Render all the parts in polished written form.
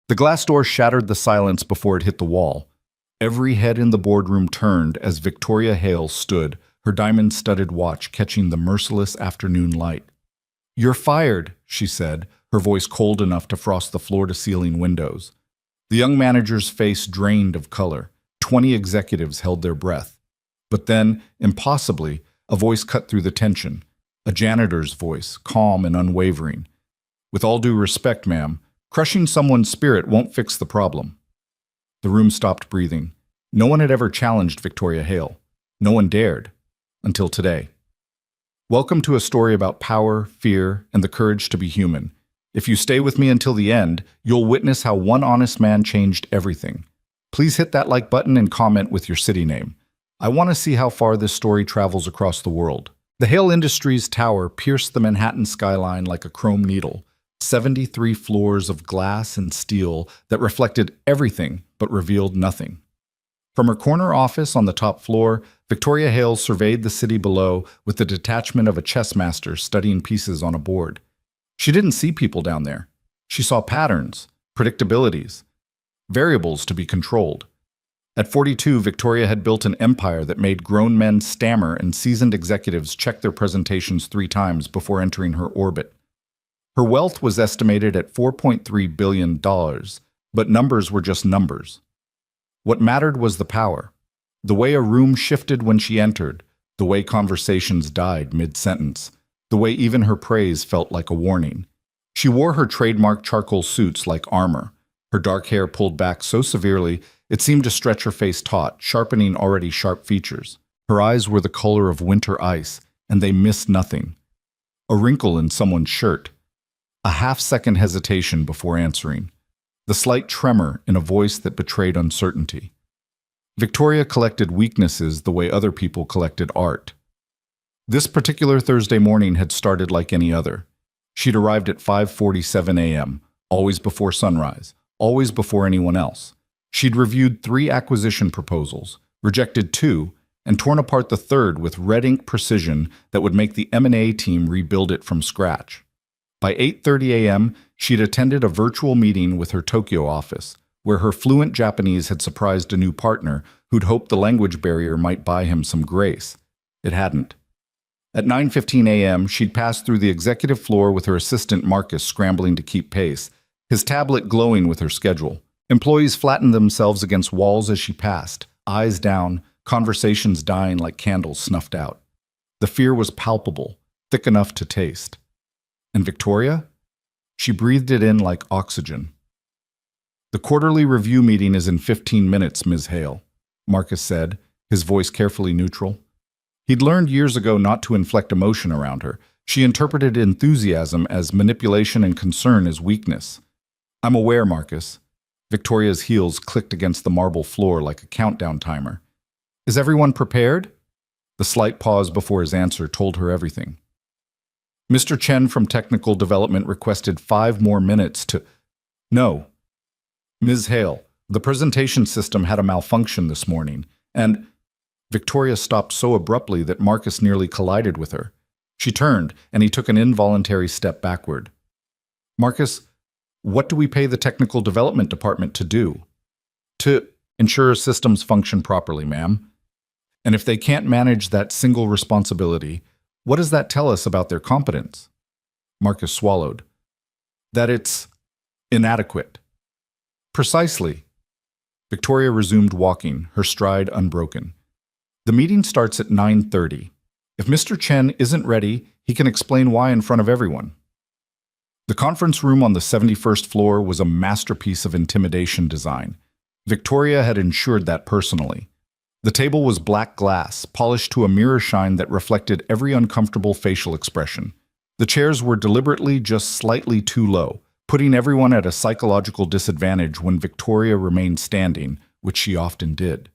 The glass door shattered the silence before it hit the wall. Every head in the boardroom turned as Victoria Hale stood, her diamond-studded watch catching the merciless afternoon light. "You're fired," she said, her voice cold enough to frost the floor-to-ceiling windows. The young manager's face drained of color. 20 executives held their breath. But then, impossibly, a voice cut through the tension. A janitor's voice, calm and unwavering. "With all due respect, ma'am, crushing someone's spirit won't fix the problem." The room stopped breathing. No one had ever challenged Victoria Hale. No one dared. Until today. Welcome to a story about power, fear, and the courage to be human. If you stay with me until the end, you'll witness how one honest man changed everything. Please hit that like button and comment with your city name. I want to see how far this story travels across the world. The Hale Industries Tower pierced the Manhattan skyline like a chrome needle. 73 floors of glass and steel that reflected everything but revealed nothing. From her corner office on the top floor, Victoria Hale surveyed the city below with the detachment of a chess master studying pieces on a board. She didn't see people down there. She saw patterns, predictabilities, variables to be controlled. At 42, Victoria had built an empire that made grown men stammer and seasoned executives check their presentations 3 times before entering her orbit. Her wealth was estimated at $4.3 billion, but numbers were just numbers. What mattered was the power. The way a room shifted when she entered, the way conversations died mid-sentence, the way even her praise felt like a warning. She wore her trademark charcoal suits like armor, her dark hair pulled back so severely it seemed to stretch her face taut, sharpening already sharp features. Her eyes were the color of winter ice, and they missed nothing. A wrinkle in someone's shirt. A half-second hesitation before answering. The slight tremor in a voice that betrayed uncertainty. Victoria collected weaknesses the way other people collected art. This particular Thursday morning had started like any other. She'd arrived at 5:47 a.m., always before sunrise, always before anyone else. She'd reviewed 3 acquisition proposals, rejected 2, and torn apart the third with red ink precision that would make the M&A team rebuild it from scratch. By 8:30 a.m., she'd attended a virtual meeting with her Tokyo office, where her fluent Japanese had surprised a new partner who'd hoped the language barrier might buy him some grace. It hadn't. At 9:15 a.m., she'd passed through the executive floor with her assistant Marcus scrambling to keep pace, his tablet glowing with her schedule. Employees flattened themselves against walls as she passed, eyes down, conversations dying like candles snuffed out. The fear was palpable, thick enough to taste. And Victoria? She breathed it in like oxygen. "The quarterly review meeting is in 15 minutes, Ms. Hale," Marcus said, his voice carefully neutral. He'd learned years ago not to inflect emotion around her. She interpreted enthusiasm as manipulation and concern as weakness. "I'm aware, Marcus." Victoria's heels clicked against the marble floor like a countdown timer. "Is everyone prepared?" The slight pause before his answer told her everything. "Mr. Chen from Technical Development requested 5 more minutes to—" "No. Ms. Hale, the presentation system had a malfunction this morning, and—" Victoria stopped so abruptly that Marcus nearly collided with her. She turned, and he took an involuntary step backward. "Marcus, what do we pay the Technical Development Department to do?" "To ensure systems function properly, ma'am. And if they can't manage that single responsibility, what does that tell us about their competence?" Marcus swallowed. "That it's inadequate." "Precisely." Victoria resumed walking, her stride unbroken. "The meeting starts at 9:30. If Mr. Chen isn't ready, he can explain why in front of everyone." The conference room on the 71st floor was a masterpiece of intimidation design. Victoria had ensured that personally. The table was black glass, polished to a mirror shine that reflected every uncomfortable facial expression. The chairs were deliberately just slightly too low, putting everyone at a psychological disadvantage when Victoria remained standing, which she often did.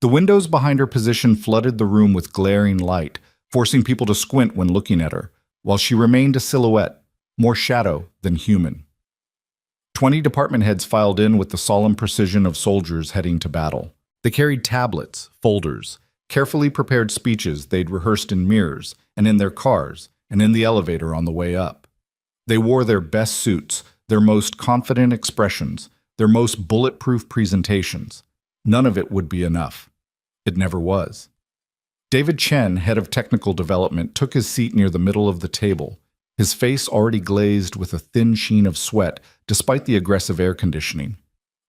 The windows behind her position flooded the room with glaring light, forcing people to squint when looking at her, while she remained a silhouette, more shadow than human. 20 department heads filed in with the solemn precision of soldiers heading to battle. They carried tablets, folders, carefully prepared speeches they'd rehearsed in mirrors and in their cars and in the elevator on the way up. They wore their best suits, their most confident expressions, their most bulletproof presentations. None of it would be enough. It never was. David Chen, head of technical development, took his seat near the middle of the table, his face already glazed with a thin sheen of sweat despite the aggressive air conditioning.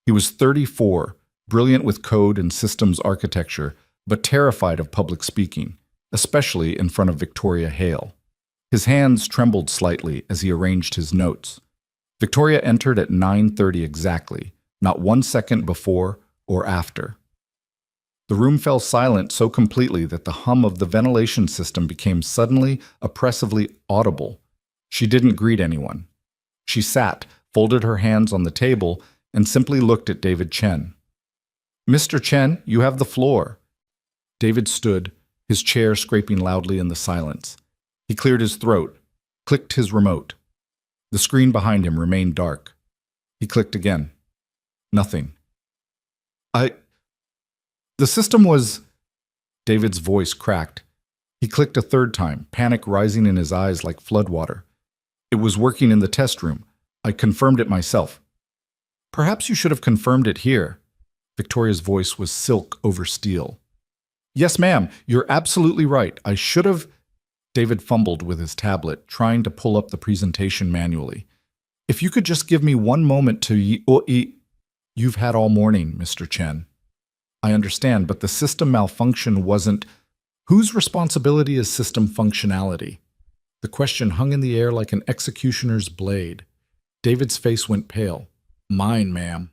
He was 34, brilliant with code and systems architecture, but terrified of public speaking, especially in front of Victoria Hale. His hands trembled slightly as he arranged his notes. Victoria entered at 9:30 exactly, not 1 second before or after. The room fell silent so completely that the hum of the ventilation system became suddenly, oppressively audible. She didn't greet anyone. She sat, folded her hands on the table, and simply looked at David Chen. "Mr. Chen, you have the floor." David stood, his chair scraping loudly in the silence. He cleared his throat, clicked his remote. The screen behind him remained dark. He clicked again. Nothing. The system was... David's voice cracked. He clicked a third time, panic rising in his eyes like floodwater. "It was working in the test room. I confirmed it myself." "Perhaps you should have confirmed it here." Victoria's voice was silk over steel. "Yes, ma'am, you're absolutely right. I should have..." David fumbled with his tablet, trying to pull up the presentation manually. "If you could just give me one moment to You've had all morning, Mr. Chen. I understand, but the system malfunction wasn't... Whose responsibility is system functionality?" The question hung in the air like an executioner's blade. David's face went pale. "Mine, ma'am."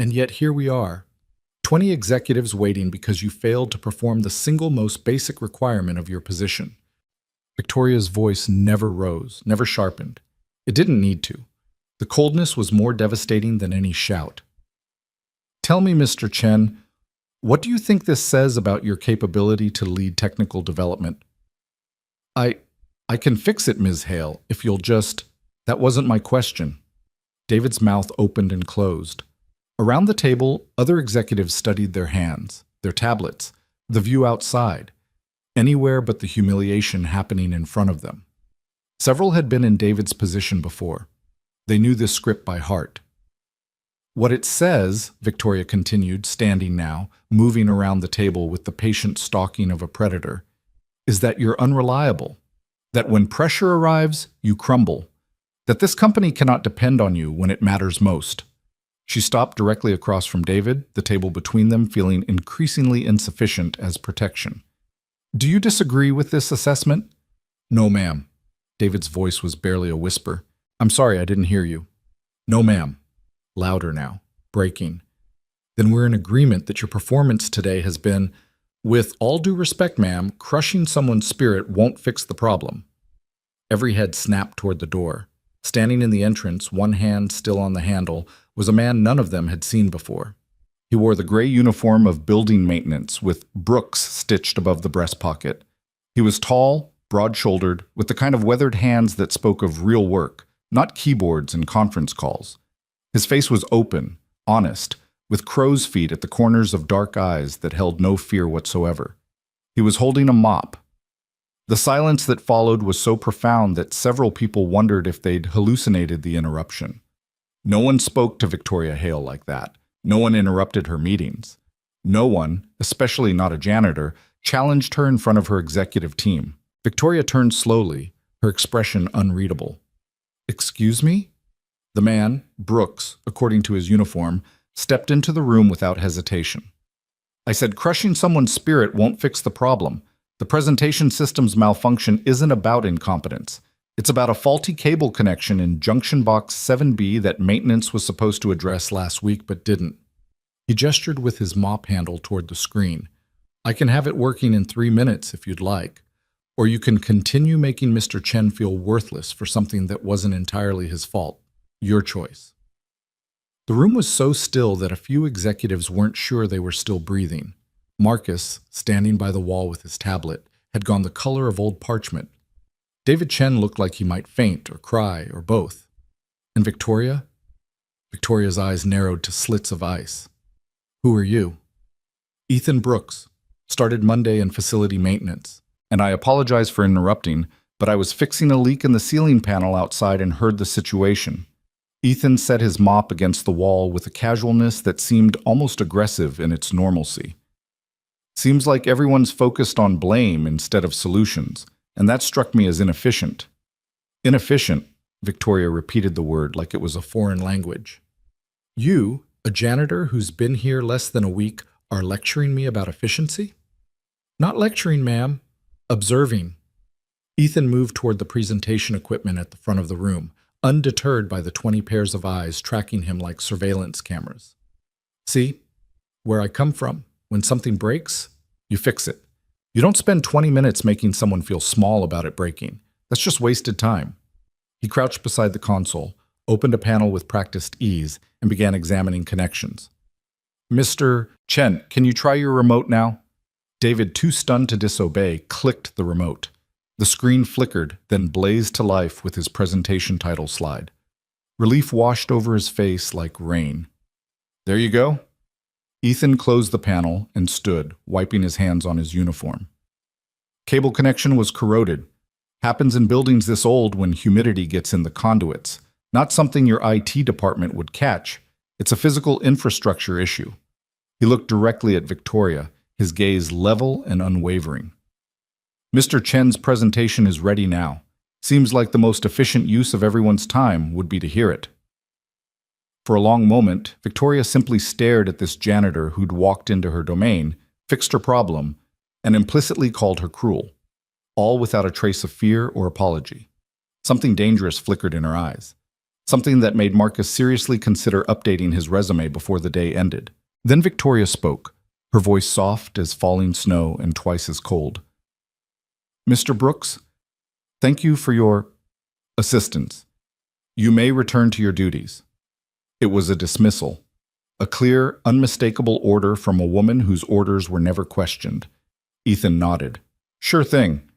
And yet here we are. 20 executives waiting because you failed to perform the single most basic requirement of your position. Victoria's voice never rose, never sharpened. It didn't need to. The coldness was more devastating than any shout. "Tell me, Mr. Chen, what do you think this says about your capability to lead technical development?" I can fix it, Ms. Hale, if you'll just... That wasn't my question." David's mouth opened and closed. Around the table, other executives studied their hands, their tablets, the view outside, anywhere but the humiliation happening in front of them. Several had been in David's position before. They knew this script by heart. "What it says," Victoria continued, standing now, moving around the table with the patient stalking of a predator, "is that you're unreliable, that when pressure arrives, you crumble, that this company cannot depend on you when it matters most." She stopped directly across from David, the table between them feeling increasingly insufficient as protection. "Do you disagree with this assessment?" "No, ma'am." David's voice was barely a whisper. "I'm sorry, I didn't hear you." "No, ma'am." Louder now, breaking. "Then we're in agreement that your performance today has been, with all due respect, ma'am, crushing someone's spirit won't fix the problem." Every head snapped toward the door. Standing in the entrance, one hand still on the handle, was a man none of them had seen before. He wore the gray uniform of building maintenance, with Brooks stitched above the breast pocket. He was tall, broad-shouldered, with the kind of weathered hands that spoke of real work, not keyboards and conference calls. His face was open, honest, with crow's feet at the corners of dark eyes that held no fear whatsoever. He was holding a mop. The silence that followed was so profound that several people wondered if they'd hallucinated the interruption. No one spoke to Victoria Hale like that. No one interrupted her meetings. No one, especially not a janitor, challenged her in front of her executive team. Victoria turned slowly, her expression unreadable. "Excuse me?" The man, Brooks, according to his uniform, stepped into the room without hesitation. "I said crushing someone's spirit won't fix the problem. The presentation system's malfunction isn't about incompetence. It's about a faulty cable connection in junction box 7B that maintenance was supposed to address last week but didn't." He gestured with his mop handle toward the screen. "I can have it working in 3 minutes if you'd like. Or you can continue making Mr. Chen feel worthless for something that wasn't entirely his fault. Your choice." The room was so still that a few executives weren't sure they were still breathing. Marcus, standing by the wall with his tablet, had gone the color of old parchment. David Chen looked like he might faint or cry or both. And Victoria? Victoria's eyes narrowed to slits of ice. "Who are you?" "Ethan Brooks. Started Monday in facility maintenance. And I apologize for interrupting, but I was fixing a leak in the ceiling panel outside and heard the situation. Ethan set his mop against the wall with a casualness that seemed almost aggressive in its normalcy. Seems like everyone's focused on blame instead of solutions, and that struck me as inefficient. Inefficient, Victoria repeated the word like it was a foreign language. You, a janitor who's been here less than a week, are lecturing me about efficiency? Not lecturing, ma'am. Observing. Ethan moved toward the presentation equipment at the front of the room, undeterred by the 20 pairs of eyes tracking him like surveillance cameras. See, where I come from, when something breaks, you fix it. You don't spend 20 minutes making someone feel small about it breaking. That's just wasted time. He crouched beside the console, opened a panel with practiced ease, and began examining connections. Mr. Chen, can you try your remote now? David, too stunned to disobey, clicked the remote. The screen flickered, then blazed to life with his presentation title slide. Relief washed over his face like rain. There you go. Ethan closed the panel and stood, wiping his hands on his uniform. Cable connection was corroded. Happens in buildings this old when humidity gets in the conduits. Not something your IT department would catch. It's a physical infrastructure issue. He looked directly at Victoria, his gaze level and unwavering. Mr. Chen's presentation is ready now. Seems like the most efficient use of everyone's time would be to hear it. For a long moment, Victoria simply stared at this janitor who'd walked into her domain, fixed her problem, and implicitly called her cruel, all without a trace of fear or apology. Something dangerous flickered in her eyes, something that made Marcus seriously consider updating his resume before the day ended. Then Victoria spoke, her voice soft as falling snow and twice as cold. Mr. Brooks, thank you for your assistance. You may return to your duties. It was a dismissal, a clear, unmistakable order from a woman whose orders were never questioned. Ethan nodded. Sure thing.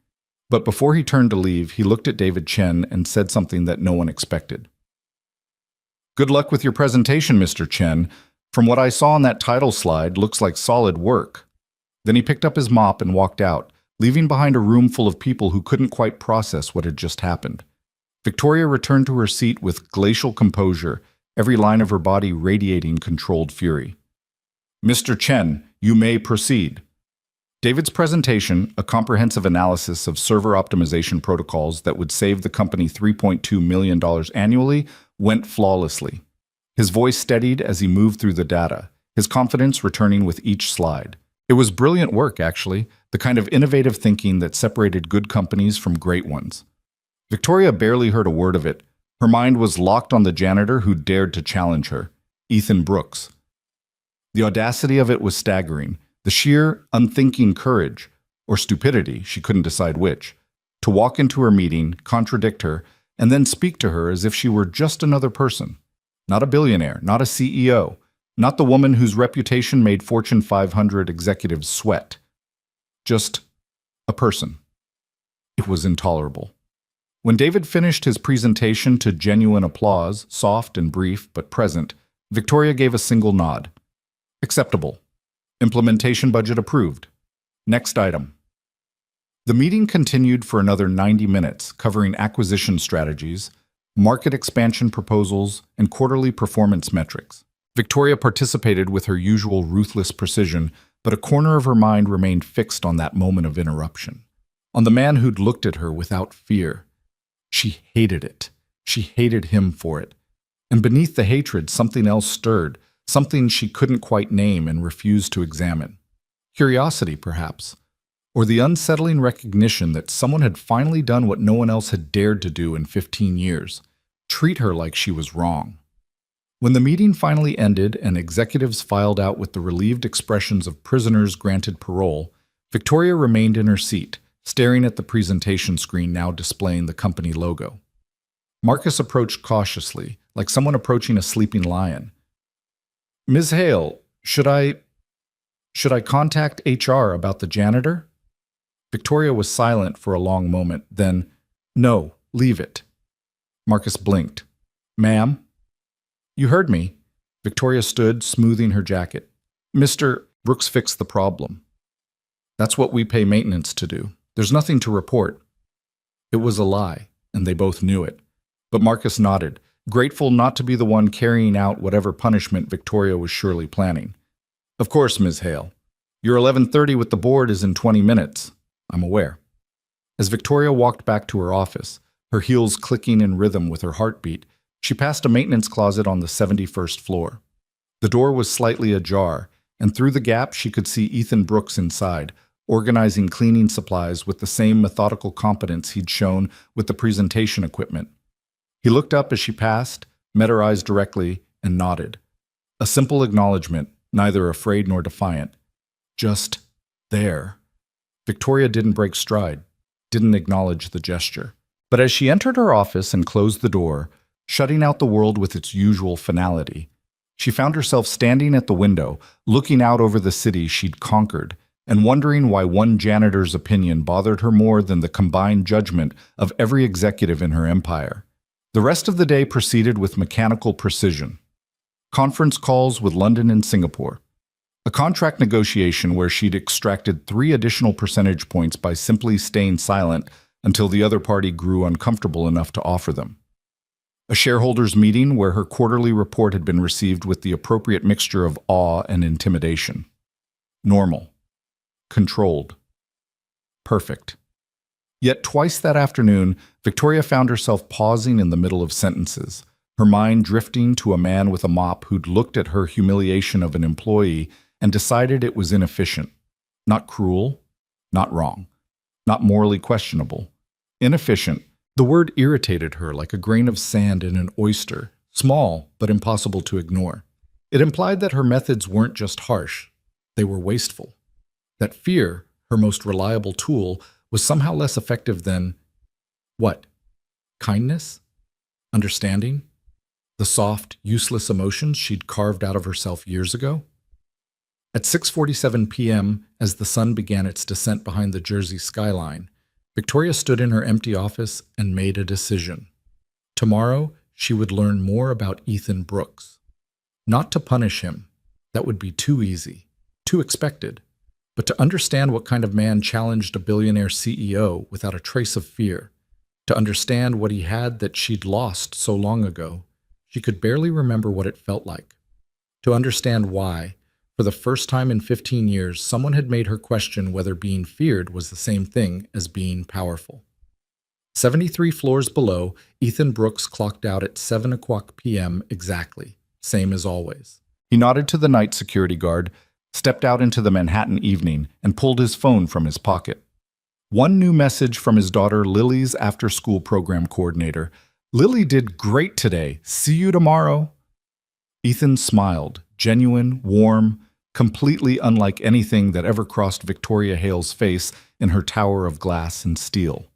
But before he turned to leave, he looked at David Chen and said something that no one expected. Good luck with your presentation, Mr. Chen. From what I saw on that title slide, looks like solid work. Then he picked up his mop and walked out, leaving behind a room full of people who couldn't quite process what had just happened. Victoria returned to her seat with glacial composure, every line of her body radiating controlled fury. Mr. Chen, you may proceed. David's presentation, a comprehensive analysis of server optimization protocols that would save the company $3.2 million annually, went flawlessly. His voice steadied as he moved through the data, his confidence returning with each slide. It was brilliant work, actually, the kind of innovative thinking that separated good companies from great ones. Victoria barely heard a word of it. Her mind was locked on the janitor who dared to challenge her, Ethan Brooks. The audacity of it was staggering, the sheer, unthinking courage, or stupidity, she couldn't decide which, to walk into her meeting, contradict her, and then speak to her as if she were just another person. Not a billionaire, not a CEO, not the woman whose reputation made Fortune 500 executives sweat. Just a person. It was intolerable. When David finished his presentation to genuine applause, soft and brief but present, Victoria gave a single nod. Acceptable. Implementation budget approved. Next item. The meeting continued for another 90 minutes, covering acquisition strategies, market expansion proposals, and quarterly performance metrics. Victoria participated with her usual ruthless precision, but a corner of her mind remained fixed on that moment of interruption, on the man who'd looked at her without fear. She hated it. She hated him for it. And beneath the hatred, something else stirred, something she couldn't quite name and refused to examine. Curiosity, perhaps, or the unsettling recognition that someone had finally done what no one else had dared to do in 15 years, treat her like she was wrong. When the meeting finally ended and executives filed out with the relieved expressions of prisoners granted parole, Victoria remained in her seat, staring at the presentation screen now displaying the company logo. Marcus approached cautiously, like someone approaching a sleeping lion. Ms. Hale, should I contact HR about the janitor? Victoria was silent for a long moment, then, no, leave it. Marcus blinked. Ma'am? You heard me. Victoria stood, smoothing her jacket. Mr. Brooks fixed the problem. That's what we pay maintenance to do. There's nothing to report. It was a lie, and they both knew it. But Marcus nodded, grateful not to be the one carrying out whatever punishment Victoria was surely planning. Of course, Ms. Hale. Your 11:30 with the board is in 20 minutes. I'm aware. As Victoria walked back to her office, her heels clicking in rhythm with her heartbeat, she passed a maintenance closet on the 71st floor. The door was slightly ajar, and through the gap she could see Ethan Brooks inside, organizing cleaning supplies with the same methodical competence he'd shown with the presentation equipment. He looked up as she passed, met her eyes directly, and nodded. A simple acknowledgement, neither afraid nor defiant. Just there. Victoria didn't break stride, didn't acknowledge the gesture. But as she entered her office and closed the door, shutting out the world with its usual finality, she found herself standing at the window, looking out over the city she'd conquered, and wondering why one janitor's opinion bothered her more than the combined judgment of every executive in her empire. The rest of the day proceeded with mechanical precision. Conference calls with London and Singapore. A contract negotiation where she'd extracted 3 additional percentage points by simply staying silent until the other party grew uncomfortable enough to offer them. A shareholders' meeting where her quarterly report had been received with the appropriate mixture of awe and intimidation. Normal. Controlled. Perfect. Yet twice that afternoon, Victoria found herself pausing in the middle of sentences, her mind drifting to a man with a mop who'd looked at her humiliation of an employee and decided it was inefficient. Not cruel, not wrong, not morally questionable. Inefficient. The word irritated her like a grain of sand in an oyster, small but impossible to ignore. It implied that her methods weren't just harsh, they were wasteful. That fear, her most reliable tool, was somehow less effective than, what? Kindness? Understanding? The soft, useless emotions she'd carved out of herself years ago? At 6:47 p.m., as the sun began its descent behind the Jersey skyline, Victoria stood in her empty office and made a decision. Tomorrow, she would learn more about Ethan Brooks. Not to punish him. That would be too easy, too expected. But to understand what kind of man challenged a billionaire CEO without a trace of fear, to understand what he had that she'd lost so long ago, she could barely remember what it felt like. To understand why, for the first time in 15 years, someone had made her question whether being feared was the same thing as being powerful. 73 floors below, Ethan Brooks clocked out at 7 o'clock p.m. exactly, same as always. He nodded to the night security guard, stepped out into the Manhattan evening, and pulled his phone from his pocket. One new message from his daughter Lily's after-school program coordinator. "Lily did great today. See you tomorrow." Ethan smiled, genuine, warm, completely unlike anything that ever crossed Victoria Hale's face in her tower of glass and steel.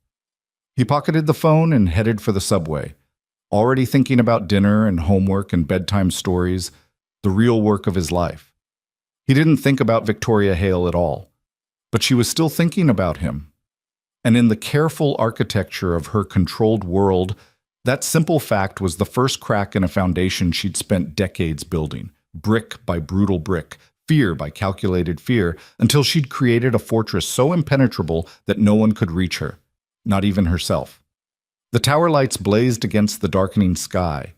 He pocketed the phone and headed for the subway, already thinking about dinner and homework and bedtime stories, the real work of his life. He didn't think about Victoria Hale at all, but she was still thinking about him. And in the careful architecture of her controlled world, that simple fact was the first crack in a foundation she'd spent decades building, brick by brutal brick, fear by calculated fear, until she'd created a fortress so impenetrable that no one could reach her, not even herself. The tower lights blazed against the darkening sky,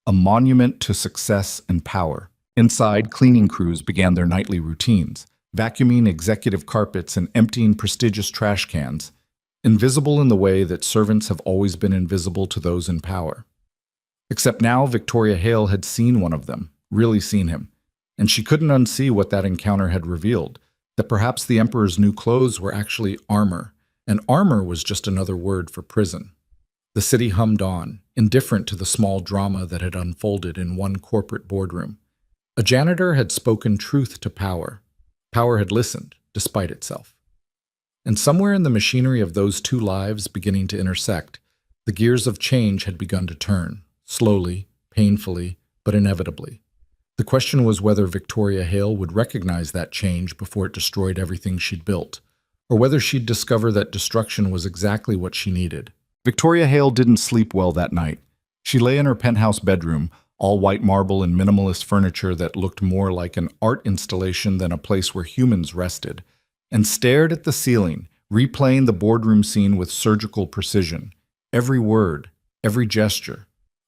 a monument to success and power. Inside, cleaning crews began their nightly routines, vacuuming executive carpets and emptying prestigious trash cans, invisible in the way that servants have always been invisible to those in power. Except now Victoria Hale had seen one of them, really seen him, and she couldn't unsee what that encounter had revealed, that perhaps the Emperor's new clothes were actually armor, and armor was just another word for prison. The city hummed on, indifferent to the small drama that had unfolded in one corporate boardroom. A janitor had spoken truth to power. Power had listened, despite itself. And somewhere in the machinery of those two lives beginning to intersect, the gears of change had begun to turn, slowly, painfully, but inevitably. The question was whether Victoria Hale would recognize that change before it destroyed everything she'd built, or whether she'd discover that destruction was exactly what she needed. Victoria Hale didn't sleep well that night. She lay in her penthouse bedroom, all white marble and minimalist furniture that looked more like an art installation than a place where humans rested, and stared at the ceiling, replaying the boardroom scene with surgical precision. Every word, every gesture,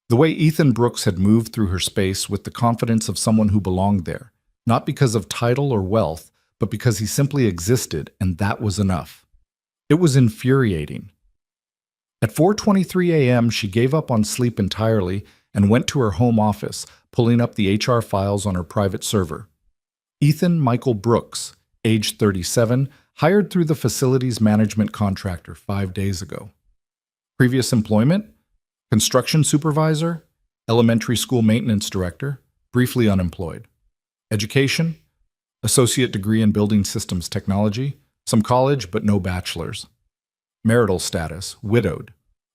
The way Ethan Brooks had moved through her space with the confidence of someone who belonged there, not because of title or wealth, but because he simply existed, and that was enough. It was infuriating. At 4:23 a.m., she gave up on sleep entirely and went to her home office, pulling up the HR files on her private server. Ethan Michael Brooks, age 37, hired through the facilities management contractor 5 days ago. Previous employment? Construction supervisor, elementary school maintenance director, briefly unemployed. Education? Associate degree in building systems technology, some college but no bachelor's. Marital status, widowed.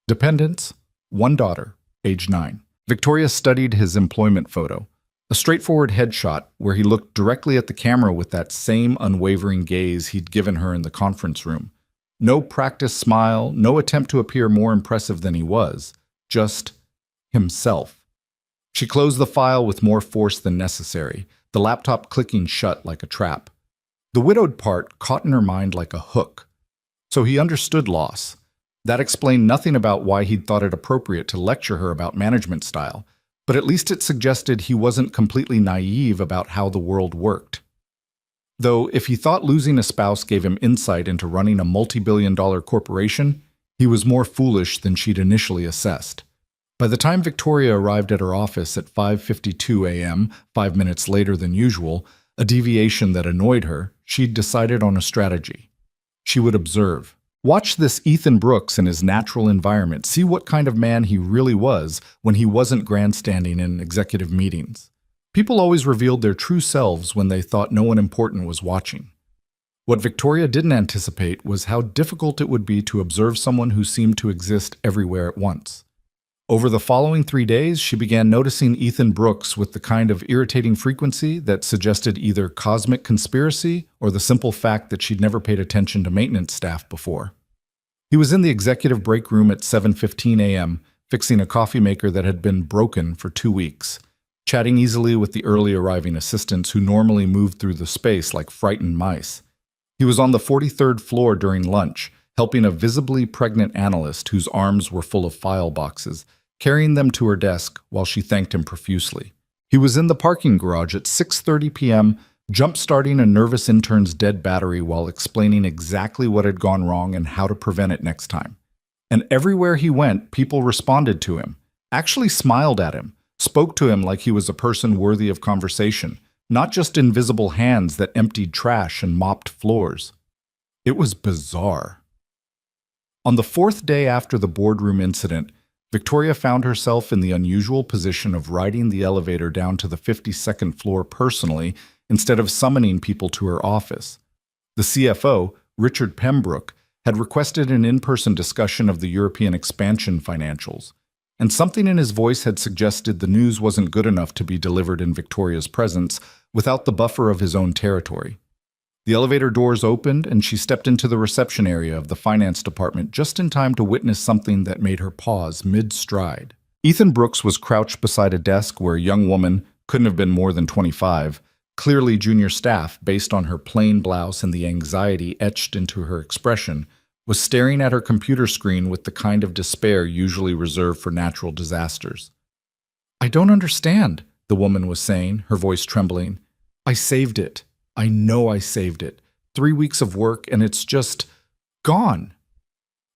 Dependents, one daughter, age 9. Victoria studied his employment photo, a straightforward headshot where he looked directly at the camera with that same unwavering gaze he'd given her in the conference room. No practiced smile, no attempt to appear more impressive than he was, just himself. She closed the file with more force than necessary, the laptop clicking shut like a trap. The widowed part caught in her mind like a hook. So he understood loss. That explained nothing about why he'd thought it appropriate to lecture her about management style, but at least it suggested he wasn't completely naive about how the world worked. Though if he thought losing a spouse gave him insight into running a multi-billion-dollar corporation, he was more foolish than she'd initially assessed. By the time Victoria arrived at her office at 5:52 a.m., 5 minutes later than usual, a deviation that annoyed her, she'd decided on a strategy. She would observe. Watch this Ethan Brooks in his natural environment, see what kind of man he really was when he wasn't grandstanding in executive meetings. People always revealed their true selves when they thought no one important was watching. What Victoria didn't anticipate was how difficult it would be to observe someone who seemed to exist everywhere at once. Over the following 3 days, she began noticing Ethan Brooks with the kind of irritating frequency that suggested either cosmic conspiracy or the simple fact that she'd never paid attention to maintenance staff before. He was in the executive break room at 7:15 a.m., fixing a coffee maker that had been broken for 2 weeks, chatting easily with the early arriving assistants who normally moved through the space like frightened mice. He was on the 43rd floor during lunch, helping a visibly pregnant analyst whose arms were full of file boxes, carrying them to her desk while she thanked him profusely. He was in the parking garage at 6:30 p.m., jump-starting a nervous intern's dead battery while explaining exactly what had gone wrong and how to prevent it next time. And everywhere he went, people responded to him, actually smiled at him, spoke to him like he was a person worthy of conversation, not just invisible hands that emptied trash and mopped floors. It was bizarre. On the 4th day after the boardroom incident, Victoria found herself in the unusual position of riding the elevator down to the 52nd floor personally instead of summoning people to her office. The CFO, Richard Pembroke, had requested an in-person discussion of the European expansion financials, and something in his voice had suggested the news wasn't good enough to be delivered in Victoria's presence without the buffer of his own territory. The elevator doors opened, and she stepped into the reception area of the finance department just in time to witness something that made her pause mid-stride. Ethan Brooks was crouched beside a desk where a young woman, couldn't have been more than 25, clearly junior staff based on her plain blouse and the anxiety etched into her expression, was staring at her computer screen with the kind of despair usually reserved for natural disasters. "I don't understand," the woman was saying, her voice trembling. "I saved it. I know I saved it. 3 weeks of work and it's just gone."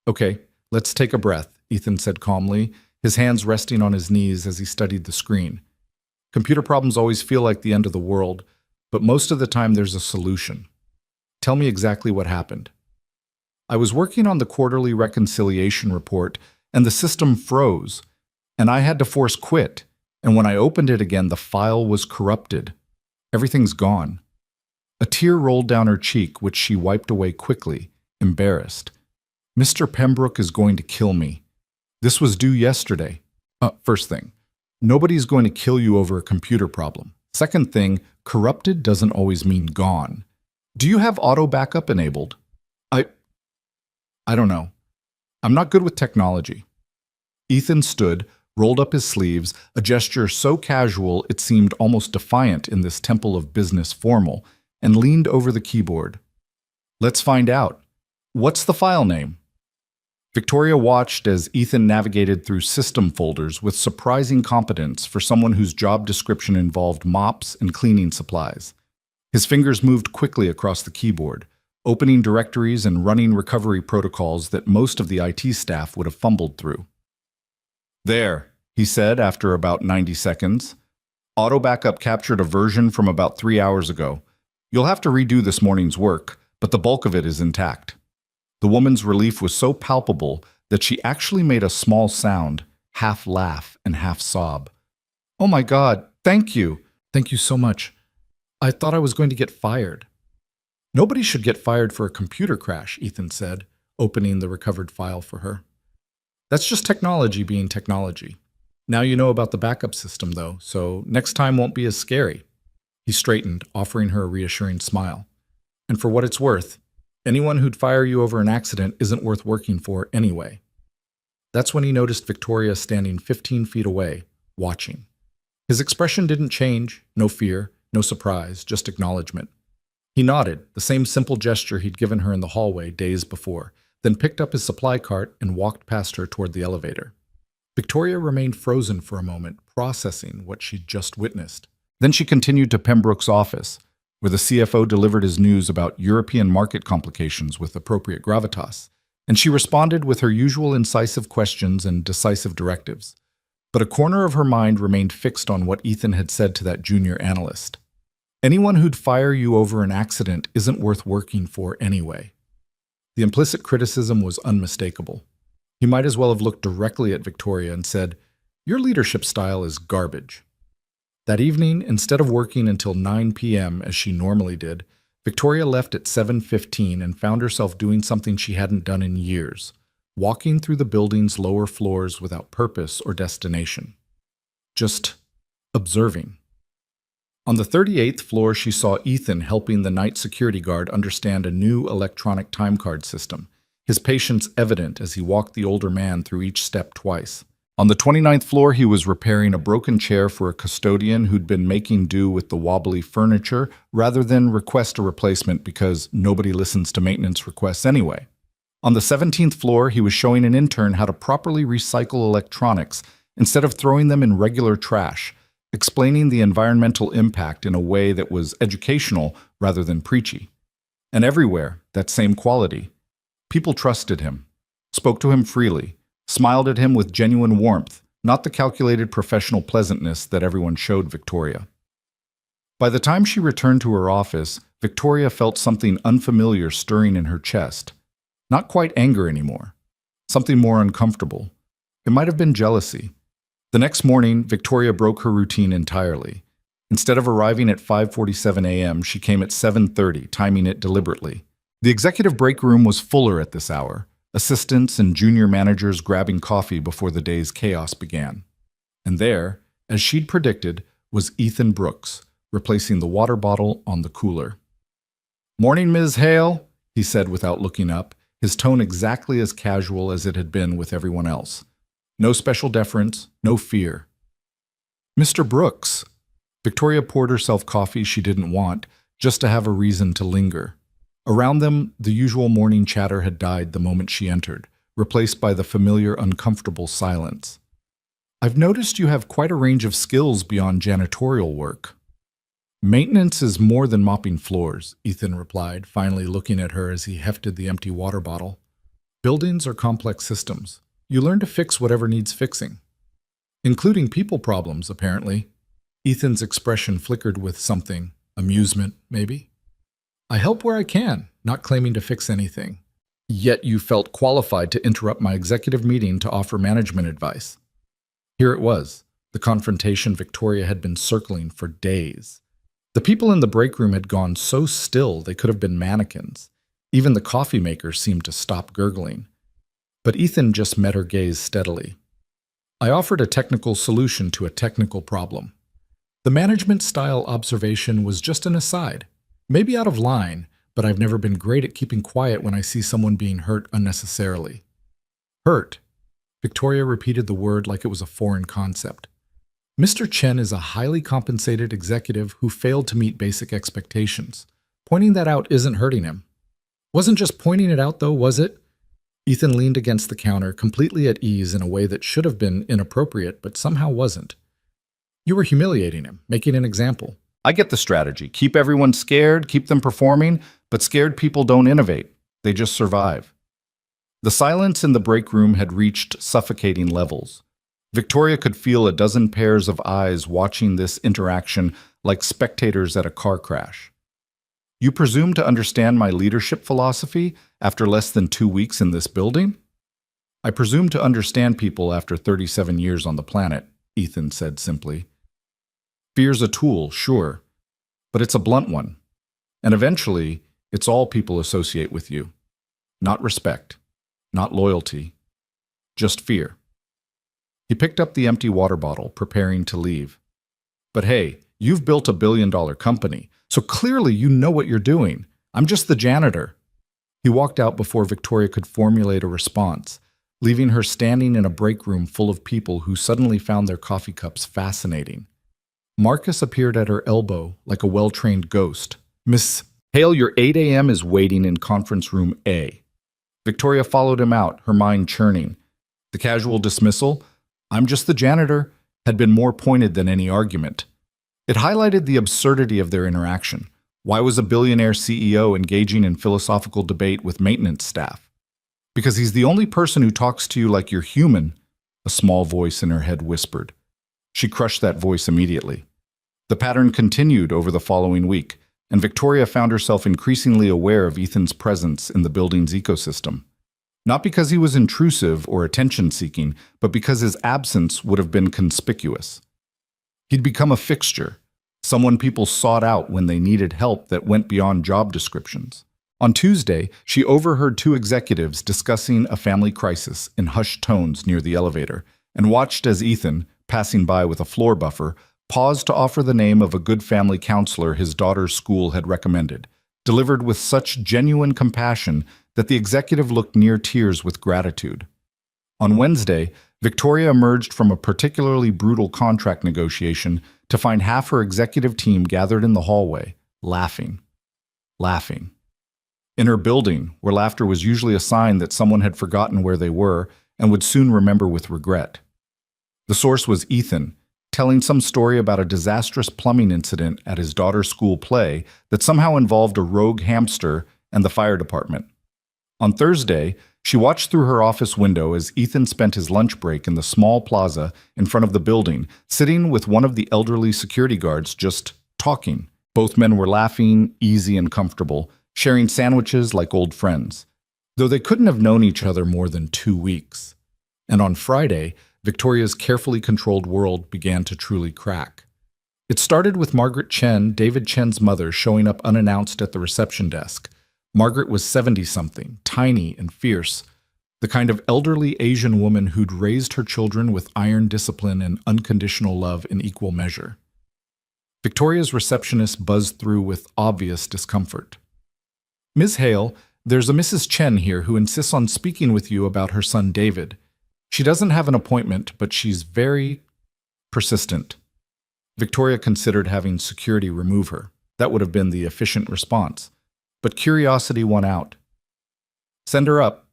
"Okay, let's take a breath," Ethan said calmly, his hands resting on his knees as he studied the screen. "Computer problems always feel like the end of the world, but most of the time there's a solution. Tell me exactly what happened." "I was working on the quarterly reconciliation report and the system froze, and I had to force quit, and when I opened it again the file was corrupted. Everything's gone." A tear rolled down her cheek, which she wiped away quickly, embarrassed. "Mr. Pembroke is going to kill me. This was due yesterday. First thing, nobody's going to kill you over a computer problem. Second thing, corrupted doesn't always mean gone. Do you have auto backup enabled?" I don't know. I'm not good with technology." Ethan stood, rolled up his sleeves, a gesture so casual it seemed almost defiant in this temple of business formal, and leaned over the keyboard. "Let's find out. What's the file name?" Victoria watched as Ethan navigated through system folders with surprising competence for someone whose job description involved mops and cleaning supplies. His fingers moved quickly across the keyboard, opening directories and running recovery protocols that most of the IT staff would have fumbled through. "There," he said after about 90 seconds. "Auto backup captured a version from about 3 hours ago. You'll have to redo this morning's work, but the bulk of it is intact." The woman's relief was so palpable that she actually made a small sound, half laugh and half sob. "Oh my God, thank you. Thank you so much. I thought I was going to get fired." "Nobody should get fired for a computer crash," Ethan said, opening the recovered file for her. "That's just technology being technology. Now you know about the backup system, though, so next time won't be as scary." He straightened, offering her a reassuring smile. "And for what it's worth, anyone who'd fire you over an accident isn't worth working for anyway." That's when he noticed Victoria standing 15 feet away, watching. His expression didn't change, no fear, no surprise, just acknowledgement. He nodded, the same simple gesture he'd given her in the hallway days before, then picked up his supply cart and walked past her toward the elevator. Victoria remained frozen for a moment, processing what she'd just witnessed. Then she continued to Pembroke's office, where the CFO delivered his news about European market complications with appropriate gravitas, and she responded with her usual incisive questions and decisive directives. But a corner of her mind remained fixed on what Ethan had said to that junior analyst. Anyone who'd fire you over an accident isn't worth working for anyway. The implicit criticism was unmistakable. He might as well have looked directly at Victoria and said, "Your leadership style is garbage." That evening, instead of working until 9 p.m. as she normally did, Victoria left at 7:15 and found herself doing something she hadn't done in years, walking through the building's lower floors without purpose or destination. Just observing. On the 38th floor, she saw Ethan helping the night security guard understand a new electronic time card system, his patience evident as he walked the older man through each step twice. On the 29th floor, he was repairing a broken chair for a custodian who'd been making do with the wobbly furniture rather than request a replacement because nobody listens to maintenance requests anyway. On the 17th floor, he was showing an intern how to properly recycle electronics instead of throwing them in regular trash, explaining the environmental impact in a way that was educational rather than preachy. And everywhere, that same quality. People trusted him, spoke to him freely, smiled at him with genuine warmth, not the calculated professional pleasantness that everyone showed Victoria. By the time she returned to her office, Victoria felt something unfamiliar stirring in her chest. Not quite anger anymore. Something more uncomfortable. It might have been jealousy. The next morning, Victoria broke her routine entirely. Instead of arriving at 5:47 a.m., she came at 7:30, timing it deliberately. The executive break room was fuller at this hour, assistants and junior managers grabbing coffee before the day's chaos began. And there, as she'd predicted, was Ethan Brooks, replacing the water bottle on the cooler. "Morning, Ms. Hale," he said without looking up, his tone exactly as casual as it had been with everyone else. No special deference, no fear. "Mr. Brooks." Victoria poured herself coffee she didn't want, just to have a reason to linger. Around them, the usual morning chatter had died the moment she entered, replaced by the familiar, uncomfortable silence. "I've noticed you have quite a range of skills beyond janitorial work." "Maintenance is more than mopping floors," Ethan replied, finally looking at her as he hefted the empty water bottle. "Buildings are complex systems. You learn to fix whatever needs fixing. Including people problems, apparently." Ethan's expression flickered with something. Amusement, maybe? "I help where I can, not claiming to fix anything. Yet you felt qualified to interrupt my executive meeting to offer management advice." Here it was, the confrontation Victoria had been circling for days. The people in the break room had gone so still they could have been mannequins. Even the coffee maker seemed to stop gurgling. But Ethan just met her gaze steadily. "I offered a technical solution to a technical problem. The management-style observation was just an aside. Maybe out of line, but I've never been great at keeping quiet when I see someone being hurt unnecessarily." "Hurt?" Victoria repeated the word like it was a foreign concept. "Mr. Chen is a highly compensated executive who failed to meet basic expectations. Pointing that out isn't hurting him." "Wasn't just pointing it out, though, was it?" Ethan leaned against the counter, completely at ease in a way that should have been inappropriate, but somehow wasn't. You were humiliating him, making an example. I get the strategy. Keep everyone scared, keep them performing, but scared people don't innovate. They just survive. The silence in the break room had reached suffocating levels. Victoria could feel a dozen pairs of eyes watching this interaction like spectators at a car crash. You presume to understand my leadership philosophy after less than 2 weeks in this building? I presume to understand people after 37 years on the planet, Ethan said simply. Fear's a tool, sure, but it's a blunt one. And eventually, it's all people associate with you. Not respect, not loyalty, just fear. He picked up the empty water bottle, preparing to leave. But hey, you've built a billion-dollar company, so clearly you know what you're doing. I'm just the janitor. He walked out before Victoria could formulate a response, leaving her standing in a break room full of people who suddenly found their coffee cups fascinating. Marcus appeared at her elbow like a well-trained ghost. Miss Hale, your 8 a.m. is waiting in conference room A. Victoria followed him out, her mind churning. The casual dismissal, I'm just the janitor, had been more pointed than any argument. It highlighted the absurdity of their interaction. Why was a billionaire CEO engaging in philosophical debate with maintenance staff? Because he's the only person who talks to you like you're human, a small voice in her head whispered. She crushed that voice immediately. The pattern continued over the following week, and Victoria found herself increasingly aware of Ethan's presence in the building's ecosystem. Not because he was intrusive or attention-seeking, but because his absence would have been conspicuous. He'd become a fixture, someone people sought out when they needed help that went beyond job descriptions. On Tuesday, she overheard 2 executives discussing a family crisis in hushed tones near the elevator, and watched as Ethan, passing by with a floor buffer, paused to offer the name of a good family counselor his daughter's school had recommended, delivered with such genuine compassion that the executive looked near tears with gratitude. On Wednesday, Victoria emerged from a particularly brutal contract negotiation to find half her executive team gathered in the hallway, laughing. In her building, where laughter was usually a sign that someone had forgotten where they were and would soon remember with regret. The source was Ethan, telling some story about a disastrous plumbing incident at his daughter's school play that somehow involved a rogue hamster and the fire department. On Thursday, she watched through her office window as Ethan spent his lunch break in the small plaza in front of the building, sitting with one of the elderly security guards just talking. Both men were laughing, easy and comfortable, sharing sandwiches like old friends, though they couldn't have known each other more than 2 weeks. And on Friday, Victoria's carefully controlled world began to truly crack. It started with Margaret Chen, David Chen's mother, showing up unannounced at the reception desk. Margaret was 70-something, tiny and fierce, the kind of elderly Asian woman who'd raised her children with iron discipline and unconditional love in equal measure. Victoria's receptionist buzzed through with obvious discomfort. Ms. Hale, there's a Mrs. Chen here who insists on speaking with you about her son David. She doesn't have an appointment, but she's very persistent. Victoria considered having security remove her. That would have been the efficient response. But curiosity won out. Send her up.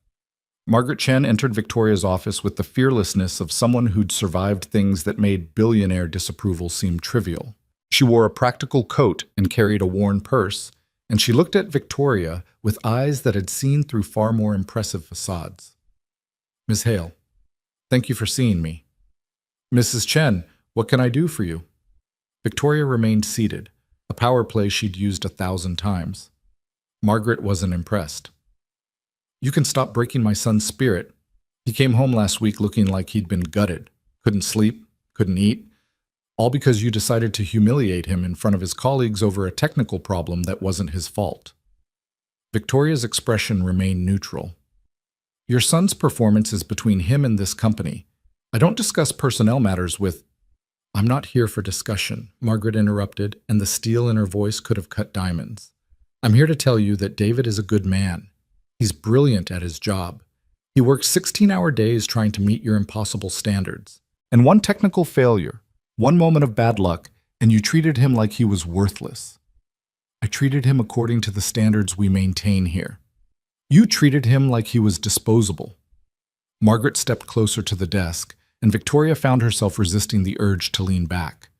Margaret Chen entered Victoria's office with the fearlessness of someone who'd survived things that made billionaire disapproval seem trivial. She wore a practical coat and carried a worn purse, and she looked at Victoria with eyes that had seen through far more impressive facades. Ms. Hale, thank you for seeing me. Mrs. Chen, what can I do for you? Victoria remained seated, a power play she'd used 1,000 times. Margaret wasn't impressed. You can stop breaking my son's spirit. He came home last week looking like he'd been gutted, couldn't sleep, couldn't eat, all because you decided to humiliate him in front of his colleagues over a technical problem that wasn't his fault. Victoria's expression remained neutral. Your son's performance is between him and this company. I don't discuss personnel matters with... I'm not here for discussion, Margaret interrupted, and the steel in her voice could have cut diamonds. I'm here to tell you that David is a good man. He's brilliant at his job. He works 16-hour days trying to meet your impossible standards. And one technical failure, one moment of bad luck, and you treated him like he was worthless. I treated him according to the standards we maintain here. You treated him like he was disposable. Margaret stepped closer to the desk, and Victoria found herself resisting the urge to lean back.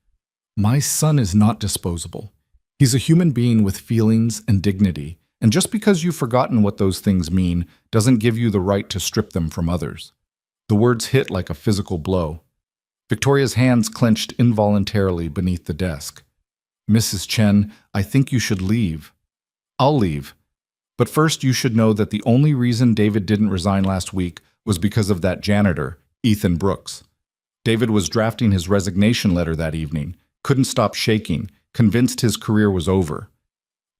My son is not disposable. He's a human being with feelings and dignity, and just because you've forgotten what those things mean doesn't give you the right to strip them from others. The words hit like a physical blow. Victoria's hands clenched involuntarily beneath the desk. Mrs. Chen, I think you should leave. I'll leave. But first you should know that the only reason David didn't resign last week was because of that janitor, Ethan Brooks. David was drafting his resignation letter that evening, couldn't stop shaking, convinced his career was over.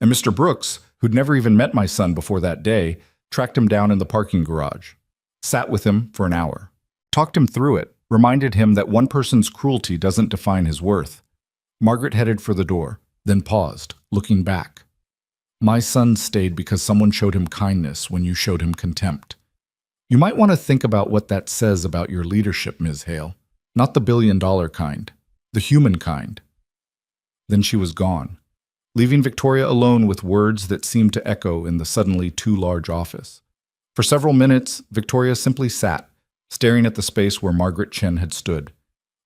And Mr. Brooks, who'd never even met my son before that day, tracked him down in the parking garage, sat with him for an hour, talked him through it, reminded him that one person's cruelty doesn't define his worth. Margaret headed for the door, then paused, looking back. My son stayed because someone showed him kindness when you showed him contempt. You might want to think about what that says about your leadership, Ms. Hale. Not the billion-dollar kind, the human kind. Then she was gone, leaving Victoria alone with words that seemed to echo in the suddenly too large office. For several minutes, Victoria simply sat, staring at the space where Margaret Chen had stood.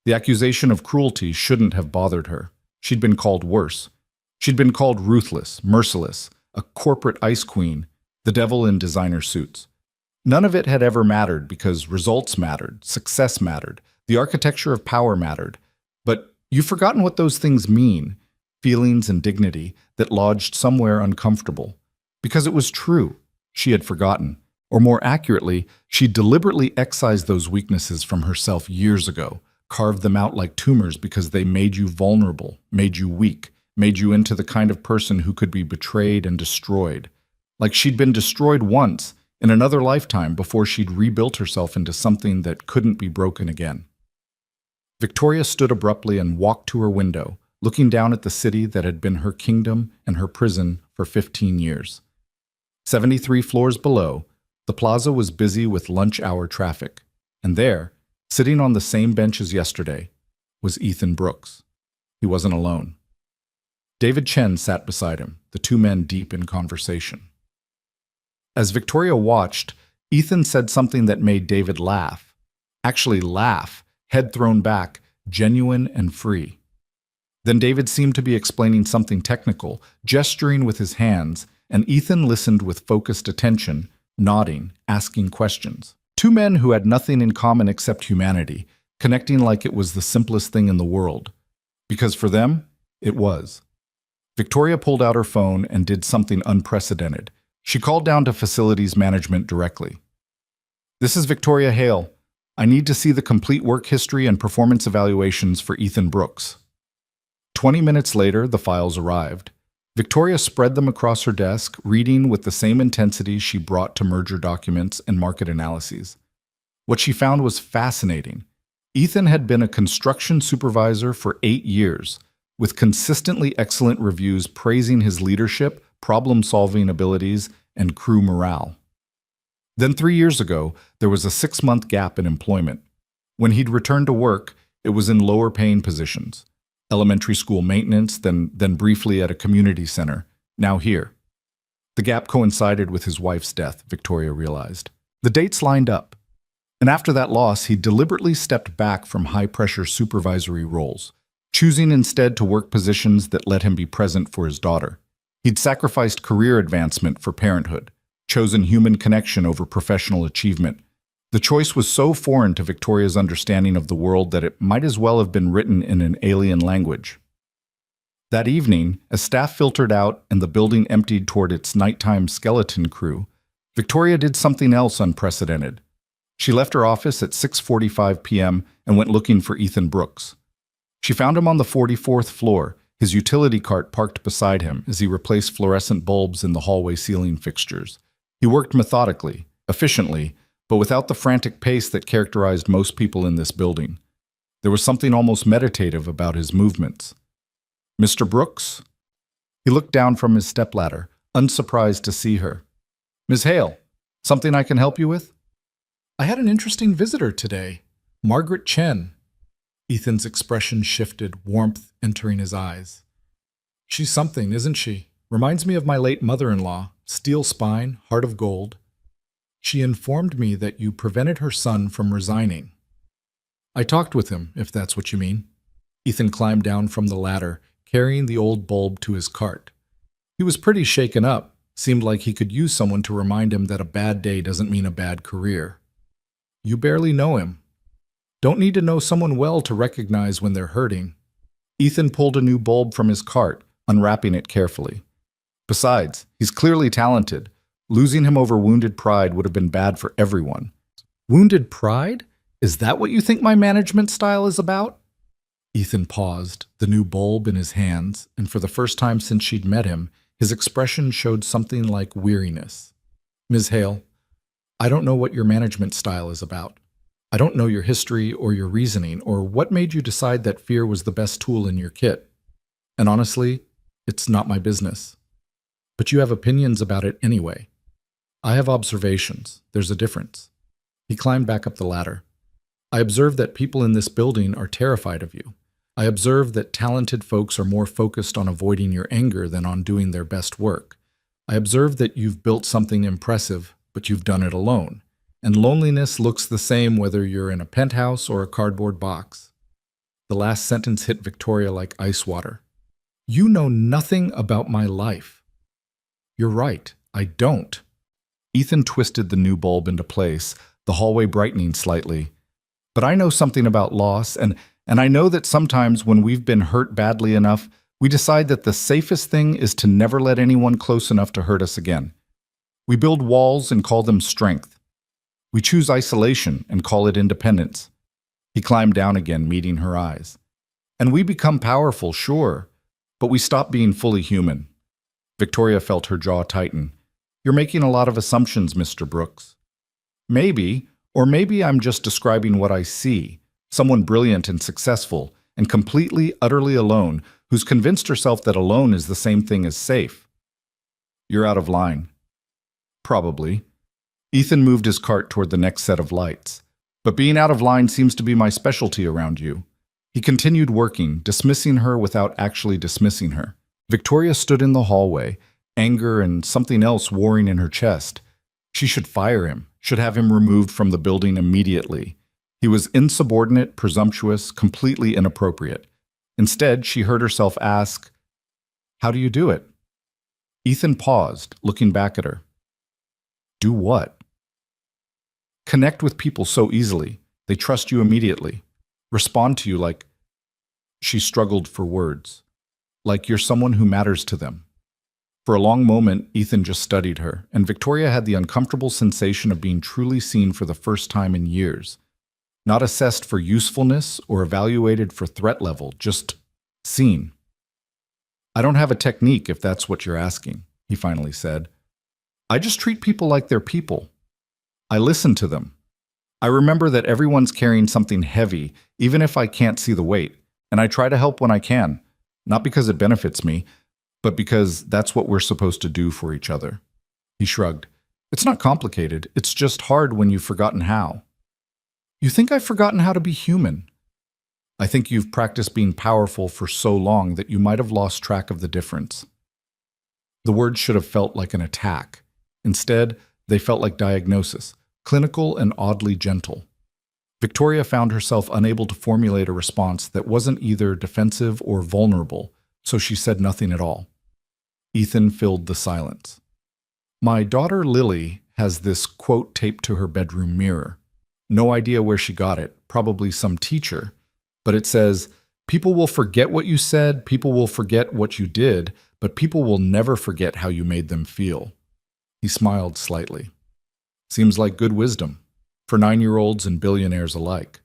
The accusation of cruelty shouldn't have bothered her. She'd been called worse. She'd been called ruthless, merciless, a corporate ice queen, the devil in designer suits. None of it had ever mattered because results mattered, success mattered, the architecture of power mattered. But you've forgotten what those things mean, feelings and dignity that lodged somewhere uncomfortable. Because it was true, she had forgotten. Or more accurately, she deliberately excised those weaknesses from herself years ago, carved them out like tumors because they made you vulnerable, made you weak, made you into the kind of person who could be betrayed and destroyed. Like she'd been destroyed once, in another lifetime, before she'd rebuilt herself into something that couldn't be broken again. Victoria stood abruptly and walked to her window, looking down at the city that had been her kingdom and her prison for 15 years. 73 floors below, the plaza was busy with lunch hour traffic, and there, sitting on the same bench as yesterday, was Ethan Brooks. He wasn't alone. David Chen sat beside him, the two men deep in conversation. As Victoria watched, Ethan said something that made David laugh. Actually laugh, head thrown back, genuine and free. Then David seemed to be explaining something technical, gesturing with his hands, and Ethan listened with focused attention, nodding, asking questions. Two men who had nothing in common except humanity, connecting like it was the simplest thing in the world. Because for them, it was. Victoria pulled out her phone and did something unprecedented. She called down to facilities management directly. This is Victoria Hale. I need to see the complete work history and performance evaluations for Ethan Brooks. 20 minutes later, the files arrived. Victoria spread them across her desk, reading with the same intensity she brought to merger documents and market analyses. What she found was fascinating. Ethan had been a construction supervisor for 8 years, with consistently excellent reviews praising his leadership, problem-solving abilities, and crew morale. Then 3 years ago, there was a 6-month gap in employment. When he'd returned to work, it was in lower-paying positions. Elementary school maintenance, then briefly at a community center, now here. The gap coincided with his wife's death, Victoria realized. The dates lined up. And after that loss, he deliberately stepped back from high-pressure supervisory roles, choosing instead to work positions that let him be present for his daughter. He'd sacrificed career advancement for parenthood, chosen human connection over professional achievement. The choice was so foreign to Victoria's understanding of the world that it might as well have been written in an alien language. That evening, as staff filtered out and the building emptied toward its nighttime skeleton crew, Victoria did something else unprecedented. She left her office at 6:45 p.m. and went looking for Ethan Brooks. She found him on the 44th floor, his utility cart parked beside him as he replaced fluorescent bulbs in the hallway ceiling fixtures. He worked methodically, efficiently, but without the frantic pace that characterized most people in this building. There was something almost meditative about his movements. Mr. Brooks? He looked down from his stepladder, unsurprised to see her. Ms. Hale, something I can help you with? I had an interesting visitor today, Margaret Chen. Ethan's expression shifted, warmth entering his eyes. She's something, isn't she? Reminds me of my late mother-in-law. steel spine, heart of gold. She informed me that you prevented her son from resigning. I talked with him, if that's what you mean. Ethan climbed down from the ladder, carrying the old bulb to his cart. He was pretty shaken up, seemed like he could use someone to remind him that a bad day doesn't mean a bad career. You barely know him. Don't need to know someone well to recognize when they're hurting. Ethan pulled a new bulb from his cart, unwrapping it carefully. Besides, he's clearly talented. Losing him over wounded pride would have been bad for everyone. Wounded pride? Is that what you think my management style is about? Ethan paused, the new bulb in his hands, and for the first time since she'd met him, his expression showed something like weariness. Ms. Hale, I don't know what your management style is about. I don't know your history or your reasoning or what made you decide that fear was the best tool in your kit. And honestly, it's not my business. But you have opinions about it anyway. I have observations. There's a difference. He climbed back up the ladder. I observe that people in this building are terrified of you. I observe that talented folks are more focused on avoiding your anger than on doing their best work. I observe that you've built something impressive, but you've done it alone. And loneliness looks the same whether you're in a penthouse or a cardboard box. The last sentence hit Victoria like ice water. You know nothing about my life. You're right, I don't. Ethan twisted the new bulb into place, the hallway brightening slightly. But I know something about loss, and I know that sometimes when we've been hurt badly enough, we decide that the safest thing is to never let anyone close enough to hurt us again. We build walls and call them strength. We choose isolation and call it independence. He climbed down again, meeting her eyes. And we become powerful, sure, but we stop being fully human. Victoria felt her jaw tighten. You're making a lot of assumptions, Mr. Brooks. Maybe, or maybe I'm just describing what I see. Someone brilliant and successful, and completely, utterly alone, who's convinced herself that alone is the same thing as safe. You're out of line. Probably. Ethan moved his cart toward the next set of lights. But being out of line seems to be my specialty around you. He continued working, dismissing her without actually dismissing her. Victoria stood in the hallway, anger and something else warring in her chest. She should fire him, should have him removed from the building immediately. He was insubordinate, presumptuous, completely inappropriate. Instead, she heard herself ask, "How do you do it?" Ethan paused, looking back at her. Do what? Connect with people so easily. They trust you immediately. Respond to you like... She struggled for words. Like you're someone who matters to them. For a long moment, Ethan just studied her, and Victoria had the uncomfortable sensation of being truly seen for the first time in years. Not assessed for usefulness or evaluated for threat level, just seen. I don't have a technique if that's what you're asking, he finally said. I just treat people like they're people. I listen to them. I remember that everyone's carrying something heavy, even if I can't see the weight, and I try to help when I can, not because it benefits me, but because that's what we're supposed to do for each other. He shrugged. It's not complicated, it's just hard when you've forgotten how. You think I've forgotten how to be human? I think you've practiced being powerful for so long that you might have lost track of the difference. The words should have felt like an attack. Instead, they felt like diagnosis, clinical and oddly gentle. Victoria found herself unable to formulate a response that wasn't either defensive or vulnerable, so she said nothing at all. Ethan filled the silence. My daughter Lily has this quote taped to her bedroom mirror. No idea where she got it, probably some teacher. But it says, people will forget what you said, people will forget what you did, but people will never forget how you made them feel. He smiled slightly. Seems like good wisdom, for 9-year-olds and billionaires alike.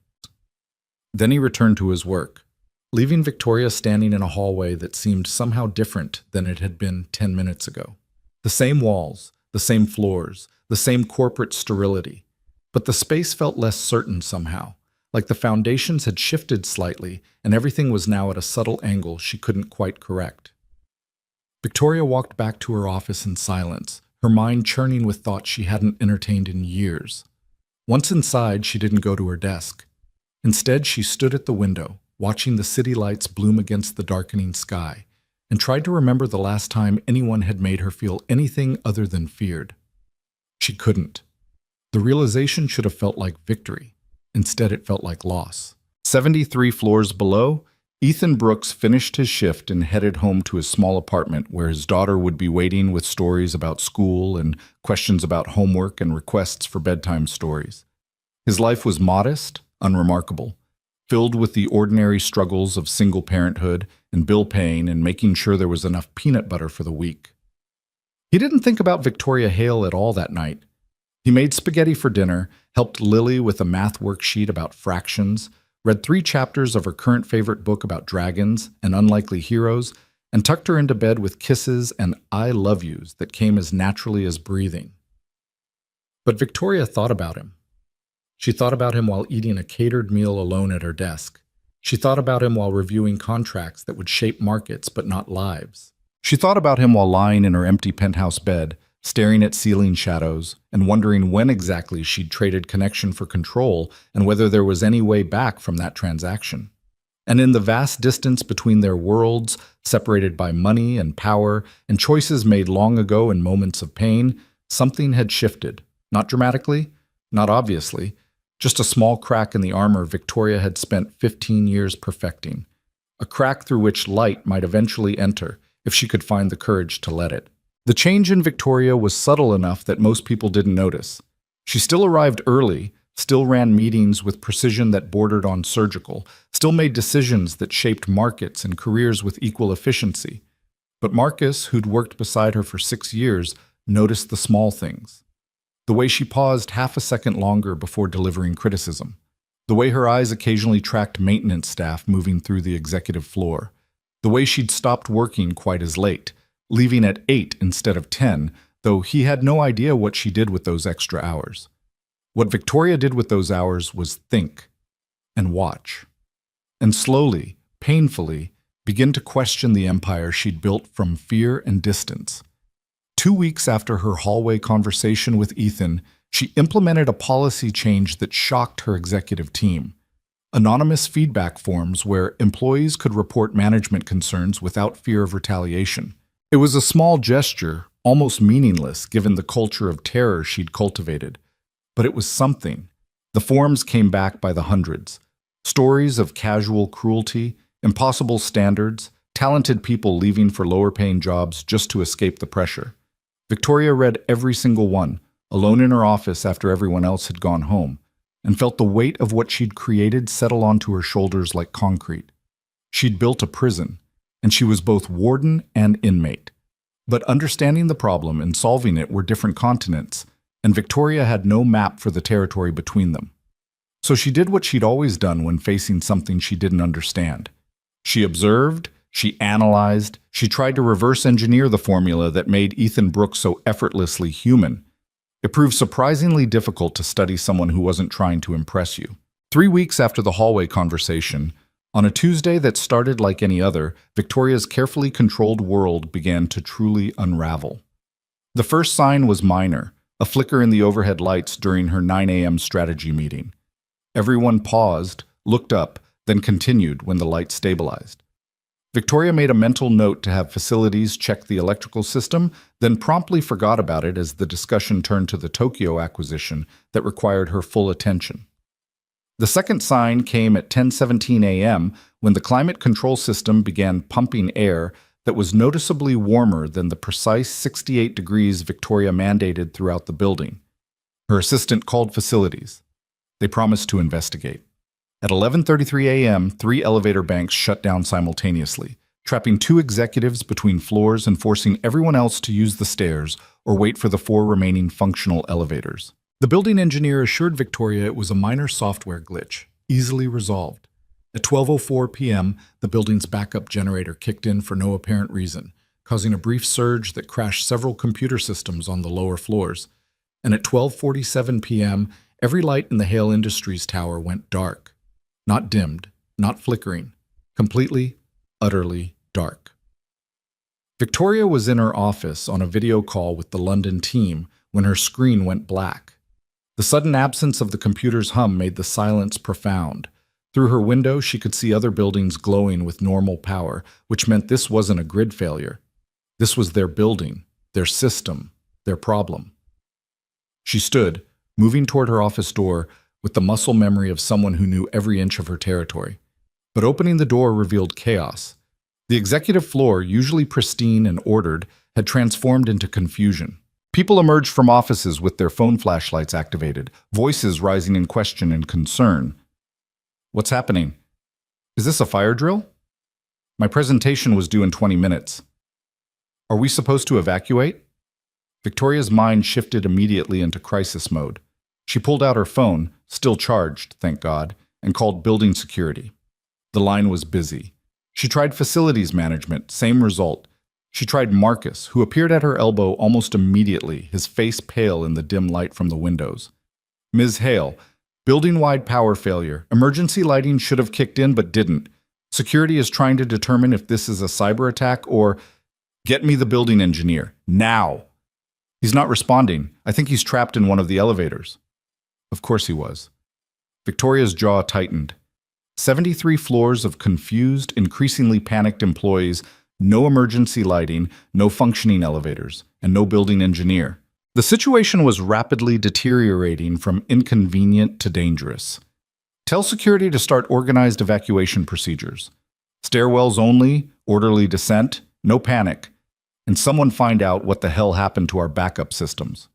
Then he returned to his work, leaving Victoria standing in a hallway that seemed somehow different than it had been 10 minutes ago. The same walls, the same floors, the same corporate sterility. But the space felt less certain somehow, like the foundations had shifted slightly and everything was now at a subtle angle she couldn't quite correct. Victoria walked back to her office in silence, her mind churning with thoughts she hadn't entertained in years. Once inside, she didn't go to her desk. Instead, she stood at the window, watching the city lights bloom against the darkening sky. and tried to remember the last time anyone had made her feel anything other than feared. She couldn't. The realization should have felt like victory. Instead, it felt like loss. 73 floors below, Ethan Brooks finished his shift and headed home to his small apartment where his daughter would be waiting with stories about school and questions about homework and requests for bedtime stories. His life was modest, unremarkable, filled with the ordinary struggles of single parenthood and bill paying and making sure there was enough peanut butter for the week. He didn't think about Victoria Hale at all that night. He made spaghetti for dinner, helped Lily with a math worksheet about fractions, read 3 chapters of her current favorite book about dragons and unlikely heroes, and tucked her into bed with kisses and I love yous that came as naturally as breathing. But Victoria thought about him. She thought about him while eating a catered meal alone at her desk. She thought about him while reviewing contracts that would shape markets but not lives. She thought about him while lying in her empty penthouse bed, staring at ceiling shadows, and wondering when exactly she'd traded connection for control and whether there was any way back from that transaction. And in the vast distance between their worlds, separated by money and power and choices made long ago in moments of pain, something had shifted. Not dramatically, not obviously, just a small crack in the armor Victoria had spent 15 years perfecting. A crack through which light might eventually enter if she could find the courage to let it. The change in Victoria was subtle enough that most people didn't notice. She still arrived early, still ran meetings with precision that bordered on surgical, still made decisions that shaped markets and careers with equal efficiency. But Marcus, who'd worked beside her for 6 years, noticed the small things. The way she paused half a second longer before delivering criticism. The way her eyes occasionally tracked maintenance staff moving through the executive floor. The way she'd stopped working quite as late, leaving at 8 instead of 10, though he had no idea what she did with those extra hours. What Victoria did with those hours was think and watch, and slowly, painfully, begin to question the empire she'd built from fear and distance. 2 weeks after her hallway conversation with Ethan, she implemented a policy change that shocked her executive team. Anonymous feedback forms where employees could report management concerns without fear of retaliation. It was a small gesture, almost meaningless given the culture of terror she'd cultivated. But it was something. The forms came back by the hundreds. Stories of casual cruelty, impossible standards, talented people leaving for lower-paying jobs just to escape the pressure. Victoria read every single one, alone in her office after everyone else had gone home, and felt the weight of what she'd created settle onto her shoulders like concrete. She'd built a prison, and she was both warden and inmate. But understanding the problem and solving it were different continents, and Victoria had no map for the territory between them. So she did what she'd always done when facing something she didn't understand. She observed, she analyzed, she tried to reverse engineer the formula that made Ethan Brooks so effortlessly human. It proved surprisingly difficult to study someone who wasn't trying to impress you. 3 weeks after the hallway conversation, on a Tuesday that started like any other, Victoria's carefully controlled world began to truly unravel. The first sign was minor, a flicker in the overhead lights during her 9 a.m. strategy meeting. Everyone paused, looked up, then continued when the light stabilized. Victoria made a mental note to have facilities check the electrical system, then promptly forgot about it as the discussion turned to the Tokyo acquisition that required her full attention. The second sign came at 10:17 a.m. when the climate control system began pumping air that was noticeably warmer than the precise 68 degrees Victoria mandated throughout the building. Her assistant called facilities. They promised to investigate. At 11:33 a.m., 3 elevator banks shut down simultaneously, trapping 2 executives between floors and forcing everyone else to use the stairs or wait for the 4 remaining functional elevators. The building engineer assured Victoria it was a minor software glitch, easily resolved. At 12:04 p.m., the building's backup generator kicked in for no apparent reason, causing a brief surge that crashed several computer systems on the lower floors. And at 12:47 p.m., every light in the Hale Industries tower went dark. Not dimmed, not flickering, completely, utterly dark. Victoria was in her office on a video call with the London team when her screen went black. The sudden absence of the computer's hum made the silence profound. Through her window, she could see other buildings glowing with normal power, which meant this wasn't a grid failure. This was their building, their system, their problem. She stood, moving toward her office door with the muscle memory of someone who knew every inch of her territory. But opening the door revealed chaos. The executive floor, usually pristine and ordered, had transformed into confusion. People emerged from offices with their phone flashlights activated, voices rising in question and concern. What's happening? Is this a fire drill? My presentation was due in 20 minutes. Are we supposed to evacuate? Victoria's mind shifted immediately into crisis mode. She pulled out her phone, still charged, thank God, and called building security. The line was busy. She tried facilities management, same result. She tried Marcus, who appeared at her elbow almost immediately, his face pale in the dim light from the windows. Ms. Hale, building-wide power failure. Emergency lighting should have kicked in but didn't. Security is trying to determine if this is a cyber attack or... Get me the building engineer, now! He's not responding. I think he's trapped in one of the elevators. Of course he was. Victoria's jaw tightened. 73 floors of confused, increasingly panicked employees, no emergency lighting, no functioning elevators, and no building engineer. The situation was rapidly deteriorating from inconvenient to dangerous. Tell security to start organized evacuation procedures. Stairwells only, orderly descent, no panic, and someone find out what the hell happened to our backup systems.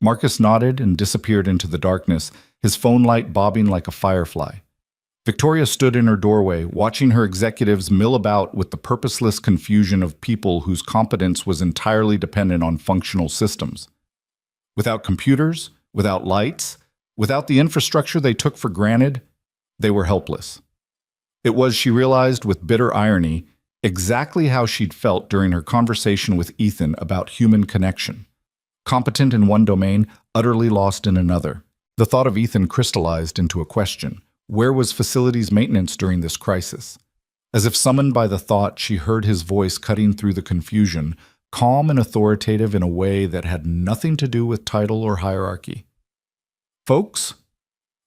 Marcus nodded and disappeared into the darkness, his phone light bobbing like a firefly. Victoria stood in her doorway, watching her executives mill about with the purposeless confusion of people whose competence was entirely dependent on functional systems. Without computers, without lights, without the infrastructure they took for granted, they were helpless. It was, she realized with bitter irony, exactly how she'd felt during her conversation with Ethan about human connection. Competent in one domain, utterly lost in another. The thought of Ethan crystallized into a question. Where was facilities maintenance during this crisis? As if summoned by the thought, she heard his voice cutting through the confusion, calm and authoritative in a way that had nothing to do with title or hierarchy. Folks,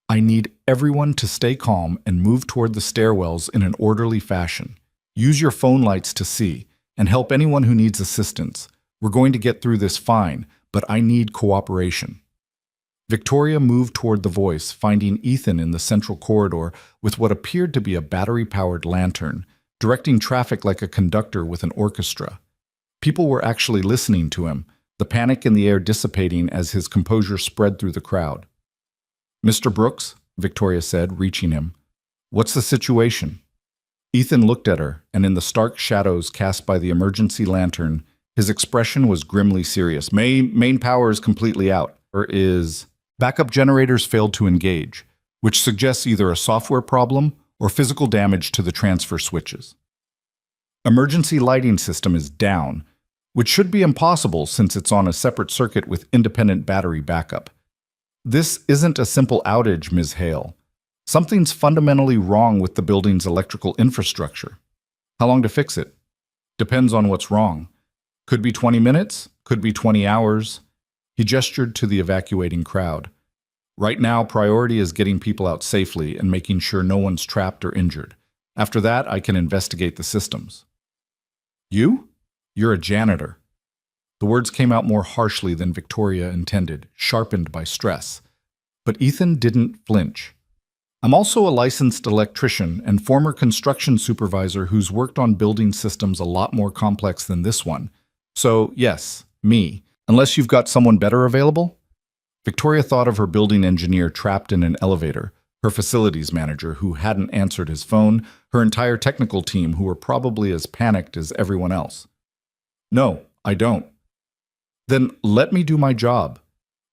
I need everyone to stay calm and move toward the stairwells in an orderly fashion. Use your phone lights to see, and help anyone who needs assistance. We're going to get through this fine, but I need cooperation. Victoria moved toward the voice, finding Ethan in the central corridor with what appeared to be a battery-powered lantern, directing traffic like a conductor with an orchestra. People were actually listening to him, the panic in the air dissipating as his composure spread through the crowd. Mr. Brooks, Victoria said, reaching him. What's the situation? Ethan looked at her, and in the stark shadows cast by the emergency lantern, his expression was grimly serious. Main power is completely out. Backup generators failed to engage, which suggests either a software problem or physical damage to the transfer switches. Emergency lighting system is down, which should be impossible since it's on a separate circuit with independent battery backup. This isn't a simple outage, Ms. Hale. Something's fundamentally wrong with the building's electrical infrastructure. How long to fix it? Depends on what's wrong. Could be 20 minutes, could be 20 hours. He gestured to the evacuating crowd. Right now, priority is getting people out safely and making sure no one's trapped or injured. After that, I can investigate the systems. You? You're a janitor. The words came out more harshly than Victoria intended, sharpened by stress. But Ethan didn't flinch. I'm also a licensed electrician and former construction supervisor who's worked on building systems a lot more complex than this one. So, yes, me. Unless you've got someone better available? Victoria thought of her building engineer trapped in an elevator, her facilities manager who hadn't answered his phone, her entire technical team who were probably as panicked as everyone else. No, I don't. Then let me do my job.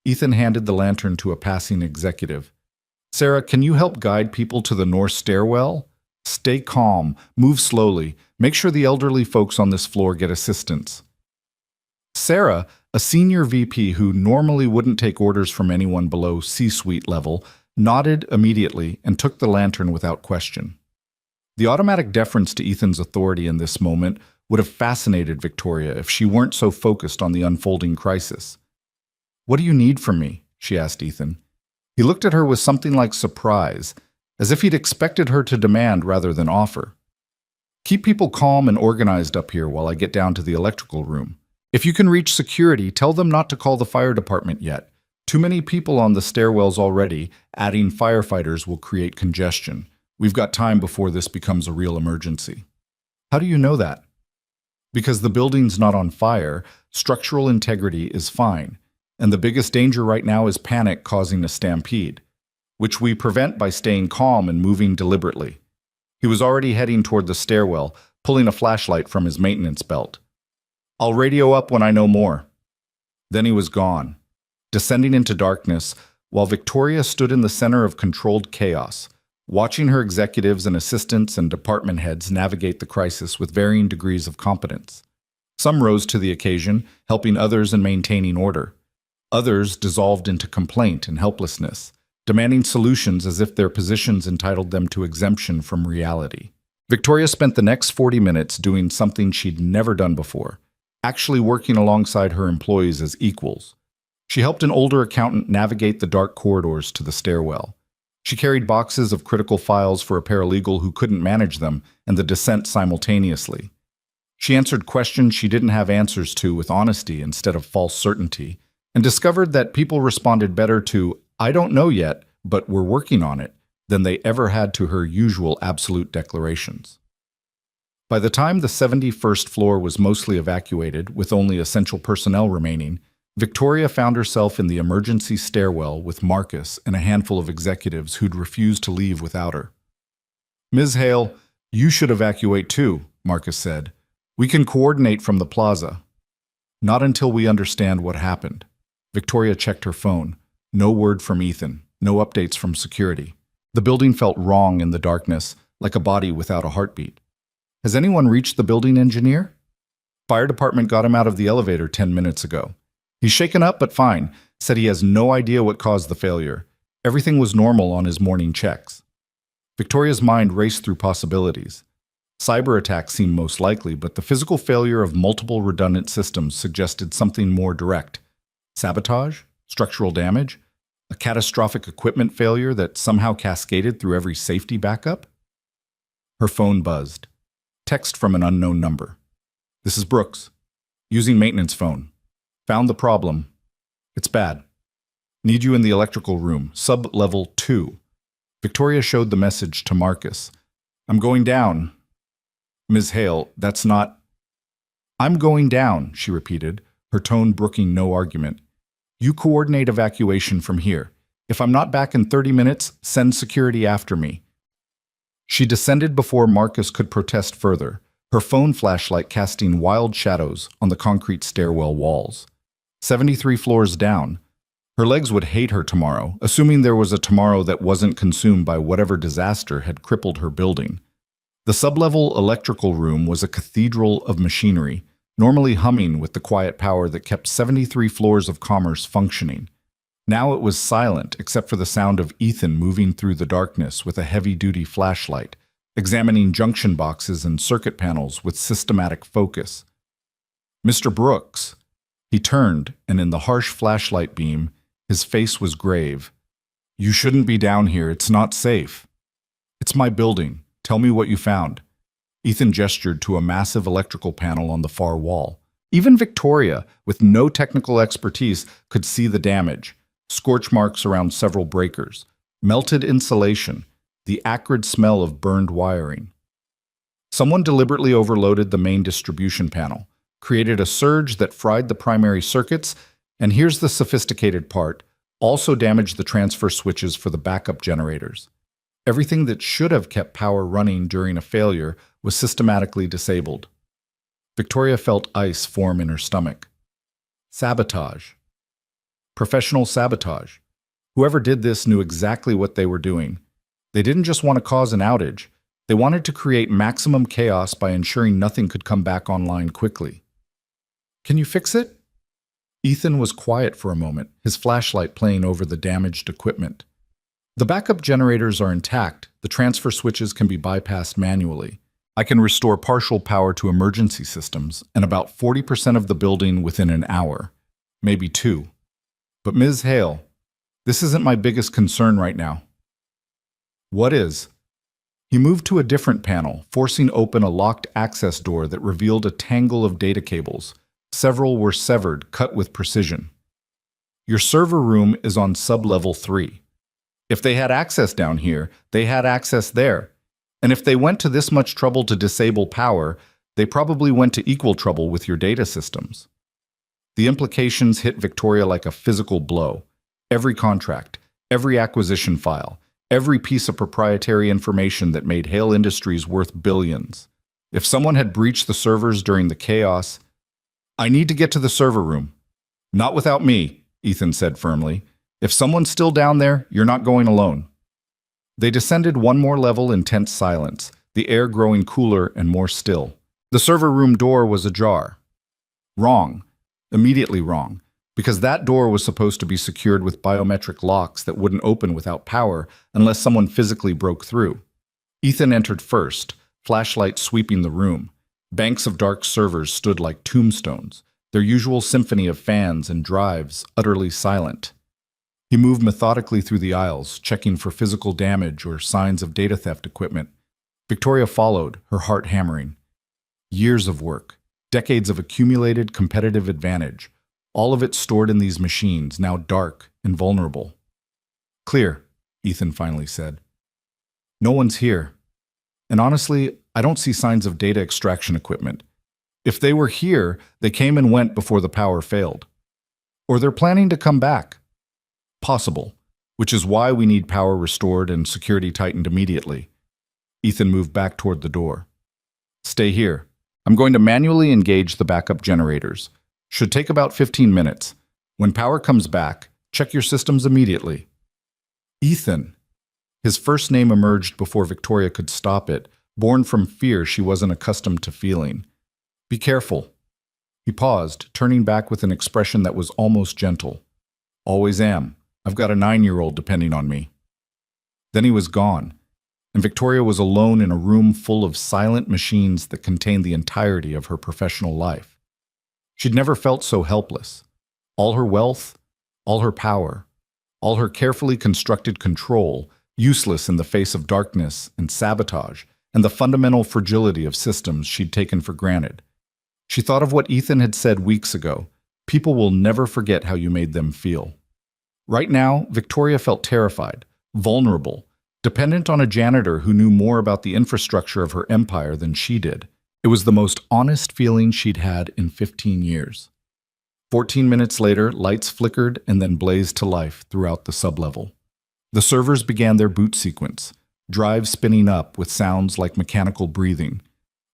Ethan handed the lantern to a passing executive. Sarah, can you help guide people to the north stairwell? Stay calm, move slowly, make sure the elderly folks on this floor get assistance. Sarah, a senior VP who normally wouldn't take orders from anyone below C-suite level, nodded immediately and took the lantern without question. The automatic deference to Ethan's authority in this moment would have fascinated Victoria if she weren't so focused on the unfolding crisis. What do you need from me? She asked Ethan. He looked at her with something like surprise, as if he'd expected her to demand rather than offer. Keep people calm and organized up here while I get down to the electrical room. If you can reach security, tell them not to call the fire department yet. Too many people on the stairwells already. Adding firefighters will create congestion. We've got time before this becomes a real emergency. How do you know that? Because the building's not on fire, structural integrity is fine, and the biggest danger right now is panic causing a stampede, which we prevent by staying calm and moving deliberately. He was already heading toward the stairwell, pulling a flashlight from his maintenance belt. I'll radio up when I know more. Then he was gone, descending into darkness, while Victoria stood in the center of controlled chaos, watching her executives and assistants and department heads navigate the crisis with varying degrees of competence. Some rose to the occasion, helping others and maintaining order. Others dissolved into complaint and helplessness, demanding solutions as if their positions entitled them to exemption from reality. Victoria spent the next 40 minutes doing something she'd never done before, actually working alongside her employees as equals. She helped an older accountant navigate the dark corridors to the stairwell. She carried boxes of critical files for a paralegal who couldn't manage them and the descent simultaneously. She answered questions she didn't have answers to with honesty instead of false certainty, and discovered that people responded better to, "I don't know yet, but we're working on it," than they ever had to her usual absolute declarations. By the time the 71st floor was mostly evacuated, with only essential personnel remaining, Victoria found herself in the emergency stairwell with Marcus and a handful of executives who'd refused to leave without her. "Ms. Hale, you should evacuate too," Marcus said. "We can coordinate from the plaza." "Not until we understand what happened." Victoria checked her phone. No word from Ethan, no updates from security. The building felt wrong in the darkness, like a body without a heartbeat. "Has anyone reached the building engineer?" "Fire department got him out of the elevator 10 minutes ago. He's shaken up but fine, said he has no idea what caused the failure. Everything was normal on his morning checks." Victoria's mind raced through possibilities. Cyber attack seemed most likely, but the physical failure of multiple redundant systems suggested something more direct. Sabotage? Structural damage? A catastrophic equipment failure that somehow cascaded through every safety backup? Her phone buzzed. Text from an unknown number. "This is Brooks. Using maintenance phone. Found the problem. It's bad. Need you in the electrical room, sub-level 2. Victoria showed the message to Marcus. "I'm going down." "Ms. Hale, that's not—" "I'm going down," she repeated, her tone brooking no argument. "You coordinate evacuation from here. If I'm not back in 30 minutes, send security after me." She descended before Marcus could protest further, her phone flashlight casting wild shadows on the concrete stairwell walls. 73 floors down. Her legs would hate her tomorrow, assuming there was a tomorrow that wasn't consumed by whatever disaster had crippled her building. The sublevel electrical room was a cathedral of machinery, normally humming with the quiet power that kept 73 floors of commerce functioning. Now it was silent except for the sound of Ethan moving through the darkness with a heavy-duty flashlight, examining junction boxes and circuit panels with systematic focus. "Mr. Brooks." He turned, and in the harsh flashlight beam, his face was grave. "You shouldn't be down here. It's not safe." "It's my building. Tell me what you found." Ethan gestured to a massive electrical panel on the far wall. Even Victoria, with no technical expertise, could see the damage. Scorch marks around several breakers, melted insulation, the acrid smell of burned wiring. Someone deliberately overloaded the main distribution panel, created a surge that fried the primary circuits, and here's the sophisticated part, also damaged the transfer switches for the backup generators. Everything that should have kept power running during a failure was systematically disabled. Victoria felt ice form in her stomach. Sabotage. Professional sabotage. Whoever did this knew exactly what they were doing. They didn't just want to cause an outage. They wanted to create maximum chaos by ensuring nothing could come back online quickly. "Can you fix it?" Ethan was quiet for a moment, his flashlight playing over the damaged equipment. "The backup generators are intact. The transfer switches can be bypassed manually. I can restore partial power to emergency systems and about 40% of the building within an hour, maybe 2. But Ms. Hale, this isn't my biggest concern right now." What is? He moved to a different panel, forcing open a locked access door that revealed a tangle of data cables. Several were severed, cut with precision. Your server room is on sub-level 3. If they had access down here, they had access there. And if they went to this much trouble to disable power, they probably went to equal trouble with your data systems. The implications hit Victoria like a physical blow. Every contract, every acquisition file, every piece of proprietary information that made Hale Industries worth billions. If someone had breached the servers during the chaos, I need to get to the server room. Not without me, Ethan said firmly. If someone's still down there, you're not going alone. They descended one more level in tense silence, the air growing cooler and more still. The server room door was ajar. Wrong. Immediately wrong. Because that door was supposed to be secured with biometric locks that wouldn't open without power unless someone physically broke through. Ethan entered first, flashlight sweeping the room. Banks of dark servers stood like tombstones, their usual symphony of fans and drives utterly silent. He moved methodically through the aisles, checking for physical damage or signs of data theft equipment. Victoria followed, her heart hammering. Years of work, decades of accumulated competitive advantage, all of it stored in these machines, now dark and vulnerable. Clear, Ethan finally said. No one's here. And honestly, I don't see signs of data extraction equipment. If they were here, they came and went before the power failed. Or they're planning to come back. Possible, which is why we need power restored and security tightened immediately. Ethan moved back toward the door. Stay here. I'm going to manually engage the backup generators. Should take about 15 minutes. When power comes back, check your systems immediately. Ethan. His first name emerged before Victoria could stop it, born from fear she wasn't accustomed to feeling. Be careful. He paused, turning back with an expression that was almost gentle. Always am. I've got a 9-year-old depending on me. Then he was gone, and Victoria was alone in a room full of silent machines that contained the entirety of her professional life. She'd never felt so helpless. All her wealth, all her power, all her carefully constructed control, useless in the face of darkness and sabotage and the fundamental fragility of systems she'd taken for granted. She thought of what Ethan had said weeks ago. People will never forget how you made them feel. Right now, Victoria felt terrified, vulnerable, dependent on a janitor who knew more about the infrastructure of her empire than she did. It was the most honest feeling she'd had in 15 years. 14 minutes later, lights flickered and then blazed to life throughout the sublevel. The servers began their boot sequence, drives spinning up with sounds like mechanical breathing.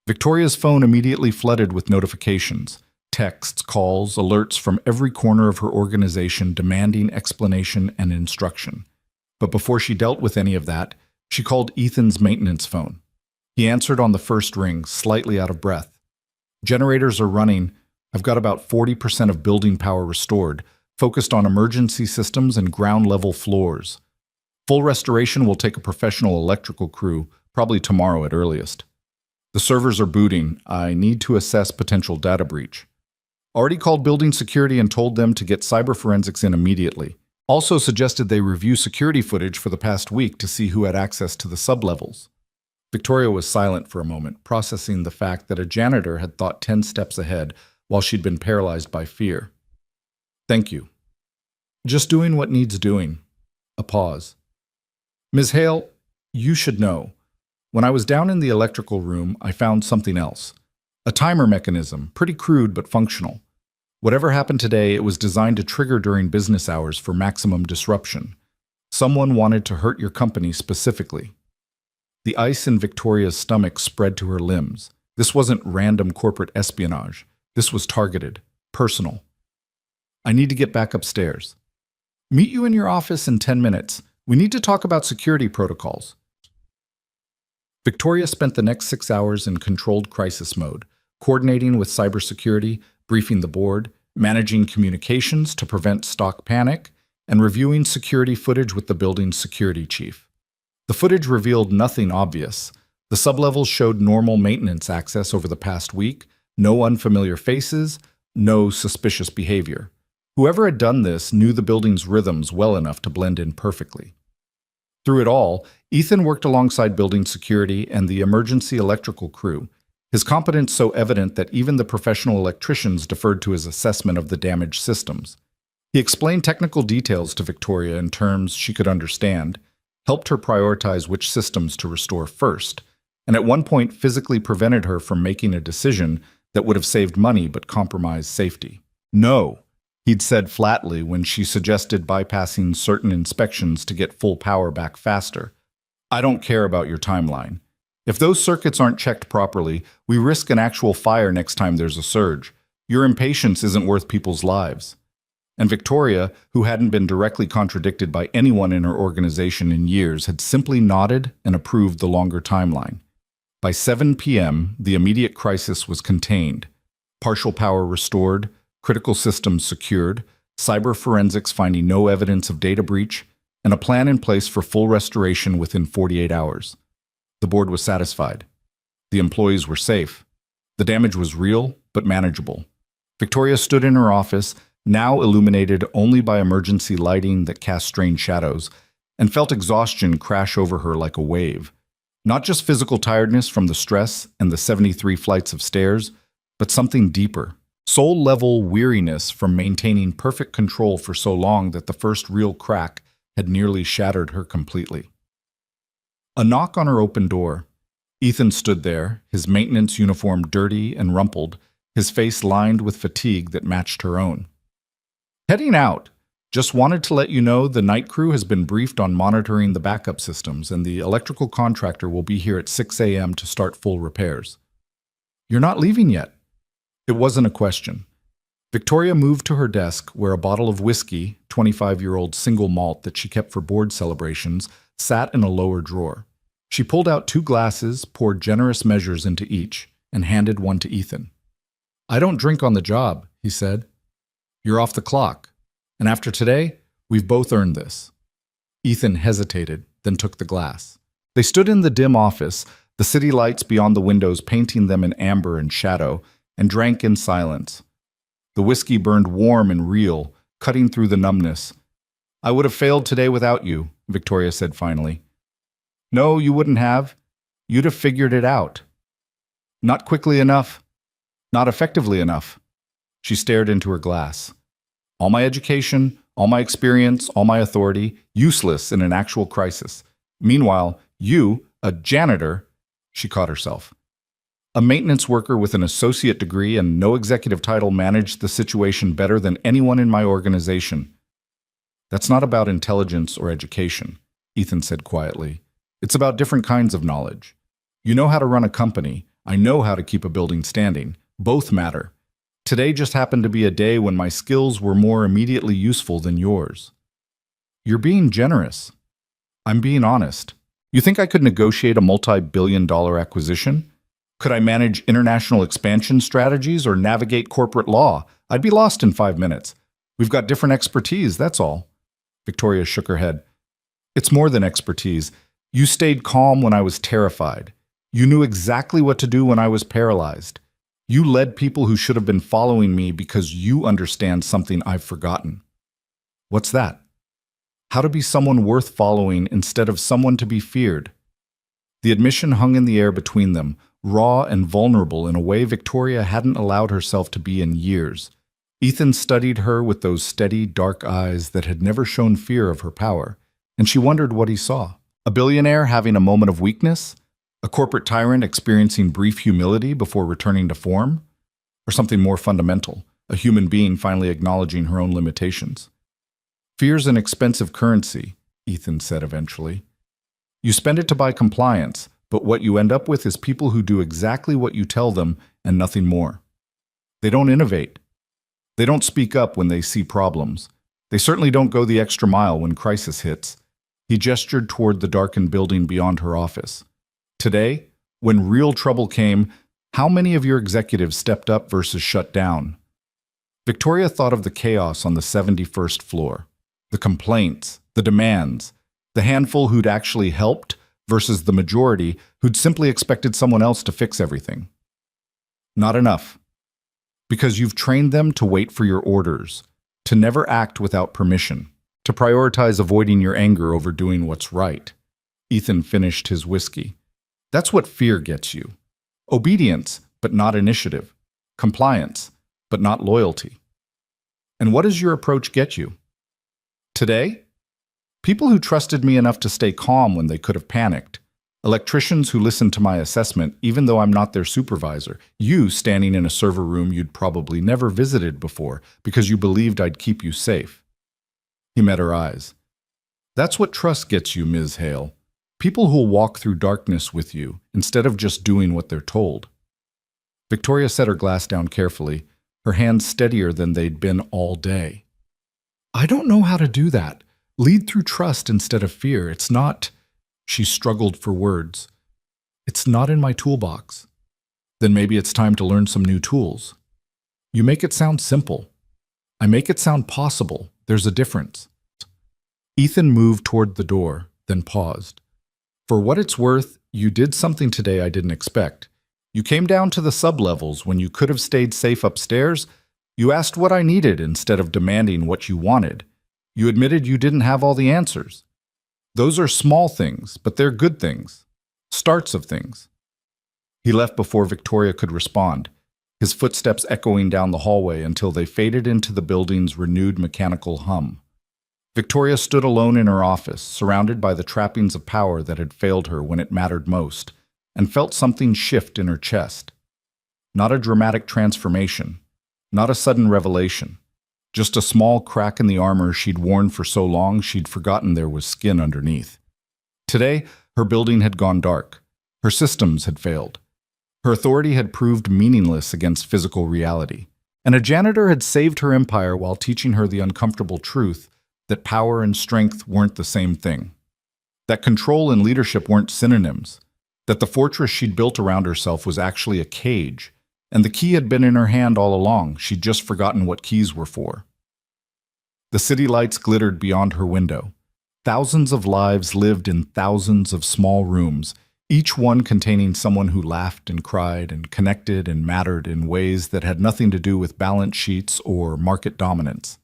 Victoria's phone immediately flooded with notifications, texts, calls, alerts from every corner of her organization demanding explanation and instruction. But before she dealt with any of that, she called Ethan's maintenance phone. He answered on the first ring, slightly out of breath. Generators are running. I've got about 40% of building power restored, focused on emergency systems and ground-level floors. Full restoration will take a professional electrical crew, probably tomorrow at earliest. The servers are booting. I need to assess potential data breach. Already called building security and told them to get cyber forensics in immediately. Also suggested they review security footage for the past week to see who had access to the sublevels. Victoria was silent for a moment, processing the fact that a janitor had thought 10 steps ahead while she'd been paralyzed by fear. Thank you. Just doing what needs doing. A pause. Ms. Hale, you should know. When I was down in the electrical room, I found something else. A timer mechanism, pretty crude but functional. Whatever happened today, it was designed to trigger during business hours for maximum disruption. Someone wanted to hurt your company specifically. The ice in Victoria's stomach spread to her limbs. This wasn't random corporate espionage. This was targeted, personal. I need to get back upstairs. Meet you in your office in 10 minutes. We need to talk about security protocols. Victoria spent the next 6 hours in controlled crisis mode, coordinating with cybersecurity, briefing the board, managing communications to prevent stock panic, and reviewing security footage with the building's security chief. The footage revealed nothing obvious. The sublevels showed normal maintenance access over the past week, no unfamiliar faces, no suspicious behavior. Whoever had done this knew the building's rhythms well enough to blend in perfectly. Through it all, Ethan worked alongside building security and the emergency electrical crew, his competence so evident that even the professional electricians deferred to his assessment of the damaged systems. He explained technical details to Victoria in terms she could understand, helped her prioritize which systems to restore first, and at one point physically prevented her from making a decision that would have saved money but compromised safety. No, he'd said flatly when she suggested bypassing certain inspections to get full power back faster. I don't care about your timeline. If those circuits aren't checked properly, we risk an actual fire next time there's a surge. Your impatience isn't worth people's lives. And Victoria, who hadn't been directly contradicted by anyone in her organization in years, had simply nodded and approved the longer timeline. By 7 p.m., the immediate crisis was contained. Partial power restored, critical systems secured, cyber forensics finding no evidence of data breach, and a plan in place for full restoration within 48 hours. The board was satisfied. The employees were safe. The damage was real, but manageable. Victoria stood in her office, now illuminated only by emergency lighting that cast strange shadows, and felt exhaustion crash over her like a wave. Not just physical tiredness from the stress and the 73 flights of stairs, but something deeper. Soul-level weariness from maintaining perfect control for so long that the first real crack had nearly shattered her completely. A knock on her open door. Ethan stood there, his maintenance uniform dirty and rumpled, his face lined with fatigue that matched her own. Heading out. Just wanted to let you know the night crew has been briefed on monitoring the backup systems, and the electrical contractor will be here at 6 a.m. to start full repairs. You're not leaving yet. It wasn't a question. Victoria moved to her desk where a bottle of whiskey, 25-year-old single malt that she kept for board celebrations, sat in a lower drawer. She pulled out 2 glasses, poured generous measures into each, and handed one to Ethan. I don't drink on the job, he said. You're off the clock. And after today, we've both earned this. Ethan hesitated, then took the glass. They stood in the dim office, the city lights beyond the windows painting them in amber and shadow, and drank in silence. The whiskey burned warm and real, cutting through the numbness. I would have failed today without you, Victoria said finally. No, you wouldn't have. You'd have figured it out. Not quickly enough. Not effectively enough. She stared into her glass. All my education, all my experience, all my authority, useless in an actual crisis. Meanwhile, you, a janitor, she caught herself. A maintenance worker with an associate degree and no executive title managed the situation better than anyone in my organization. That's not about intelligence or education, Ethan said quietly. It's about different kinds of knowledge. You know how to run a company. I know how to keep a building standing. Both matter. Today just happened to be a day when my skills were more immediately useful than yours. You're being generous. I'm being honest. You think I could negotiate a multi-billion-dollar acquisition? Could I manage international expansion strategies or navigate corporate law? I'd be lost in 5 minutes. We've got different expertise, that's all. Victoria shook her head. It's more than expertise. You stayed calm when I was terrified. You knew exactly what to do when I was paralyzed. You led people who should have been following me because you understand something I've forgotten. What's that? How to be someone worth following instead of someone to be feared. The admission hung in the air between them, raw and vulnerable in a way Victoria hadn't allowed herself to be in years. Ethan studied her with those steady, dark eyes that had never shown fear of her power, and she wondered what he saw. A billionaire having a moment of weakness? A corporate tyrant experiencing brief humility before returning to form? Or something more fundamental, a human being finally acknowledging her own limitations? Fear's an expensive currency, Ethan said eventually. You spend it to buy compliance, but what you end up with is people who do exactly what you tell them and nothing more. They don't innovate. They don't speak up when they see problems. They certainly don't go the extra mile when crisis hits. He gestured toward the darkened building beyond her office. Today, when real trouble came, how many of your executives stepped up versus shut down? Victoria thought of the chaos on the 71st floor, the complaints, the demands, the handful who'd actually helped versus the majority who'd simply expected someone else to fix everything. Not enough. Because you've trained them to wait for your orders, to never act without permission. To prioritize avoiding your anger over doing what's right. Ethan finished his whiskey. That's what fear gets you. Obedience, but not initiative. Compliance, but not loyalty. And what does your approach get you? Today? People who trusted me enough to stay calm when they could have panicked. Electricians who listened to my assessment even though I'm not their supervisor. You standing in a server room you'd probably never visited before because you believed I'd keep you safe. He met her eyes. That's what trust gets you, Ms. Hale. People who'll walk through darkness with you instead of just doing what they're told. Victoria set her glass down carefully, her hands steadier than they'd been all day. I don't know how to do that. Lead through trust instead of fear. It's not... She struggled for words. It's not in my toolbox. Then maybe it's time to learn some new tools. You make it sound simple. I make it sound possible. There's a difference. Ethan moved toward the door, then paused. For what it's worth, you did something today I didn't expect. You came down to the sublevels when you could have stayed safe upstairs. You asked what I needed instead of demanding what you wanted. You admitted you didn't have all the answers. Those are small things, but they're good things. Starts of things. He left before Victoria could respond, his footsteps echoing down the hallway until they faded into the building's renewed mechanical hum. Victoria stood alone in her office, surrounded by the trappings of power that had failed her when it mattered most, and felt something shift in her chest. Not a dramatic transformation, not a sudden revelation. Just a small crack in the armor she'd worn for so long she'd forgotten there was skin underneath. Today, her building had gone dark. Her systems had failed. Her authority had proved meaningless against physical reality. And a janitor had saved her empire while teaching her the uncomfortable truth that power and strength weren't the same thing. That control and leadership weren't synonyms. That the fortress she'd built around herself was actually a cage. And the key had been in her hand all along. She'd just forgotten what keys were for. The city lights glittered beyond her window. Thousands of lives lived in thousands of small rooms, each one containing someone who laughed and cried and connected and mattered in ways that had nothing to do with balance sheets or market dominance.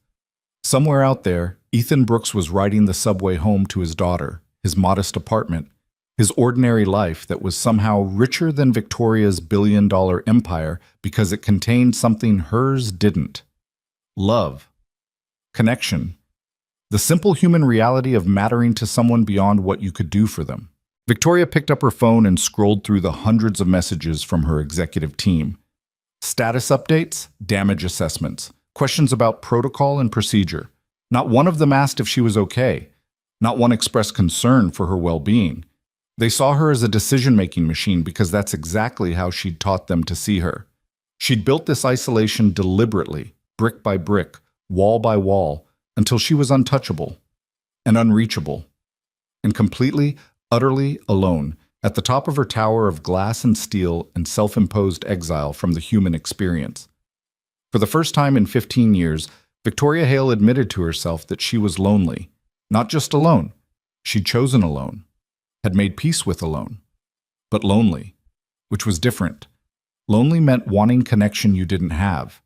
Somewhere out there, Ethan Brooks was riding the subway home to his daughter, his modest apartment, his ordinary life that was somehow richer than Victoria's billion-dollar empire because it contained something hers didn't. Love. Connection. The simple human reality of mattering to someone beyond what you could do for them. Victoria picked up her phone and scrolled through the hundreds of messages from her executive team. Status updates, damage assessments, questions about protocol and procedure. Not one of them asked if she was okay. Not one expressed concern for her well-being. They saw her as a decision-making machine because that's exactly how she'd taught them to see her. She'd built this isolation deliberately, brick by brick, wall by wall, until she was untouchable and unreachable and completely, utterly alone at the top of her tower of glass and steel and self-imposed exile from the human experience. For the first time in 15 years, Victoria Hale admitted to herself that she was lonely. Not just alone. She'd chosen alone. Had made peace with alone. But lonely, which was different. Lonely meant wanting connection you didn't have.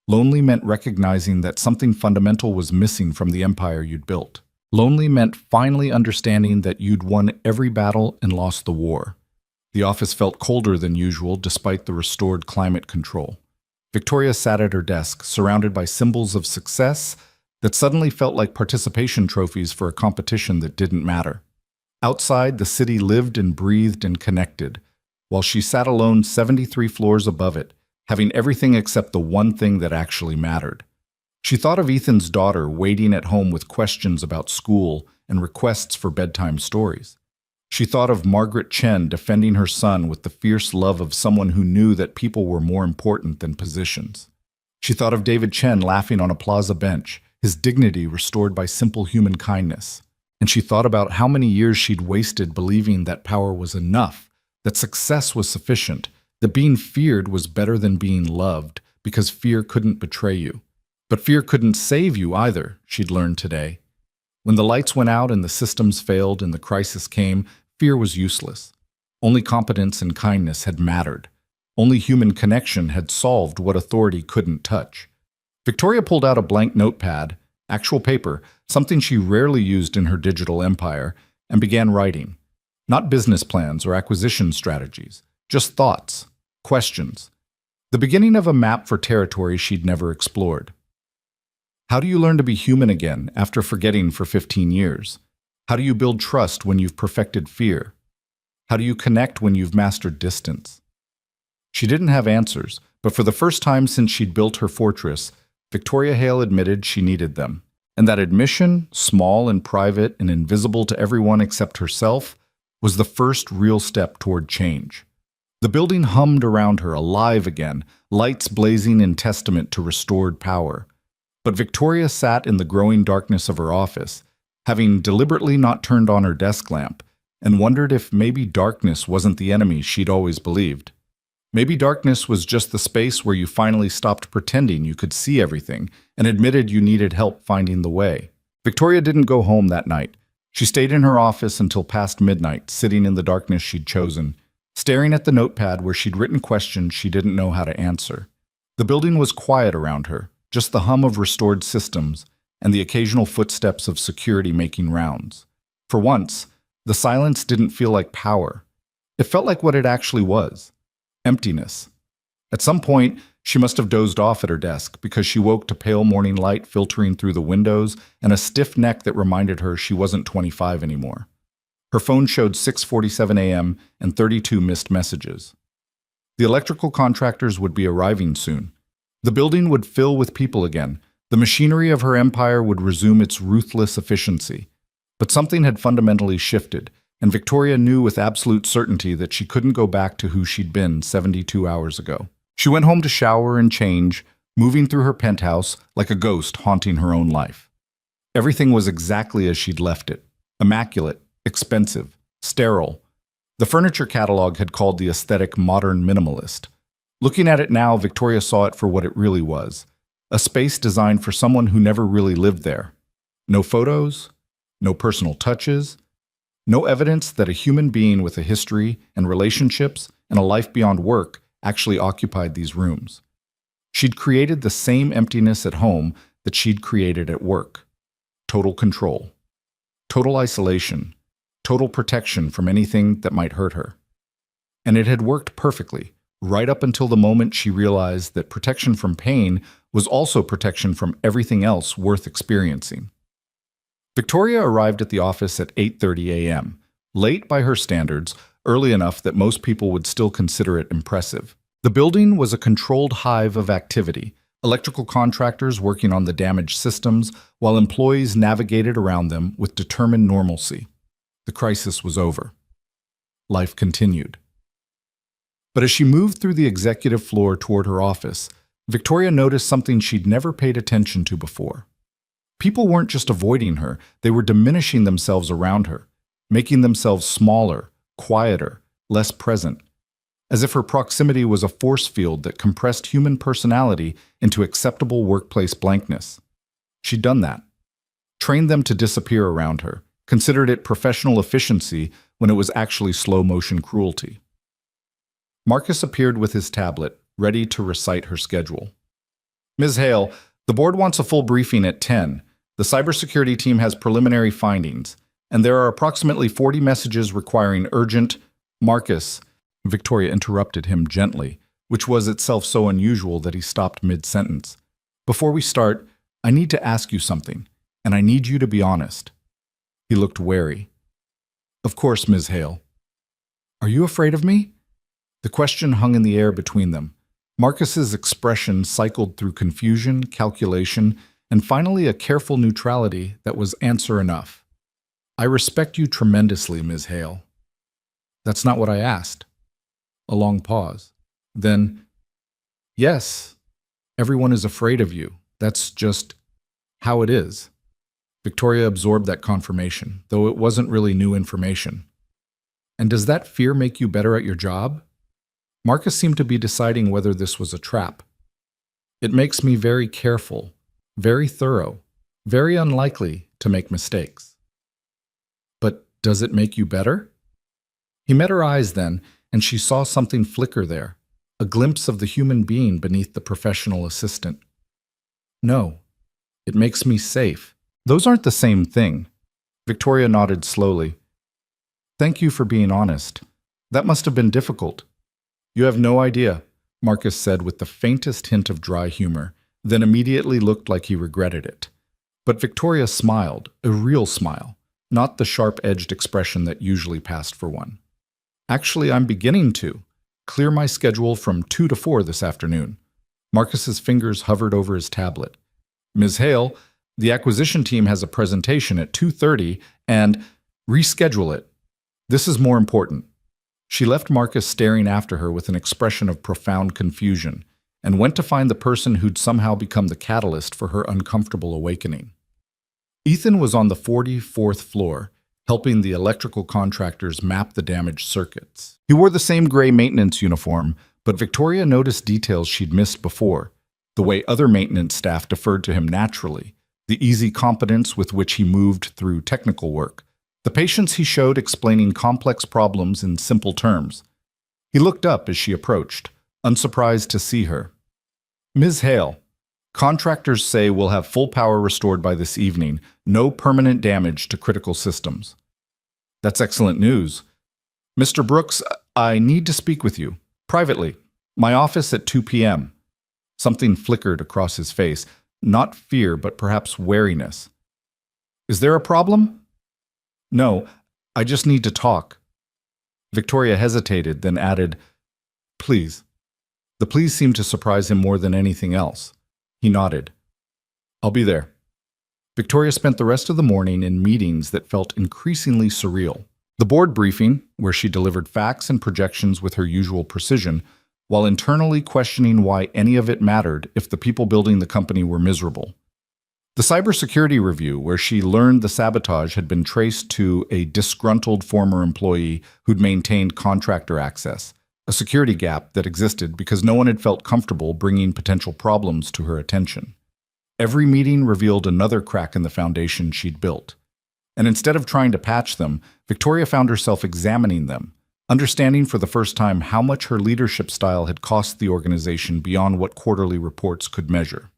Lonely meant recognizing that something fundamental was missing from the empire you'd built. Lonely meant finally understanding that you'd won every battle and lost the war. The office felt colder than usual despite the restored climate control. Victoria sat at her desk, surrounded by symbols of success that suddenly felt like participation trophies for a competition that didn't matter. Outside, the city lived and breathed and connected, while she sat alone 73 floors above it, having everything except the one thing that actually mattered. She thought of Ethan's daughter waiting at home with questions about school and requests for bedtime stories. She thought of Margaret Chen defending her son with the fierce love of someone who knew that people were more important than positions. She thought of David Chen laughing on a plaza bench, his dignity restored by simple human kindness. And she thought about how many years she'd wasted believing that power was enough, that success was sufficient, that being feared was better than being loved because fear couldn't betray you. But fear couldn't save you either, she'd learned today. When the lights went out and the systems failed and the crisis came, fear was useless. Only competence and kindness had mattered. Only human connection had solved what authority couldn't touch. Victoria pulled out a blank notepad Actual paper, something she rarely used in her digital empire, and began writing. Not business plans or acquisition strategies, just thoughts, questions. The beginning of a map for territory she'd never explored. How do you learn to be human again after forgetting for 15 years? How do you build trust when you've perfected fear? How do you connect when you've mastered distance? She didn't have answers, but for the first time since she'd built her fortress, Victoria Hale admitted she needed them. And that admission, small and private and invisible to everyone except herself, was the first real step toward change. The building hummed around her, alive again, lights blazing in testament to restored power. But Victoria sat in the growing darkness of her office, having deliberately not turned on her desk lamp, and wondered if maybe darkness wasn't the enemy she'd always believed. Maybe darkness was just the space where you finally stopped pretending you could see everything and admitted you needed help finding the way. Victoria didn't go home that night. She stayed in her office until past midnight, sitting in the darkness she'd chosen, staring at the notepad where she'd written questions she didn't know how to answer. The building was quiet around her, just the hum of restored systems and the occasional footsteps of security making rounds. For once, the silence didn't feel like power. It felt like what it actually was. Emptiness. At some point, she must have dozed off at her desk because she woke to pale morning light filtering through the windows and a stiff neck that reminded her she wasn't 25 anymore. Her phone showed 6:47 a.m. and 32 missed messages. The electrical contractors would be arriving soon. The building would fill with people again. The machinery of her empire would resume its ruthless efficiency. But something had fundamentally shifted, and Victoria knew with absolute certainty that she couldn't go back to who she'd been 72 hours ago. She went home to shower and change, moving through her penthouse like a ghost haunting her own life. Everything was exactly as she'd left it. Immaculate, expensive, sterile. The furniture catalog had called the aesthetic modern minimalist. Looking at it now, Victoria saw it for what it really was. A space designed for someone who never really lived there. No photos, no personal touches, no evidence that a human being with a history and relationships and a life beyond work actually occupied these rooms. She'd created the same emptiness at home that she'd created at work. Total control. Total isolation. Total protection from anything that might hurt her. And it had worked perfectly, right up until the moment she realized that protection from pain was also protection from everything else worth experiencing. Victoria arrived at the office at 8:30 a.m., late by her standards, early enough that most people would still consider it impressive. The building was a controlled hive of activity, electrical contractors working on the damaged systems, while employees navigated around them with determined normalcy. The crisis was over. Life continued. But as she moved through the executive floor toward her office, Victoria noticed something she'd never paid attention to before. People weren't just avoiding her, they were diminishing themselves around her, making themselves smaller, quieter, less present, as if her proximity was a force field that compressed human personality into acceptable workplace blankness. She'd done that. Trained them to disappear around her, considered it professional efficiency when it was actually slow-motion cruelty. Marcus appeared with his tablet, ready to recite her schedule. Ms. Hale, the board wants a full briefing at 10. The cybersecurity team has preliminary findings, and there are approximately 40 messages requiring urgent. Marcus, Victoria interrupted him gently, which was itself so unusual that he stopped mid-sentence. Before we start, I need to ask you something, and I need you to be honest. He looked wary. Of course, Ms. Hale. Are you afraid of me? The question hung in the air between them. Marcus's expression cycled through confusion, calculation, and finally a careful neutrality that was answer enough. I respect you tremendously, Ms. Hale. That's not what I asked. A long pause. Then, yes, everyone is afraid of you. That's just how it is. Victoria absorbed that confirmation, though it wasn't really new information. And does that fear make you better at your job? Marcus seemed to be deciding whether this was a trap. It makes me very careful, very thorough, very unlikely to make mistakes. But does it make you better? He met her eyes then, and she saw something flicker there, a glimpse of the human being beneath the professional assistant. No, It makes me safe. Those aren't the same thing. Victoria nodded slowly. Thank you for being honest. That must have been difficult. You have no idea, Marcus said with the faintest hint of dry humor, then immediately looked like he regretted it. But Victoria smiled, a real smile, not the sharp-edged expression that usually passed for one. Actually, I'm beginning to. Clear my schedule from 2 to 4 this afternoon. Marcus's fingers hovered over his tablet. Ms. Hale, the acquisition team has a presentation at 2:30 and reschedule it. This is more important. She left Marcus staring after her with an expression of profound confusion and went to find the person who'd somehow become the catalyst for her uncomfortable awakening. Ethan was on the 44th floor, helping the electrical contractors map the damaged circuits. He wore the same gray maintenance uniform, but Victoria noticed details she'd missed before. The way other maintenance staff deferred to him naturally, the easy competence with which he moved through technical work, the patience he showed explaining complex problems in simple terms. He looked up as she approached, unsurprised to see her. Ms. Hale, contractors say we'll have full power restored by this evening, no permanent damage to critical systems. That's excellent news. Mr. Brooks, I need to speak with you, privately. My office at 2 p.m. Something flickered across his face, not fear, but perhaps wariness. Is there a problem? No, I just need to talk. Victoria hesitated, then added, Please. The please seemed to surprise him more than anything else. He nodded. I'll be there. Victoria spent the rest of the morning in meetings that felt increasingly surreal. The board briefing, where she delivered facts and projections with her usual precision, while internally questioning why any of it mattered if the people building the company were miserable. The cybersecurity review, where she learned the sabotage had been traced to a disgruntled former employee who'd maintained contractor access, a security gap that existed because no one had felt comfortable bringing potential problems to her attention. Every meeting revealed another crack in the foundation she'd built. And instead of trying to patch them, Victoria found herself examining them, understanding for the first time how much her leadership style had cost the organization beyond what quarterly reports could measure.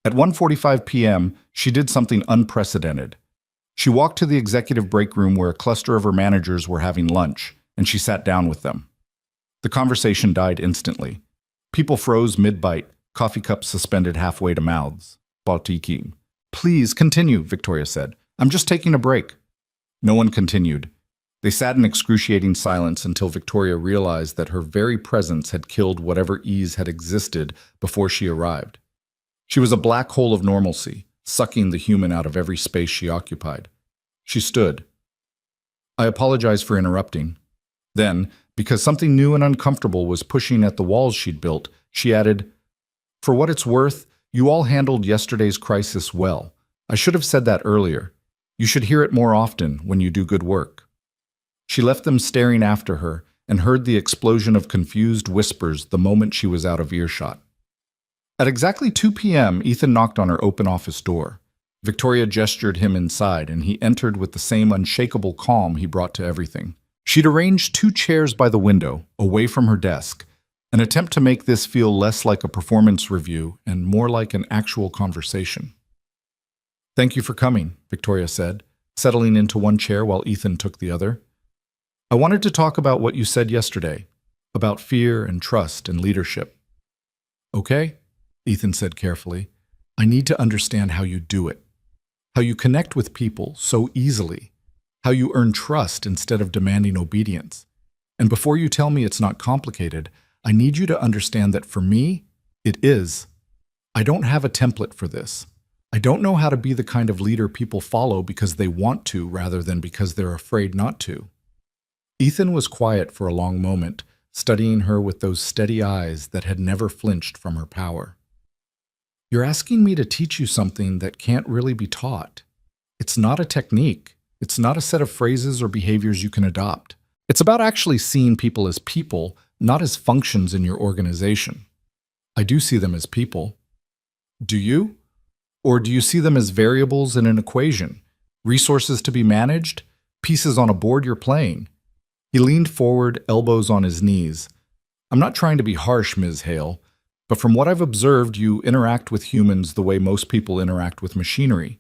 At 1:45 p.m., she did something unprecedented. She walked to the executive break room where a cluster of her managers were having lunch, and she sat down with them. The conversation died instantly. People froze mid-bite, coffee cups suspended halfway to mouths. Baltiki. Please continue, Victoria said. I'm just taking a break. No one continued. They sat in excruciating silence until Victoria realized that her very presence had killed whatever ease had existed before she arrived. She was a black hole of normalcy, sucking the human out of every space she occupied. She stood. I apologize for interrupting. Then, because something new and uncomfortable was pushing at the walls she'd built, she added, For what it's worth, you all handled yesterday's crisis well. I should have said that earlier. You should hear it more often when you do good work. She left them staring after her and heard the explosion of confused whispers the moment she was out of earshot. At exactly 2 p.m., Ethan knocked on her open office door. Victoria gestured him inside, and he entered with the same unshakable calm he brought to everything. She'd arranged 2 chairs by the window, away from her desk, an attempt to make this feel less like a performance review and more like an actual conversation. Thank you for coming, Victoria said, settling into one chair while Ethan took the other. I wanted to talk about what you said yesterday, about fear and trust and leadership. Okay, Ethan said carefully. I need to understand how you do it, how you connect with people so easily, how you earn trust instead of demanding obedience. And before you tell me it's not complicated, I need you to understand that for me, it is. I don't have a template for this. I don't know how to be the kind of leader people follow because they want to rather than because they're afraid not to. Ethan was quiet for a long moment, studying her with those steady eyes that had never flinched from her power. You're asking me to teach you something that can't really be taught. It's not a technique. It's not a set of phrases or behaviors you can adopt. It's about actually seeing people as people, not as functions in your organization. I do see them as people. Do you? Or do you see them as variables in an equation, resources to be managed, pieces on a board you're playing? He leaned forward, elbows on his knees. I'm not trying to be harsh, Ms. Hale, But from what I've observed, you interact with humans the way most people interact with machinery.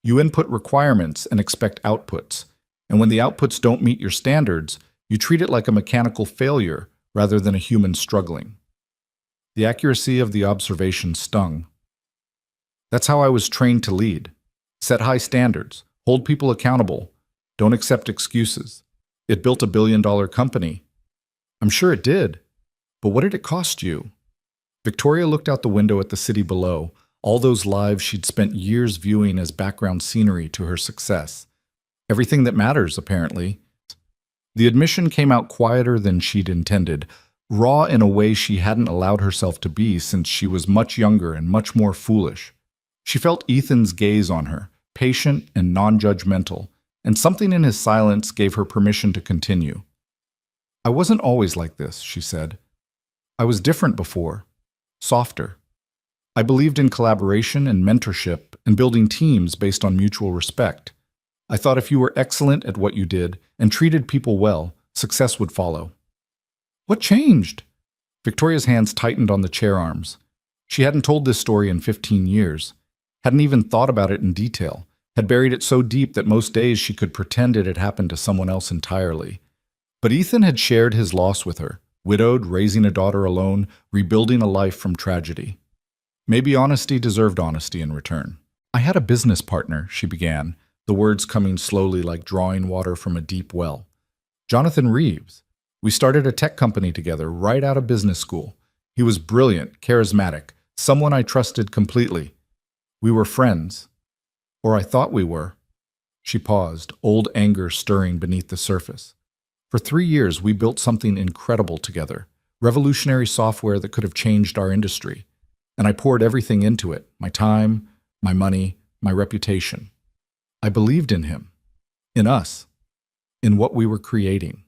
You input requirements and expect outputs. And when the outputs don't meet your standards, you treat it like a mechanical failure rather than a human struggling. The accuracy of the observation stung. That's how I was trained to lead. Set high standards, hold people accountable, don't accept excuses. It built a billion-dollar company. I'm sure it did. But what did it cost you? Victoria looked out the window at the city below, all those lives she'd spent years viewing as background scenery to her success. Everything that matters, apparently. The admission came out quieter than she'd intended, raw in a way she hadn't allowed herself to be since she was much younger and much more foolish. She felt Ethan's gaze on her, patient and non-judgmental, and something in his silence gave her permission to continue. I wasn't always like this, she said. I was different before, softer. I believed in collaboration and mentorship and building teams based on mutual respect. I thought if you were excellent at what you did and treated people well, success would follow. What changed? Victoria's hands tightened on the chair arms. She hadn't told this story in 15 years, hadn't even thought about it in detail, had buried it so deep that most days she could pretend it had happened to someone else entirely. But Ethan had shared his loss with her, widowed, raising a daughter alone, rebuilding a life from tragedy. Maybe honesty deserved honesty in return. I had a business partner, she began, the words coming slowly like drawing water from a deep well. Jonathan Reeves. We started a tech company together right out of business school. He was brilliant, charismatic, someone I trusted completely. We were friends. Or I thought we were. She paused, old anger stirring beneath the surface. For 3 years, we built something incredible together, revolutionary software that could have changed our industry. And I poured everything into it, my time, my money, my reputation. I believed in him, in us, in what we were creating.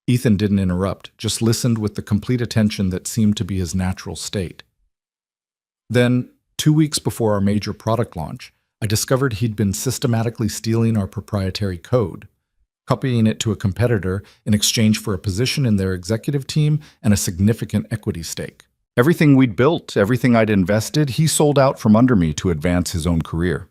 Ethan didn't interrupt, just listened with the complete attention that seemed to be his natural state. Then, 2 weeks before our major product launch, I discovered he'd been systematically stealing our proprietary code, copying it to a competitor in exchange for a position in their executive team and a significant equity stake. Everything we'd built, everything I'd invested, he sold out from under me to advance his own career.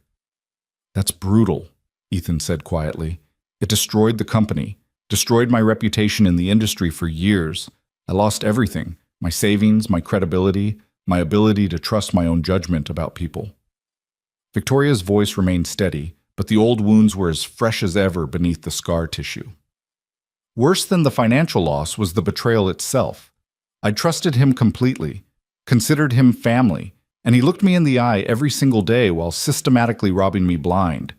That's brutal, Ethan said quietly. It destroyed the company, destroyed my reputation in the industry for years. I lost everything, my savings, my credibility, my ability to trust my own judgment about people. Victoria's voice remained steady, but the old wounds were as fresh as ever beneath the scar tissue. Worse than the financial loss was the betrayal itself. I trusted him completely, considered him family, and he looked me in the eye every single day while systematically robbing me blind.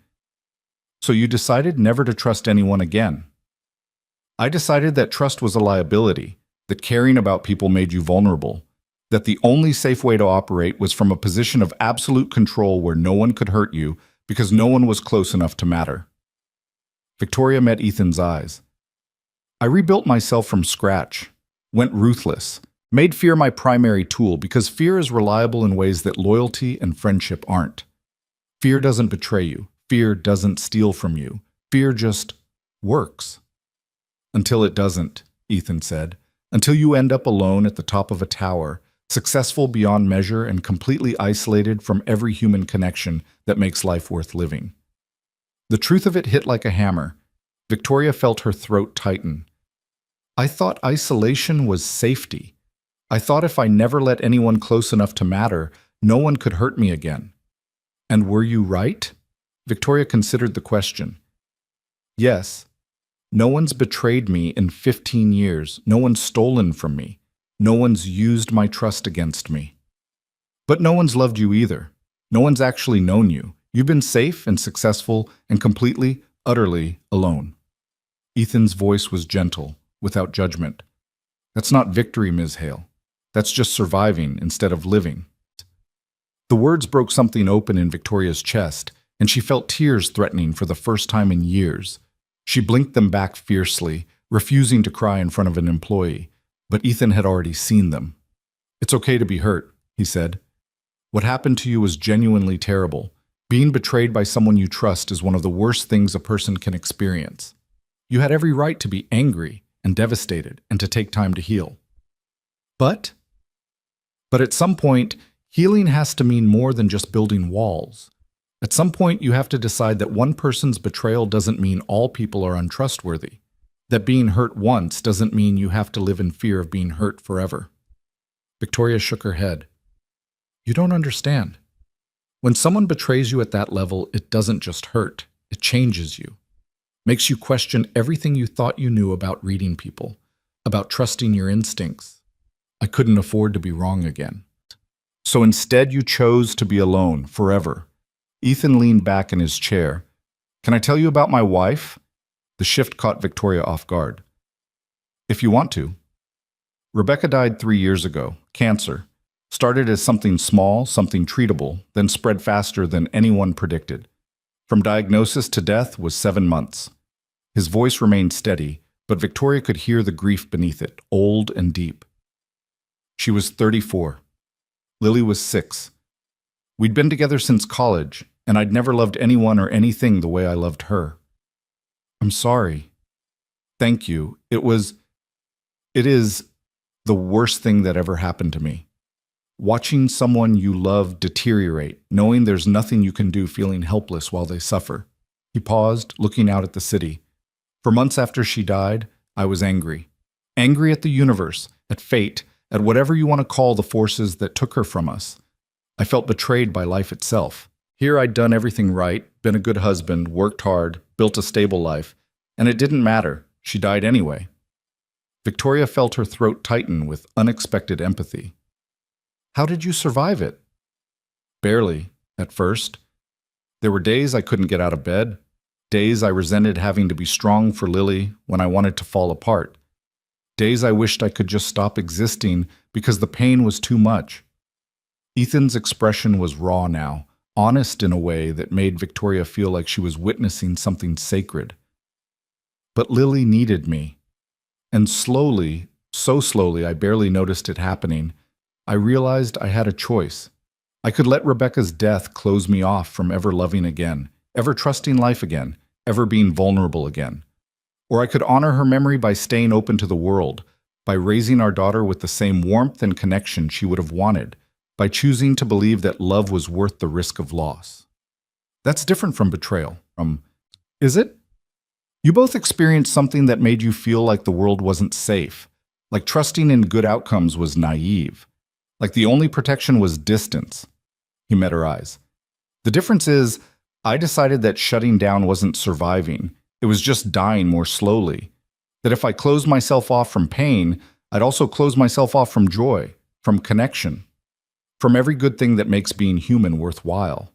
So you decided never to trust anyone again. I decided that trust was a liability, that caring about people made you vulnerable, that the only safe way to operate was from a position of absolute control where no one could hurt you because no one was close enough to matter. Victoria met Ethan's eyes. I rebuilt myself from scratch, went ruthless, made fear my primary tool because fear is reliable in ways that loyalty and friendship aren't. Fear doesn't betray you. Fear doesn't steal from you. Fear just works. Until it doesn't, Ethan said. Until you end up alone at the top of a tower, successful beyond measure and completely isolated from every human connection that makes life worth living. The truth of it hit like a hammer. Victoria felt her throat tighten. I thought isolation was safety. I thought if I never let anyone close enough to matter, no one could hurt me again. And were you right? Victoria considered the question. Yes. No one's betrayed me in 15 years. No one's stolen from me. No one's used my trust against me. But no one's loved you either. No one's actually known you. You've been safe and successful and completely, utterly alone. Ethan's voice was gentle, without judgment. That's not victory, Ms. Hale. That's just surviving instead of living. The words broke something open in Victoria's chest, and she felt tears threatening for the first time in years. She blinked them back fiercely, refusing to cry in front of an employee, but Ethan had already seen them. It's okay to be hurt, he said. What happened to you was genuinely terrible. Being betrayed by someone you trust is one of the worst things a person can experience. You had every right to be angry and devastated and to take time to heal. But But at some point, healing has to mean more than just building walls. At some point, you have to decide that one person's betrayal doesn't mean all people are untrustworthy. That being hurt once doesn't mean you have to live in fear of being hurt forever. Victoria shook her head. You don't understand. When someone betrays you at that level, it doesn't just hurt. It changes you. Makes you question everything you thought you knew about reading people, about trusting your instincts. I couldn't afford to be wrong again. So instead you chose to be alone forever. Ethan leaned back in his chair. Can I tell you about my wife? The shift caught Victoria off guard. If you want to. Rebecca died 3 years ago, cancer. Started as something small, something treatable, then spread faster than anyone predicted. From diagnosis to death was 7 months. His voice remained steady, but Victoria could hear the grief beneath it, old and deep. She was 34. Lily was 6. We'd been together since college, and I'd never loved anyone or anything the way I loved her. I'm sorry. Thank you. It is the worst thing that ever happened to me. Watching someone you love deteriorate, knowing there's nothing you can do, feeling helpless while they suffer. He paused, looking out at the city. For months after she died, I was angry. Angry at the universe, at fate, at whatever you want to call the forces that took her from us. I felt betrayed by life itself. Here I'd done everything right, been a good husband, worked hard, built a stable life, and it didn't matter. She died anyway. Victoria felt her throat tighten with unexpected empathy. How did you survive it? Barely, at first. There were days I couldn't get out of bed, days I resented having to be strong for Lily when I wanted to fall apart, days I wished I could just stop existing because the pain was too much. Ethan's expression was raw now, honest in a way that made Victoria feel like she was witnessing something sacred. But Lily needed me. And slowly, so slowly I barely noticed it happening, I realized I had a choice. I could let Rebecca's death close me off from ever loving again, ever trusting life again, ever being vulnerable again. Or I could honor her memory by staying open to the world, by raising our daughter with the same warmth and connection she would have wanted, by choosing to believe that love was worth the risk of loss. That's different from betrayal. Is it? You both experienced something that made you feel like the world wasn't safe, like trusting in good outcomes was naive, like the only protection was distance. He met her eyes. The difference is, I decided that shutting down wasn't surviving. It was just dying more slowly. That if I closed myself off from pain, I'd also close myself off from joy, from connection, from every good thing that makes being human worthwhile.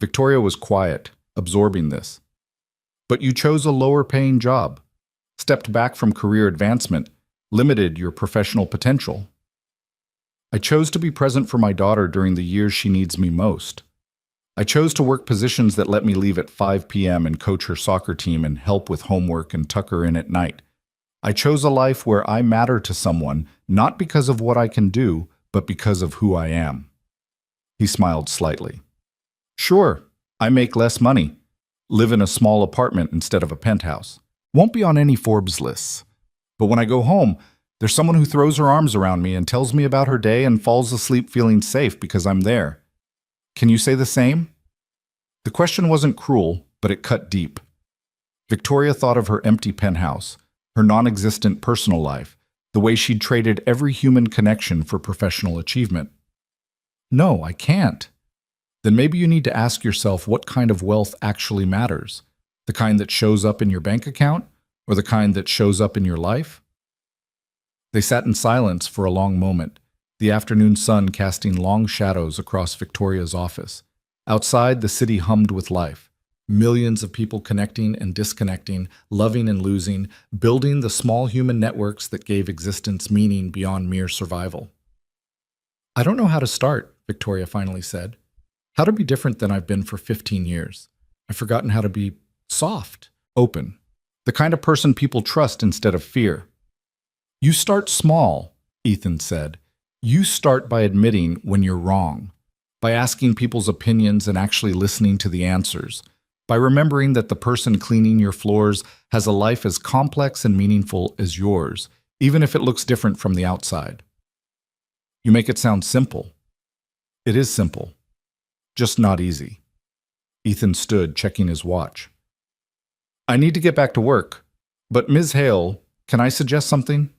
Victoria was quiet, absorbing this. But you chose a lower-paying job, stepped back from career advancement, limited your professional potential. I chose to be present for my daughter during the years she needs me most. I chose to work positions that let me leave at 5 p.m. and coach her soccer team and help with homework and tuck her in at night. I chose a life where I matter to someone, not because of what I can do, but because of who I am. He smiled slightly. Sure, I make less money, live in a small apartment instead of a penthouse. Won't be on any Forbes lists. But when I go home, there's someone who throws her arms around me and tells me about her day and falls asleep feeling safe because I'm there. Can you say the same? The question wasn't cruel, but it cut deep. Victoria thought of her empty penthouse, her non-existent personal life, the way she'd traded every human connection for professional achievement. No, I can't. Then maybe you need to ask yourself what kind of wealth actually matters. The kind that shows up in your bank account, or the kind that shows up in your life? They sat in silence for a long moment, the afternoon sun casting long shadows across Victoria's office. Outside, the city hummed with life. Millions of people connecting and disconnecting, loving and losing, building the small human networks that gave existence meaning beyond mere survival. I don't know how to start, Victoria finally said. How to be different than I've been for 15 years. I've forgotten how to be soft, open, the kind of person people trust instead of fear. You start small, Ethan said. You start by admitting when you're wrong, by asking people's opinions and actually listening to the answers, by remembering that the person cleaning your floors has a life as complex and meaningful as yours, even if it looks different from the outside. You make it sound simple. It is simple, just not easy. Ethan stood, checking his watch. I need to get back to work, but Ms. Hale, can I suggest something?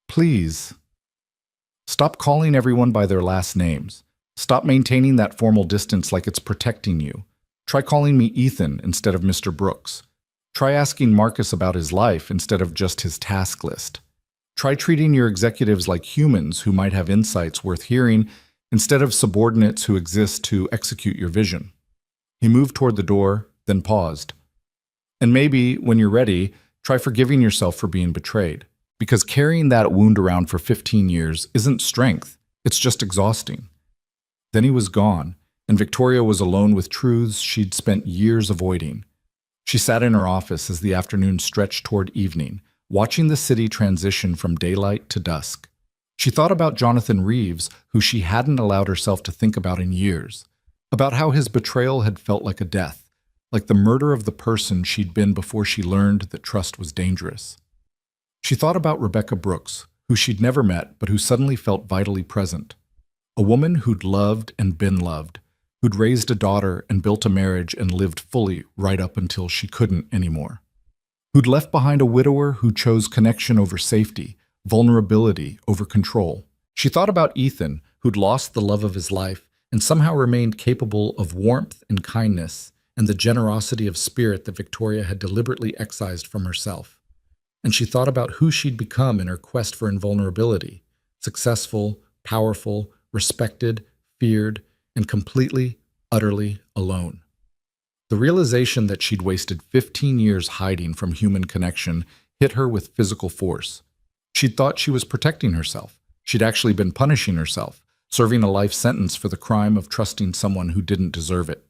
Please. Stop calling everyone by their last names. Stop maintaining that formal distance like it's protecting you. Try calling me Ethan instead of Mr. Brooks. Try asking Marcus about his life instead of just his task list. Try treating your executives like humans who might have insights worth hearing instead of subordinates who exist to execute your vision. He moved toward the door, then paused. And maybe, when you're ready, try forgiving yourself for being betrayed. Because carrying that wound around for 15 years isn't strength, it's just exhausting. Then he was gone, and Victoria was alone with truths she'd spent years avoiding. She sat in her office as the afternoon stretched toward evening, watching the city transition from daylight to dusk. She thought about Jonathan Reeves, who she hadn't allowed herself to think about in years, about how his betrayal had felt like a death, like the murder of the person she'd been before she learned that trust was dangerous. She thought about Rebecca Brooks, who she'd never met but who suddenly felt vitally present. A woman who'd loved and been loved, who'd raised a daughter and built a marriage and lived fully right up until she couldn't anymore. Who'd left behind a widower who chose connection over safety, vulnerability over control. She thought about Ethan, who'd lost the love of his life and somehow remained capable of warmth and kindness and the generosity of spirit that Victoria had deliberately excised from herself. And she thought about who she'd become in her quest for invulnerability, successful, powerful, respected, feared, and completely, utterly alone. The realization that she'd wasted 15 years hiding from human connection hit her with physical force. She'd thought she was protecting herself. She'd actually been punishing herself, serving a life sentence for the crime of trusting someone who didn't deserve it.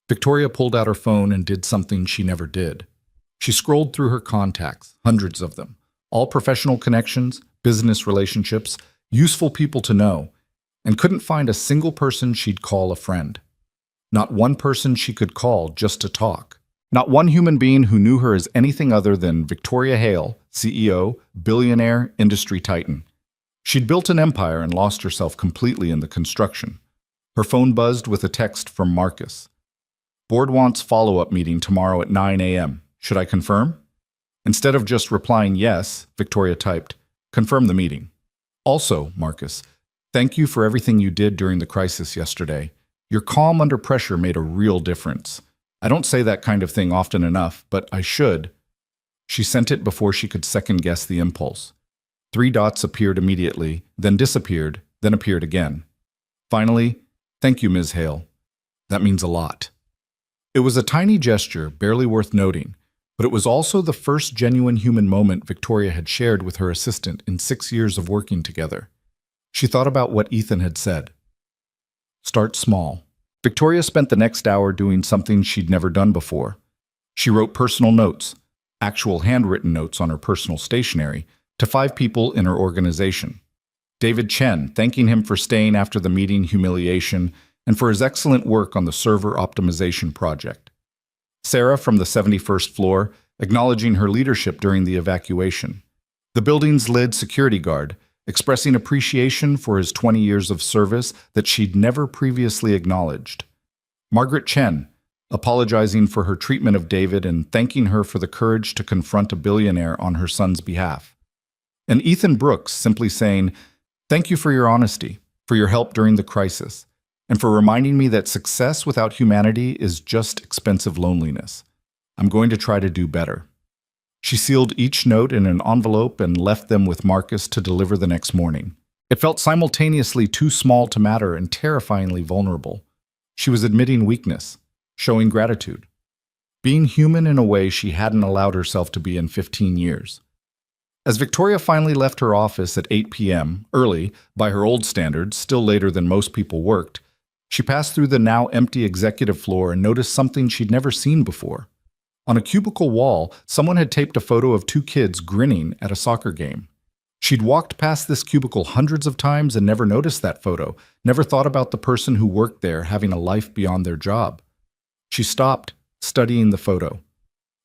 Victoria pulled out her phone and did something she never did. She scrolled through her contacts, hundreds of them, all professional connections, business relationships, useful people to know, and couldn't find a single person she'd call a friend. Not one person she could call just to talk. Not one human being who knew her as anything other than Victoria Hale, CEO, billionaire, industry titan. She'd built an empire and lost herself completely in the construction. Her phone buzzed with a text from Marcus. Board wants follow-up meeting tomorrow at 9 a.m. Should I confirm? Instead of just replying yes, Victoria typed, confirm the meeting. Also, Marcus, thank you for everything you did during the crisis yesterday. Your calm under pressure made a real difference. I don't say that kind of thing often enough, but I should. She sent it before she could second-guess the impulse. 3 dots appeared immediately, then disappeared, then appeared again. Finally, thank you, Ms. Hale. That means a lot. It was a tiny gesture, barely worth noting, but it was also the first genuine human moment Victoria had shared with her assistant in 6 years of working together. She thought about what Ethan had said. Start small. Victoria spent the next hour doing something she'd never done before. She wrote personal notes, actual handwritten notes on her personal stationery, to 5 people in her organization. David Chen, thanking him for staying after the meeting humiliation and for his excellent work on the server optimization project. Sarah from the 71st floor, acknowledging her leadership during the evacuation. The building's lead security guard, expressing appreciation for his 20 years of service that she'd never previously acknowledged. Margaret Chen, apologizing for her treatment of David and thanking her for the courage to confront a billionaire on her son's behalf. And Ethan Brooks simply saying, thank you for your honesty, for your help during the crisis, and for reminding me that success without humanity is just expensive loneliness. I'm going to try to do better. She sealed each note in an envelope and left them with Marcus to deliver the next morning. It felt simultaneously too small to matter and terrifyingly vulnerable. She was admitting weakness, showing gratitude, being human in a way she hadn't allowed herself to be in 15 years. As Victoria finally left her office at 8 p.m., early, by her old standards, still later than most people worked, she passed through the now empty executive floor and noticed something she'd never seen before. On a cubicle wall, someone had taped a photo of 2 kids grinning at a soccer game. She'd walked past this cubicle hundreds of times and never noticed that photo, never thought about the person who worked there having a life beyond their job. She stopped, studying the photo,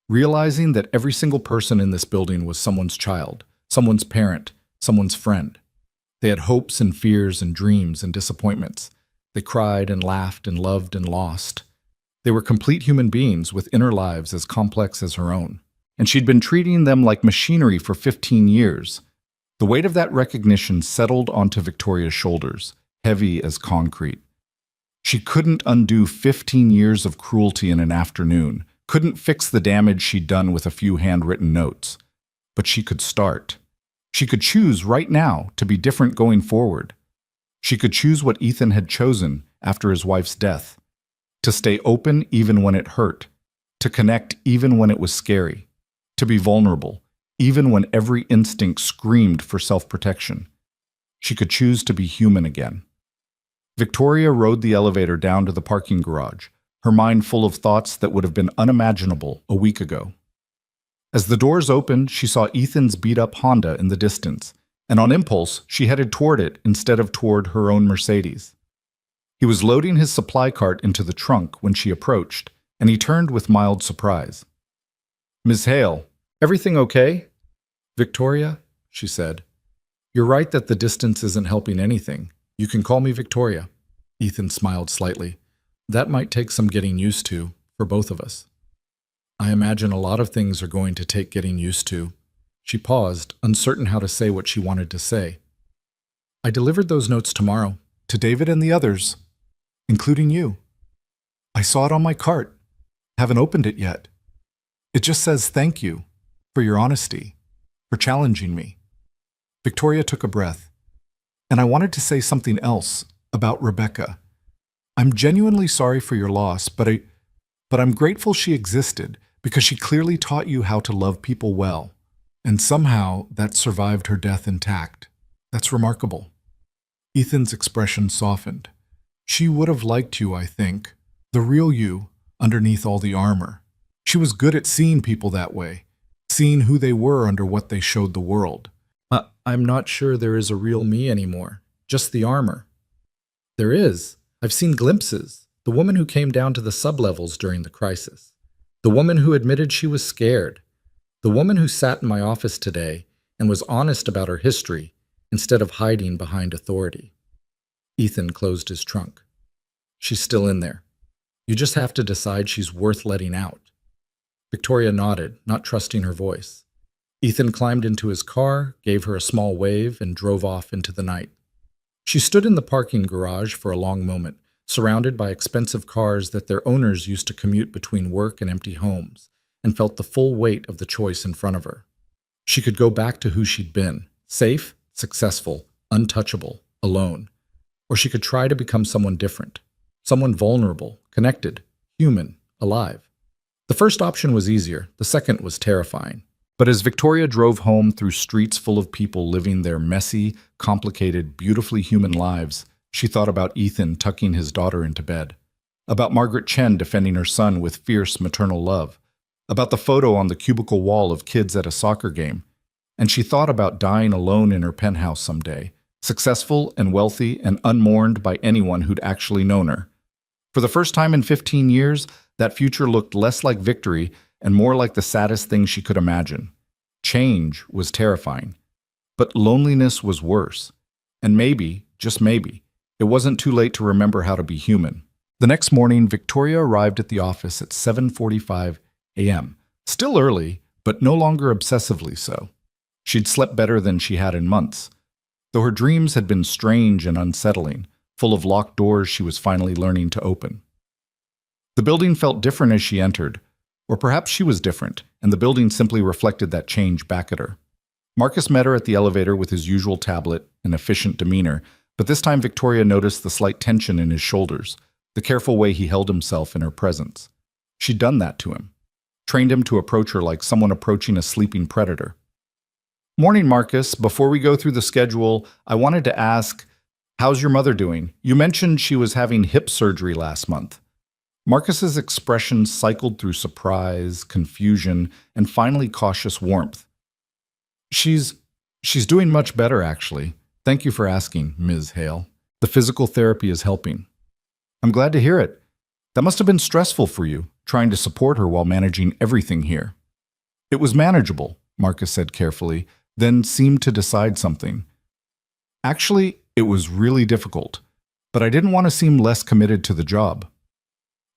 realizing that every single person in this building was someone's child, someone's parent, someone's friend. They had hopes and fears and dreams and disappointments. They cried and laughed and loved and lost. They were complete human beings with inner lives as complex as her own. And she'd been treating them like machinery for 15 years. The weight of that recognition settled onto Victoria's shoulders, heavy as concrete. She couldn't undo 15 years of cruelty in an afternoon, couldn't fix the damage she'd done with a few handwritten notes. But she could start. She could choose right now to be different going forward. She could choose what Ethan had chosen after his wife's death, to stay open even when it hurt, to connect even when it was scary, to be vulnerable even when every instinct screamed for self-protection. She could choose to be human again. Victoria rode the elevator down to the parking garage, her mind full of thoughts that would have been unimaginable a week ago. As the doors opened, she saw Ethan's beat-up Honda in the distance, and on impulse, she headed toward it instead of toward her own Mercedes. He was loading his supply cart into the trunk when she approached, and he turned with mild surprise. "Ms. Hale, everything okay?" "Victoria," she said. "You're right that the distance isn't helping anything. You can call me Victoria." Ethan smiled slightly. "That might take some getting used to, for both of us." "I imagine a lot of things are going to take getting used to." She paused, uncertain how to say what she wanted to say. "I delivered those notes tomorrow, to David and the others, including you. I saw it on my cart. Haven't opened it yet. It just says thank you for your honesty, for challenging me." Victoria took a breath. "And I wanted to say something else about Rebecca. I'm genuinely sorry for your loss, but I'm grateful she existed because she clearly taught you how to love people well. And somehow that survived her death intact. That's remarkable." Ethan's expression softened. "She would have liked you, I think, the real you, underneath all the armor. She was good at seeing people that way, seeing who they were under what they showed the world." I'm not sure there is a real me anymore, just the armor." "There is. I've seen glimpses. The woman who came down to the sublevels during the crisis. The woman who admitted she was scared. The woman who sat in my office today and was honest about her history instead of hiding behind authority." Ethan closed his trunk. "She's still in there. You just have to decide she's worth letting out." Victoria nodded, not trusting her voice. Ethan climbed into his car, gave her a small wave, and drove off into the night. She stood in the parking garage for a long moment, surrounded by expensive cars that their owners used to commute between work and empty homes, and felt the full weight of the choice in front of her. She could go back to who she'd been, safe, successful, untouchable, alone. Or she could try to become someone different, someone vulnerable, connected, human, alive. The first option was easier, the second was terrifying. But as Victoria drove home through streets full of people living their messy, complicated, beautifully human lives, she thought about Ethan tucking his daughter into bed, about Margaret Chen defending her son with fierce maternal love, about the photo on the cubicle wall of kids at a soccer game, and she thought about dying alone in her penthouse someday, successful and wealthy and unmourned by anyone who'd actually known her. For the first time in 15 years, that future looked less like victory and more like the saddest thing she could imagine. Change was terrifying, but loneliness was worse. And maybe, just maybe, it wasn't too late to remember how to be human. The next morning, Victoria arrived at the office at 7:45 a.m. Still early, but no longer obsessively so. She'd slept better than she had in months. Though her dreams had been strange and unsettling, full of locked doors she was finally learning to open. The building felt different as she entered, or perhaps she was different, and the building simply reflected that change back at her. Marcus met her at the elevator with his usual tablet and efficient demeanor, but this time Victoria noticed the slight tension in his shoulders, the careful way he held himself in her presence. She'd done that to him, trained him to approach her like someone approaching a sleeping predator. "Morning, Marcus. Before we go through the schedule, I wanted to ask, how's your mother doing? You mentioned she was having hip surgery last month." Marcus's expression cycled through surprise, confusion, and finally cautious warmth. She's doing much better, actually. Thank you for asking, Ms. Hale. The physical therapy is helping." "I'm glad to hear it. That must have been stressful for you, trying to support her while managing everything here." "It was manageable," Marcus said carefully, then seemed to decide something. Actually, it was really difficult, but I didn't want to seem less committed to the job.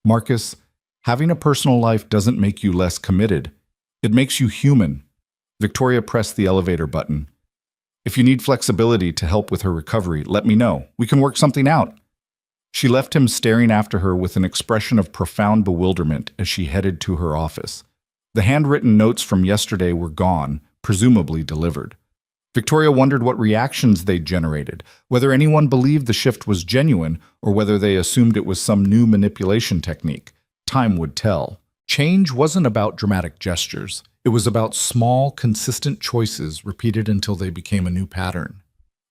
Marcus, having a personal life doesn't make you less committed. It makes you human. Victoria pressed the elevator button. If you need flexibility to help with her recovery, let me know. We can work something out. She left him staring after her with an expression of profound bewilderment as she headed to her office. The handwritten notes from yesterday were gone, presumably delivered. Victoria wondered what reactions they'd generated, whether anyone believed the shift was genuine or whether they assumed it was some new manipulation technique. Time would tell. Change wasn't about dramatic gestures. It was about small, consistent choices repeated until they became a new pattern.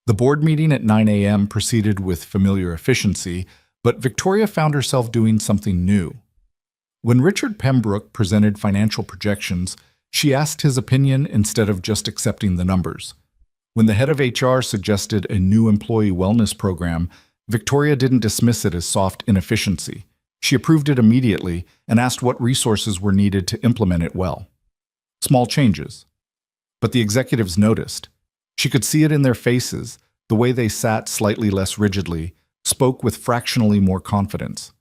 The board meeting at 9 a.m. proceeded with familiar efficiency, but Victoria found herself doing something new. When Richard Pembroke presented financial projections, she asked his opinion instead of just accepting the numbers. When the head of HR suggested a new employee wellness program, Victoria didn't dismiss it as soft inefficiency. She approved it immediately and asked what resources were needed to implement it well. Small changes. But the executives noticed. She could see it in their faces, the way they sat slightly less rigidly, spoke with fractionally more confidence.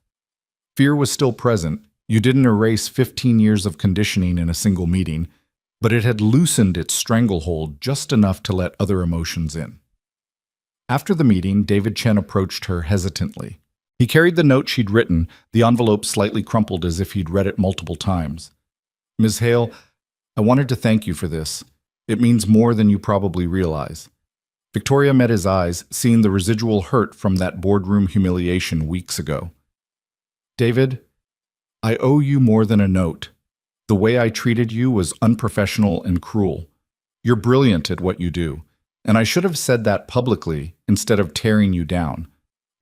Fear was still present. You didn't erase 15 years of conditioning in a single meeting, but it had loosened its stranglehold just enough to let other emotions in. After the meeting, David Chen approached her hesitantly. He carried the note she'd written, the envelope slightly crumpled as if he'd read it multiple times. "Ms. Hale, I wanted to thank you for this. It means more than you probably realize." Victoria met his eyes, seeing the residual hurt from that boardroom humiliation weeks ago. "David, I owe you more than a note. The way I treated you was unprofessional and cruel. You're brilliant at what you do, and I should have said that publicly instead of tearing you down.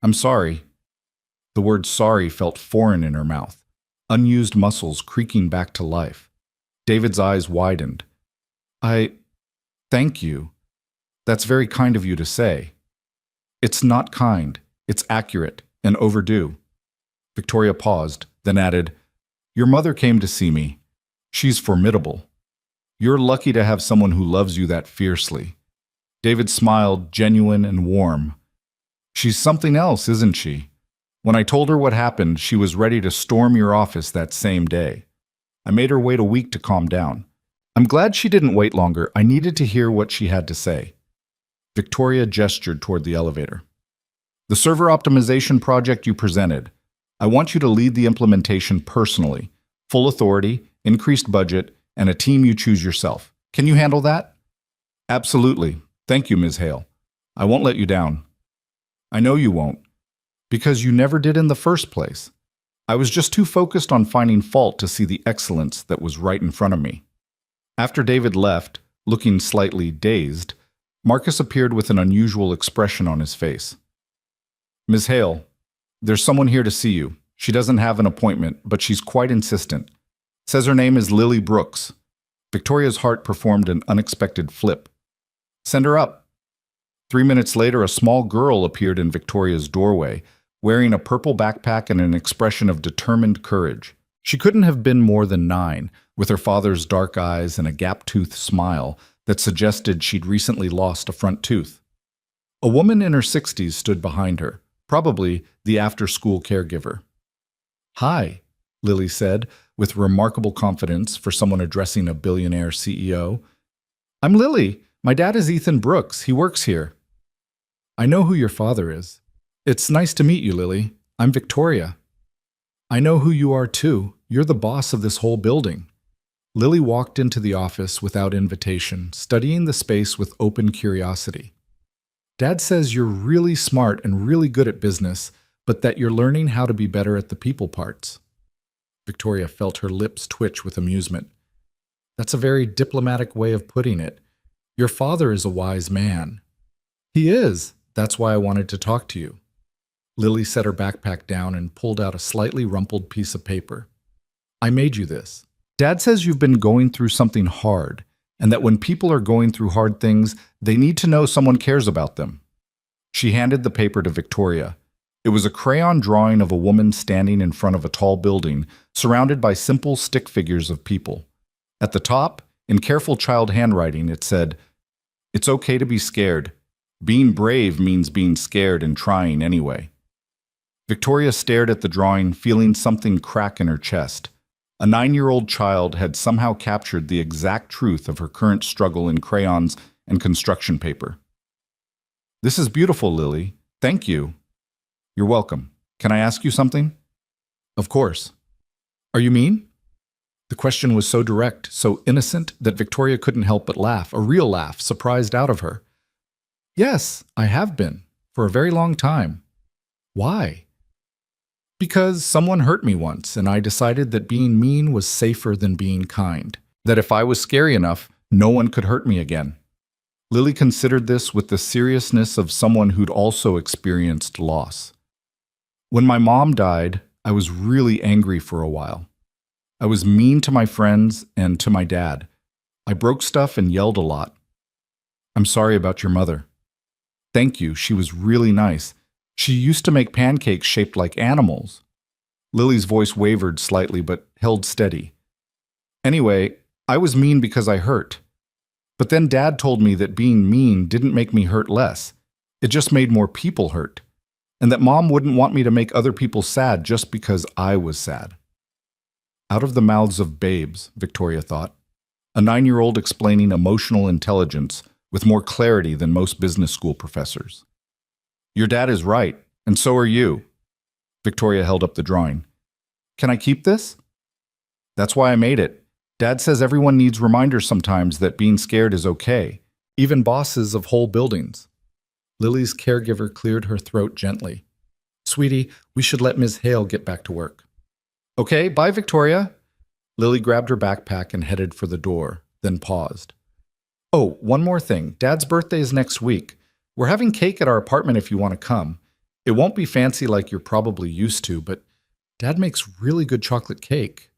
I'm sorry." The word sorry felt foreign in her mouth, unused muscles creaking back to life. David's eyes widened. Thank you. That's very kind of you to say." "It's not kind. It's accurate and overdue." Victoria paused, then added, "Your mother came to see me. She's formidable. You're lucky to have someone who loves you that fiercely." David smiled, genuine and warm. "She's something else, isn't she? When I told her what happened, she was ready to storm your office that same day. I made her wait a week to calm down. I'm glad she didn't wait longer. I needed to hear what she had to say." Victoria gestured toward the elevator. "The server optimization project you presented. I want you to lead the implementation personally. Full authority, increased budget, and a team you choose yourself. Can you handle that?" "Absolutely. Thank you, Ms. Hale. I won't let you down." "I know you won't, because you never did in the first place. I was just too focused on finding fault to see the excellence that was right in front of me." After David left, looking slightly dazed, Marcus appeared with an unusual expression on his face. "Ms. Hale, there's someone here to see you. She doesn't have an appointment, but she's quite insistent. Says her name is Lily Brooks." Victoria's heart performed an unexpected flip. "Send her up." 3 minutes later, a small girl appeared in Victoria's doorway, wearing a purple backpack and an expression of determined courage. She couldn't have been more than 9, with her father's dark eyes and a gap-toothed smile that suggested she'd recently lost a front tooth. A woman in her 60s stood behind her, probably the after-school caregiver. "Hi," Lily said, with remarkable confidence for someone addressing a billionaire CEO. "I'm Lily. My dad is Ethan Brooks. He works here." "I know who your father is." "It's nice to meet you, Lily. I'm Victoria." "I know who you are, too. You're the boss of this whole building." Lily walked into the office without invitation, studying the space with open curiosity. "Dad says you're really smart and really good at business, but that you're learning how to be better at the people parts." Victoria felt her lips twitch with amusement. "That's a very diplomatic way of putting it. Your father is a wise man." "He is. That's why I wanted to talk to you." Lily set her backpack down and pulled out a slightly rumpled piece of paper. "I made you this. Dad says you've been going through something hard, and that when people are going through hard things, they need to know someone cares about them." She handed the paper to Victoria. It was a crayon drawing of a woman standing in front of a tall building, surrounded by simple stick figures of people. At the top, in careful child handwriting, it said, "It's okay to be scared. Being brave means being scared and trying anyway. Victoria stared at the drawing, feeling something crack in her chest. A 9-year-old child had somehow captured the exact truth of her current struggle in crayons and construction paper. "This is beautiful, Lily. Thank you." "You're welcome. Can I ask you something?" Of course. Are you mean? The question was so direct, so innocent, that Victoria couldn't help but laugh, a real laugh, surprised out of her. Yes, I have been, for a very long time. Why? Because someone hurt me once, and I decided that being mean was safer than being kind. That if I was scary enough, no one could hurt me again. Lily considered this with the seriousness of someone who'd also experienced loss. When my mom died, I was really angry for a while. I was mean to my friends and to my dad. I broke stuff and yelled a lot. "I'm sorry about your mother." "Thank you, she was really nice. She used to make pancakes shaped like animals." Lily's voice wavered slightly but held steady. "Anyway, I was mean because I hurt. But then Dad told me that being mean didn't make me hurt less. It just made more people hurt. And that Mom wouldn't want me to make other people sad just because I was sad." Out of the mouths of babes, Victoria thought. A 9-year-old explaining emotional intelligence with more clarity than most business school professors. "Your dad is right, and so are you." Victoria held up the drawing. "Can I keep this?" "That's why I made it. Dad says everyone needs reminders sometimes that being scared is okay, even bosses of whole buildings." Lily's caregiver cleared her throat gently. "Sweetie, we should let Ms. Hale get back to work." "Okay, bye, Victoria." Lily grabbed her backpack and headed for the door, then paused. "Oh, one more thing. Dad's birthday is next week. We're having cake at our apartment if you want to come. It won't be fancy like you're probably used to, but Dad makes really good chocolate cake."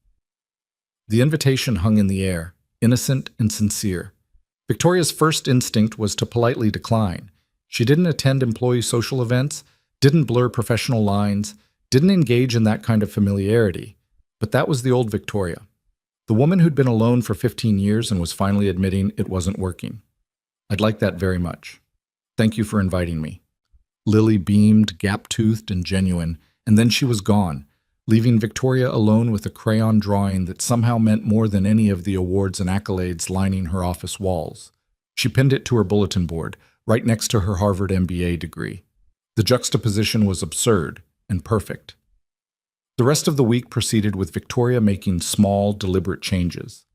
The invitation hung in the air, innocent and sincere. Victoria's first instinct was to politely decline. She didn't attend employee social events, didn't blur professional lines, didn't engage in that kind of familiarity. But that was the old Victoria. The woman who'd been alone for 15 years and was finally admitting it wasn't working. "I'd like that very much. Thank you for inviting me." Lily beamed, gap-toothed and genuine, and then she was gone, leaving Victoria alone with a crayon drawing that somehow meant more than any of the awards and accolades lining her office walls. She pinned it to her bulletin board, right next to her Harvard MBA degree. The juxtaposition was absurd and perfect. The rest of the week proceeded with Victoria making small, deliberate changes.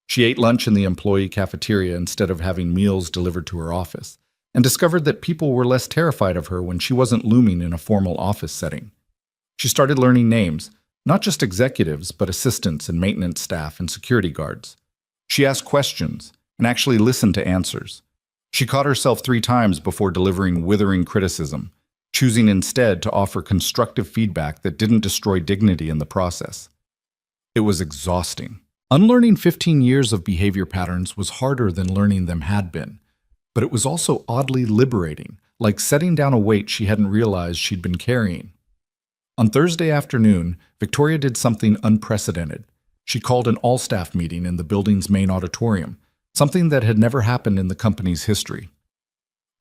She ate lunch in the employee cafeteria instead of having meals delivered to her office, and discovered that people were less terrified of her when she wasn't looming in a formal office setting. She started learning names, not just executives, but assistants and maintenance staff and security guards. She asked questions and actually listened to answers. She caught herself 3 times before delivering withering criticism, choosing instead to offer constructive feedback that didn't destroy dignity in the process. It was exhausting. Unlearning 15 years of behavior patterns was harder than learning them had been, but it was also oddly liberating, like setting down a weight she hadn't realized she'd been carrying. On Thursday afternoon, Victoria did something unprecedented. She called an all-staff meeting in the building's main auditorium, something that had never happened in the company's history.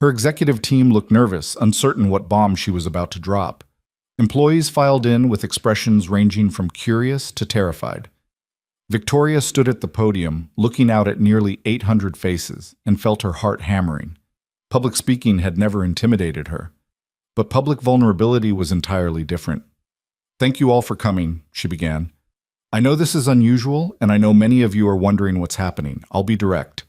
Her executive team looked nervous, uncertain what bomb she was about to drop. Employees filed in with expressions ranging from curious to terrified. Victoria stood at the podium, looking out at nearly 800 faces, and felt her heart hammering. Public speaking had never intimidated her. But public vulnerability was entirely different. "Thank you all for coming," she began. "I know this is unusual, and I know many of you are wondering what's happening. I'll be direct.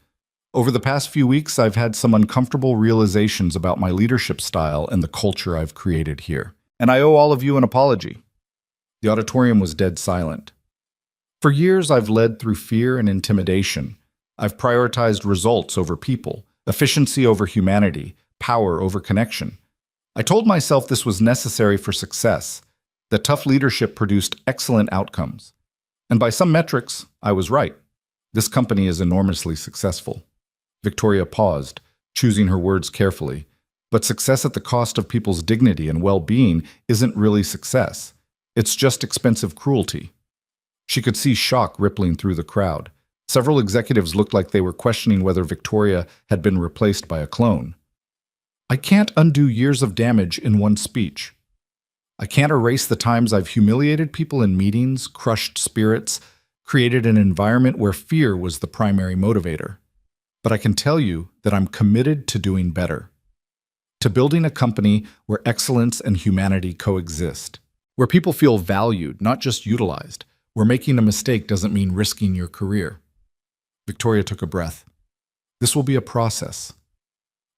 Over the past few weeks, I've had some uncomfortable realizations about my leadership style and the culture I've created here. And I owe all of you an apology." The auditorium was dead silent. "For years, I've led through fear and intimidation. I've prioritized results over people, efficiency over humanity, power over connection. I told myself this was necessary for success, that tough leadership produced excellent outcomes. And by some metrics, I was right. This company is enormously successful." Victoria paused, choosing her words carefully. But success at the cost of people's dignity and well-being isn't really success. It's just expensive cruelty. She could see shock rippling through the crowd. Several executives looked like they were questioning whether Victoria had been replaced by a clone. I can't undo years of damage in one speech. I can't erase the times I've humiliated people in meetings, crushed spirits, created an environment where fear was the primary motivator. But I can tell you that I'm committed to doing better, to building a company where excellence and humanity coexist, where people feel valued, not just utilized, where making a mistake doesn't mean risking your career. Victoria took a breath. This will be a process.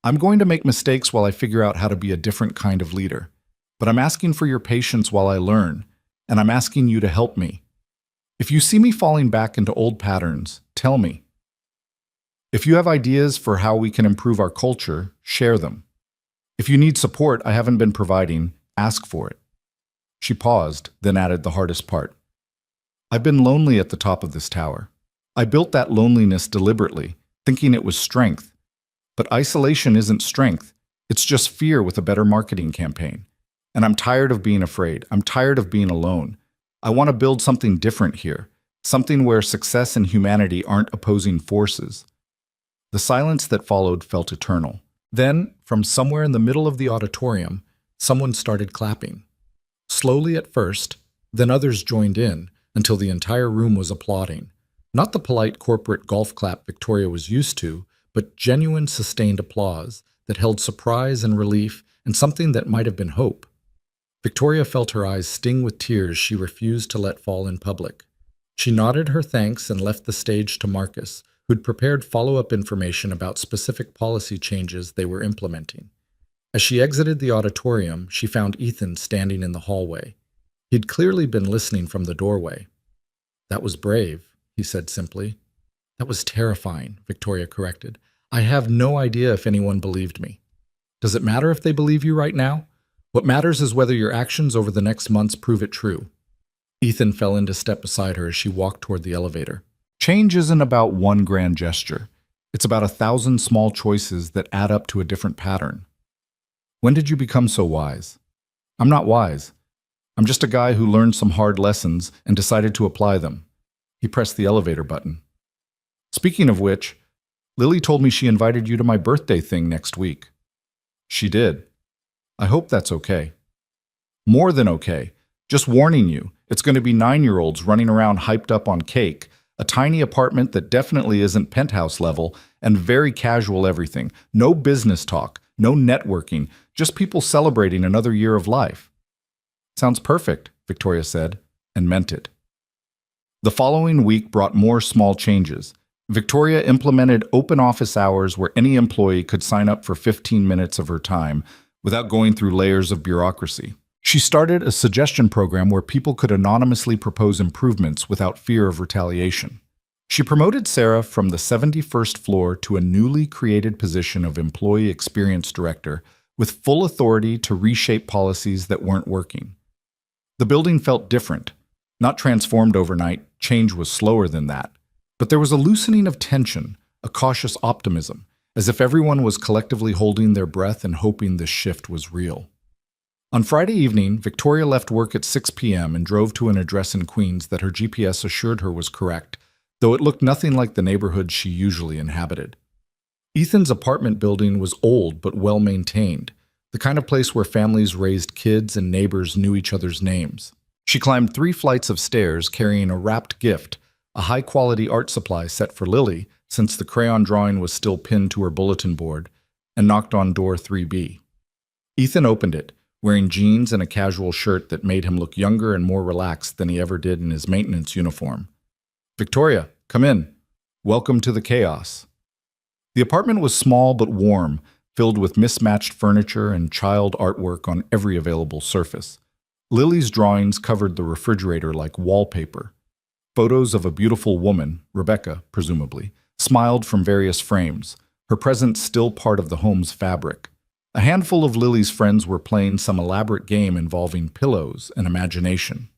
I'm going to make mistakes while I figure out how to be a different kind of leader. But I'm asking for your patience while I learn, and I'm asking you to help me. If you see me falling back into old patterns, tell me. If you have ideas for how we can improve our culture, share them. If you need support I haven't been providing, ask for it. She paused, then added the hardest part. I've been lonely at the top of this tower. I built that loneliness deliberately, thinking it was strength. But isolation isn't strength. It's just fear with a better marketing campaign. And I'm tired of being afraid. I'm tired of being alone. I want to build something different here, something where success and humanity aren't opposing forces. The silence that followed felt eternal. Then, from somewhere in the middle of the auditorium, someone started clapping. Slowly at first, then others joined in until the entire room was applauding. Not the polite corporate golf clap Victoria was used to, but genuine sustained applause that held surprise and relief and something that might have been hope. Victoria felt her eyes sting with tears she refused to let fall in public. She nodded her thanks and left the stage to Marcus, who'd prepared follow-up information about specific policy changes they were implementing. As she exited the auditorium, she found Ethan standing in the hallway. He'd clearly been listening from the doorway. "That was brave," he said simply. "That was terrifying," Victoria corrected. "I have no idea if anyone believed me." "Does it matter if they believe you right now? What matters is whether your actions over the next months prove it true." Ethan fell into step beside her as she walked toward the elevator. Change isn't about one grand gesture. It's about 1,000 small choices that add up to a different pattern. When did you become so wise? I'm not wise. I'm just a guy who learned some hard lessons and decided to apply them. He pressed the elevator button. Speaking of which, Lily told me she invited you to my birthday thing next week. She did. I hope that's okay. More than okay. Just warning you, it's going to be 9-year-olds running around hyped up on cake, a tiny apartment that definitely isn't penthouse level, and very casual everything. No business talk, no networking, just people celebrating another year of life. Sounds perfect, Victoria said, and meant it. The following week brought more small changes. Victoria implemented open office hours where any employee could sign up for 15 minutes of her time without going through layers of bureaucracy. She started a suggestion program where people could anonymously propose improvements without fear of retaliation. She promoted Sarah from the 71st floor to a newly created position of Employee Experience Director with full authority to reshape policies that weren't working. The building felt different. Not transformed overnight, change was slower than that. But there was a loosening of tension, a cautious optimism, as if everyone was collectively holding their breath and hoping this shift was real. On Friday evening, Victoria left work at 6 p.m. and drove to an address in Queens that her GPS assured her was correct, though it looked nothing like the neighborhood she usually inhabited. Ethan's apartment building was old but well-maintained, the kind of place where families raised kids and neighbors knew each other's names. She climbed 3 flights of stairs carrying a wrapped gift, a high-quality art supply set for Lily, since the crayon drawing was still pinned to her bulletin board, and knocked on door 3B. Ethan opened it, wearing jeans and a casual shirt that made him look younger and more relaxed than he ever did in his maintenance uniform. "Victoria, come in. Welcome to the chaos." The apartment was small but warm, filled with mismatched furniture and child artwork on every available surface. Lily's drawings covered the refrigerator like wallpaper. Photos of a beautiful woman, Rebecca, presumably, smiled from various frames, her presence still part of the home's fabric. A handful of Lily's friends were playing some elaborate game involving pillows and imagination.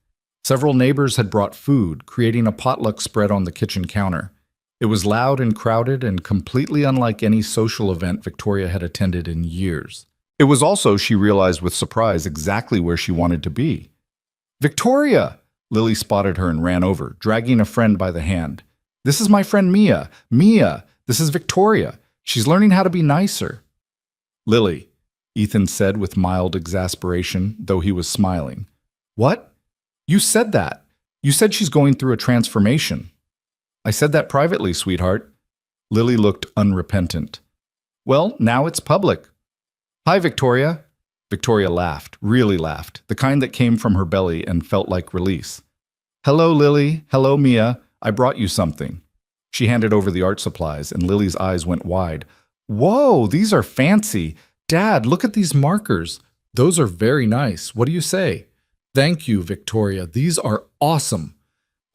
Several neighbors had brought food, creating a potluck spread on the kitchen counter. It was loud and crowded and completely unlike any social event Victoria had attended in years. It was also, she realized with surprise, exactly where she wanted to be. "Victoria!" Lily spotted her and ran over, dragging a friend by the hand. "This is my friend Mia. Mia, this is Victoria. She's learning how to be nicer." "Lily, Ethan said with mild exasperation, though he was smiling. What? You said that. You said she's going through a transformation. I said that privately, sweetheart. Lily looked unrepentant. Well, now it's public. Hi, Victoria. Victoria laughed, really laughed, the kind that came from her belly and felt like release. Hello, Lily. Hello, Mia. I brought you something. She handed over the art supplies, and Lily's eyes went wide. Whoa, these are fancy. Dad, look at these markers. Those are very nice. What do you say? Thank you, Victoria. These are awesome.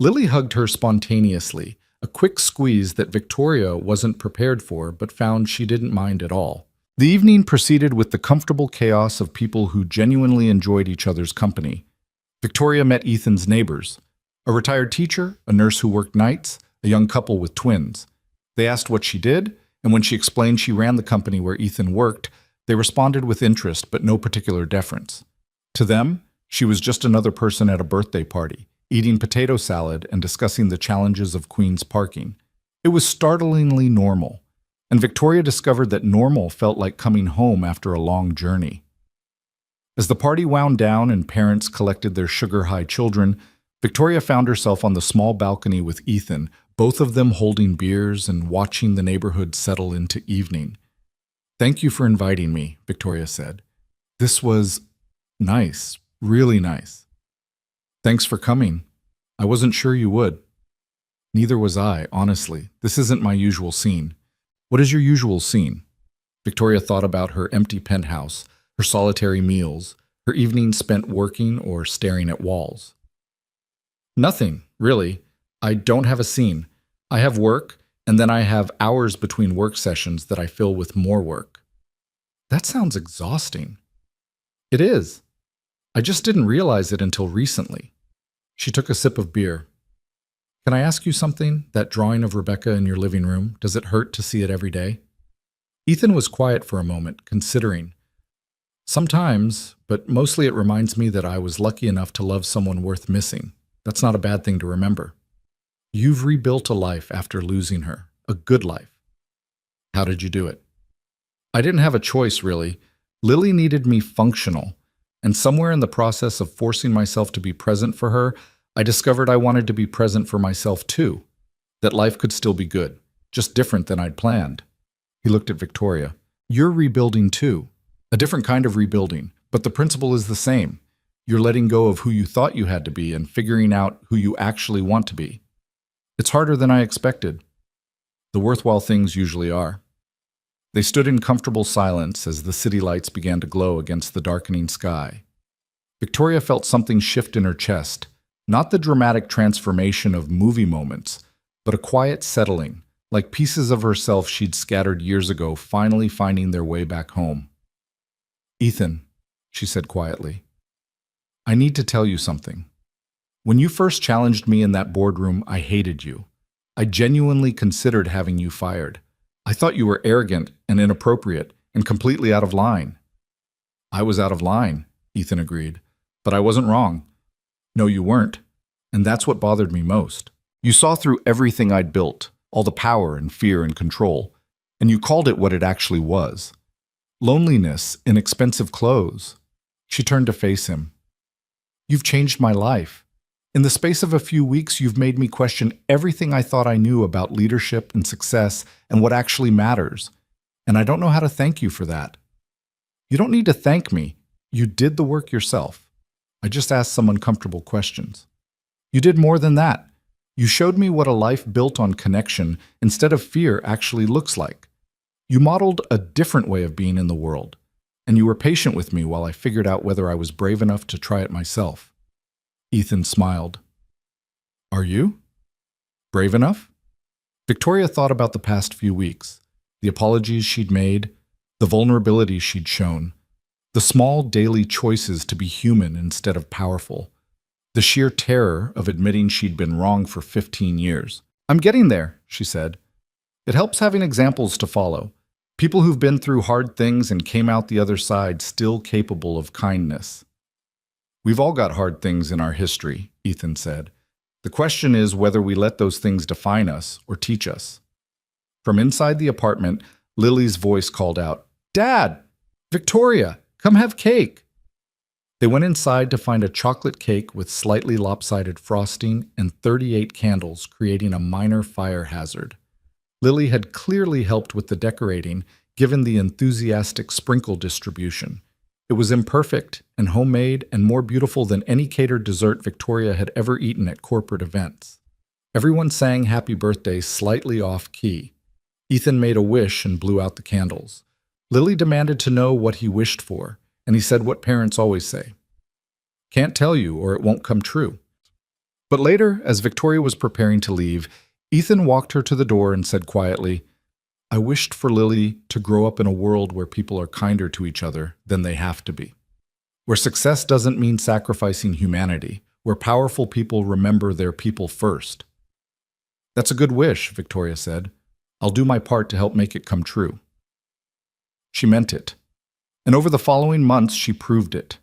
Lily hugged her spontaneously, a quick squeeze that Victoria wasn't prepared for but found she didn't mind at all. The evening proceeded with the comfortable chaos of people who genuinely enjoyed each other's company. Victoria met Ethan's neighbors, a retired teacher, a nurse who worked nights, a young couple with twins. They asked what she did, and when she explained she ran the company where Ethan worked, they responded with interest but no particular deference. To them, she was just another person at a birthday party, eating potato salad and discussing the challenges of Queen's parking. It was startlingly normal, and Victoria discovered that normal felt like coming home after a long journey. As the party wound down and parents collected their sugar-high children, Victoria found herself on the small balcony with Ethan, both of them holding beers and watching the neighborhood settle into evening. Thank you for inviting me, Victoria said. This was nice, really nice. Thanks for coming. I wasn't sure you would. Neither was I, honestly. This isn't my usual scene. What is your usual scene? Victoria thought about her empty penthouse, her solitary meals, her evenings spent working or staring at walls. Nothing, really. I don't have a scene. I have work, and then I have hours between work sessions that I fill with more work. That sounds exhausting. It is. I just didn't realize it until recently. She took a sip of beer. Can I ask you something? That drawing of Rebecca in your living room, does it hurt to see it every day? Ethan was quiet for a moment, considering. Sometimes, but mostly it reminds me that I was lucky enough to love someone worth missing. That's not a bad thing to remember. You've rebuilt a life after losing her, a good life. How did you do it? I didn't have a choice, really. Lily needed me functional, and somewhere in the process of forcing myself to be present for her, I discovered I wanted to be present for myself too, that life could still be good, just different than I'd planned. He looked at Victoria. You're rebuilding too, a different kind of rebuilding, but the principle is the same. You're letting go of who you thought you had to be and figuring out who you actually want to be. It's harder than I expected. The worthwhile things usually are. They stood in comfortable silence as the city lights began to glow against the darkening sky. Victoria felt something shift in her chest, not the dramatic transformation of movie moments, but a quiet settling, like pieces of herself she'd scattered years ago finally finding their way back home. Ethan, she said quietly, I need to tell you something. When you first challenged me in that boardroom, I hated you. I genuinely considered having you fired. I thought you were arrogant and inappropriate and completely out of line. I was out of line, Ethan agreed, but I wasn't wrong. No, you weren't, and that's what bothered me most. You saw through everything I'd built, all the power and fear and control, and you called it what it actually was. Loneliness in expensive clothes. She turned to face him. You've changed my life. In the space of a few weeks, you've made me question everything I thought I knew about leadership and success and what actually matters, and I don't know how to thank you for that. You don't need to thank me. You did the work yourself. I just asked some uncomfortable questions. You did more than that. You showed me what a life built on connection instead of fear actually looks like. You modeled a different way of being in the world, and you were patient with me while I figured out whether I was brave enough to try it myself. Ethan smiled. Are you? Brave enough? Victoria thought about the past few weeks, the apologies she'd made, the vulnerabilities she'd shown, the small daily choices to be human instead of powerful, the sheer terror of admitting she'd been wrong for 15 years. I'm getting there, she said. It helps having examples to follow, people who've been through hard things and came out the other side still capable of kindness. We've all got hard things in our history, Ethan said. The question is whether we let those things define us or teach us. From inside the apartment, Lily's voice called out, Dad! Victoria, come have cake. They went inside to find a chocolate cake with slightly lopsided frosting and 38 candles, creating a minor fire hazard. Lily had clearly helped with the decorating, given the enthusiastic sprinkle distribution. It was imperfect and homemade and more beautiful than any catered dessert Victoria had ever eaten at corporate events. Everyone sang happy birthday slightly off-key. Ethan made a wish and blew out the candles. Lily demanded to know what he wished for, and he said what parents always say. Can't tell you or it won't come true. But later, as Victoria was preparing to leave, Ethan walked her to the door and said quietly, I wished for Lily to grow up in a world where people are kinder to each other than they have to be. Where success doesn't mean sacrificing humanity, where powerful people remember their people first. That's a good wish, Victoria said. I'll do my part to help make it come true. She meant it. And over the following months, she proved it.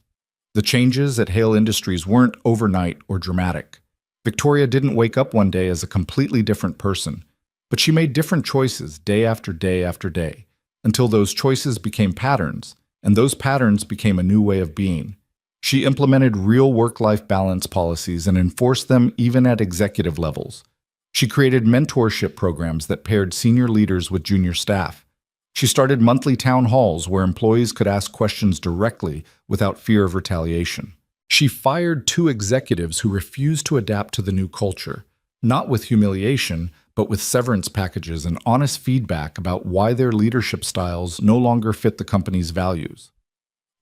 The changes at Hale Industries weren't overnight or dramatic. Victoria didn't wake up one day as a completely different person, but she made different choices day after day after day, until those choices became patterns, and those patterns became a new way of being. She implemented real work-life balance policies and enforced them even at executive levels. She created mentorship programs that paired senior leaders with junior staff. She started monthly town halls where employees could ask questions directly without fear of retaliation. She fired 2 executives who refused to adapt to the new culture, not with humiliation, but with severance packages and honest feedback about why their leadership styles no longer fit the company's values.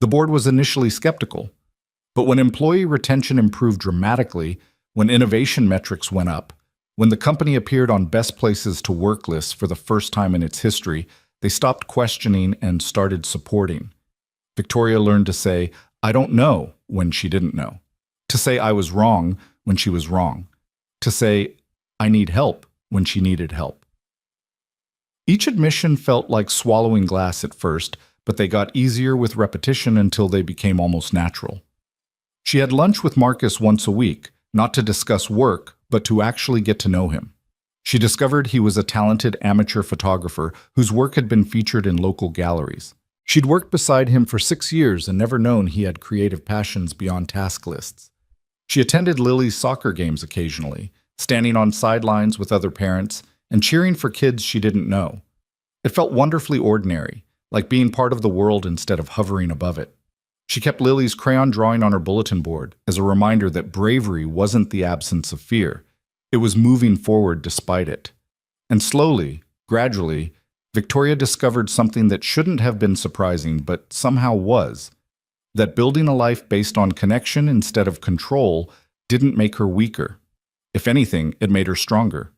The board was initially skeptical, but when employee retention improved dramatically, when innovation metrics went up, when the company appeared on best places to work lists for the first time in its history, they stopped questioning and started supporting. Victoria learned to say, I don't know, when she didn't know. To say I was wrong when she was wrong. To say, I need help when she needed help. Each admission felt like swallowing glass at first, but they got easier with repetition until they became almost natural. She had lunch with Marcus once a week, not to discuss work, but to actually get to know him. She discovered he was a talented amateur photographer whose work had been featured in local galleries. She'd worked beside him for 6 years and never known he had creative passions beyond task lists. She attended Lily's soccer games occasionally, standing on sidelines with other parents and cheering for kids she didn't know. It felt wonderfully ordinary, like being part of the world instead of hovering above it. She kept Lily's crayon drawing on her bulletin board as a reminder that bravery wasn't the absence of fear. It was moving forward despite it. And slowly, gradually, Victoria discovered something that shouldn't have been surprising, but somehow was. That building a life based on connection instead of control didn't make her weaker. If anything, it made her stronger.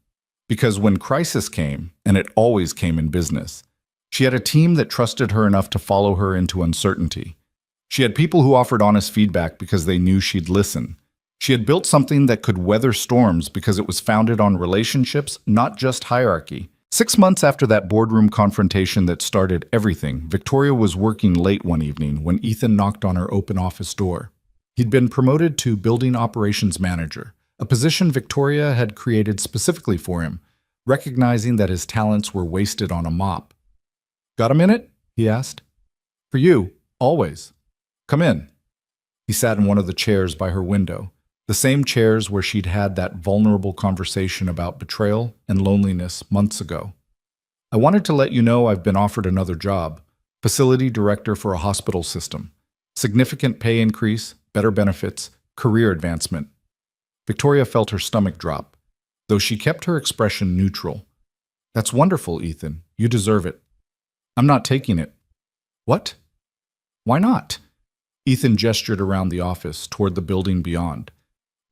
Because when crisis came, and it always came in business, she had a team that trusted her enough to follow her into uncertainty. She had people who offered honest feedback because they knew she'd listen. She had built something that could weather storms because it was founded on relationships, not just hierarchy. 6 months after that boardroom confrontation that started everything, Victoria was working late one evening when Ethan knocked on her open office door. He'd been promoted to building operations manager, a position Victoria had created specifically for him, recognizing that his talents were wasted on a mop. "Got a minute?" he asked. "For you, always. Come in." He sat in one of the chairs by her window, the same chairs where she'd had that vulnerable conversation about betrayal and loneliness months ago. "I wanted to let you know I've been offered another job, facility director for a hospital system. Significant pay increase, better benefits, career advancement." Victoria felt her stomach drop, though she kept her expression neutral. "That's wonderful, Ethan. You deserve it." "I'm not taking it." "What? Why not?" Ethan gestured around the office toward the building beyond.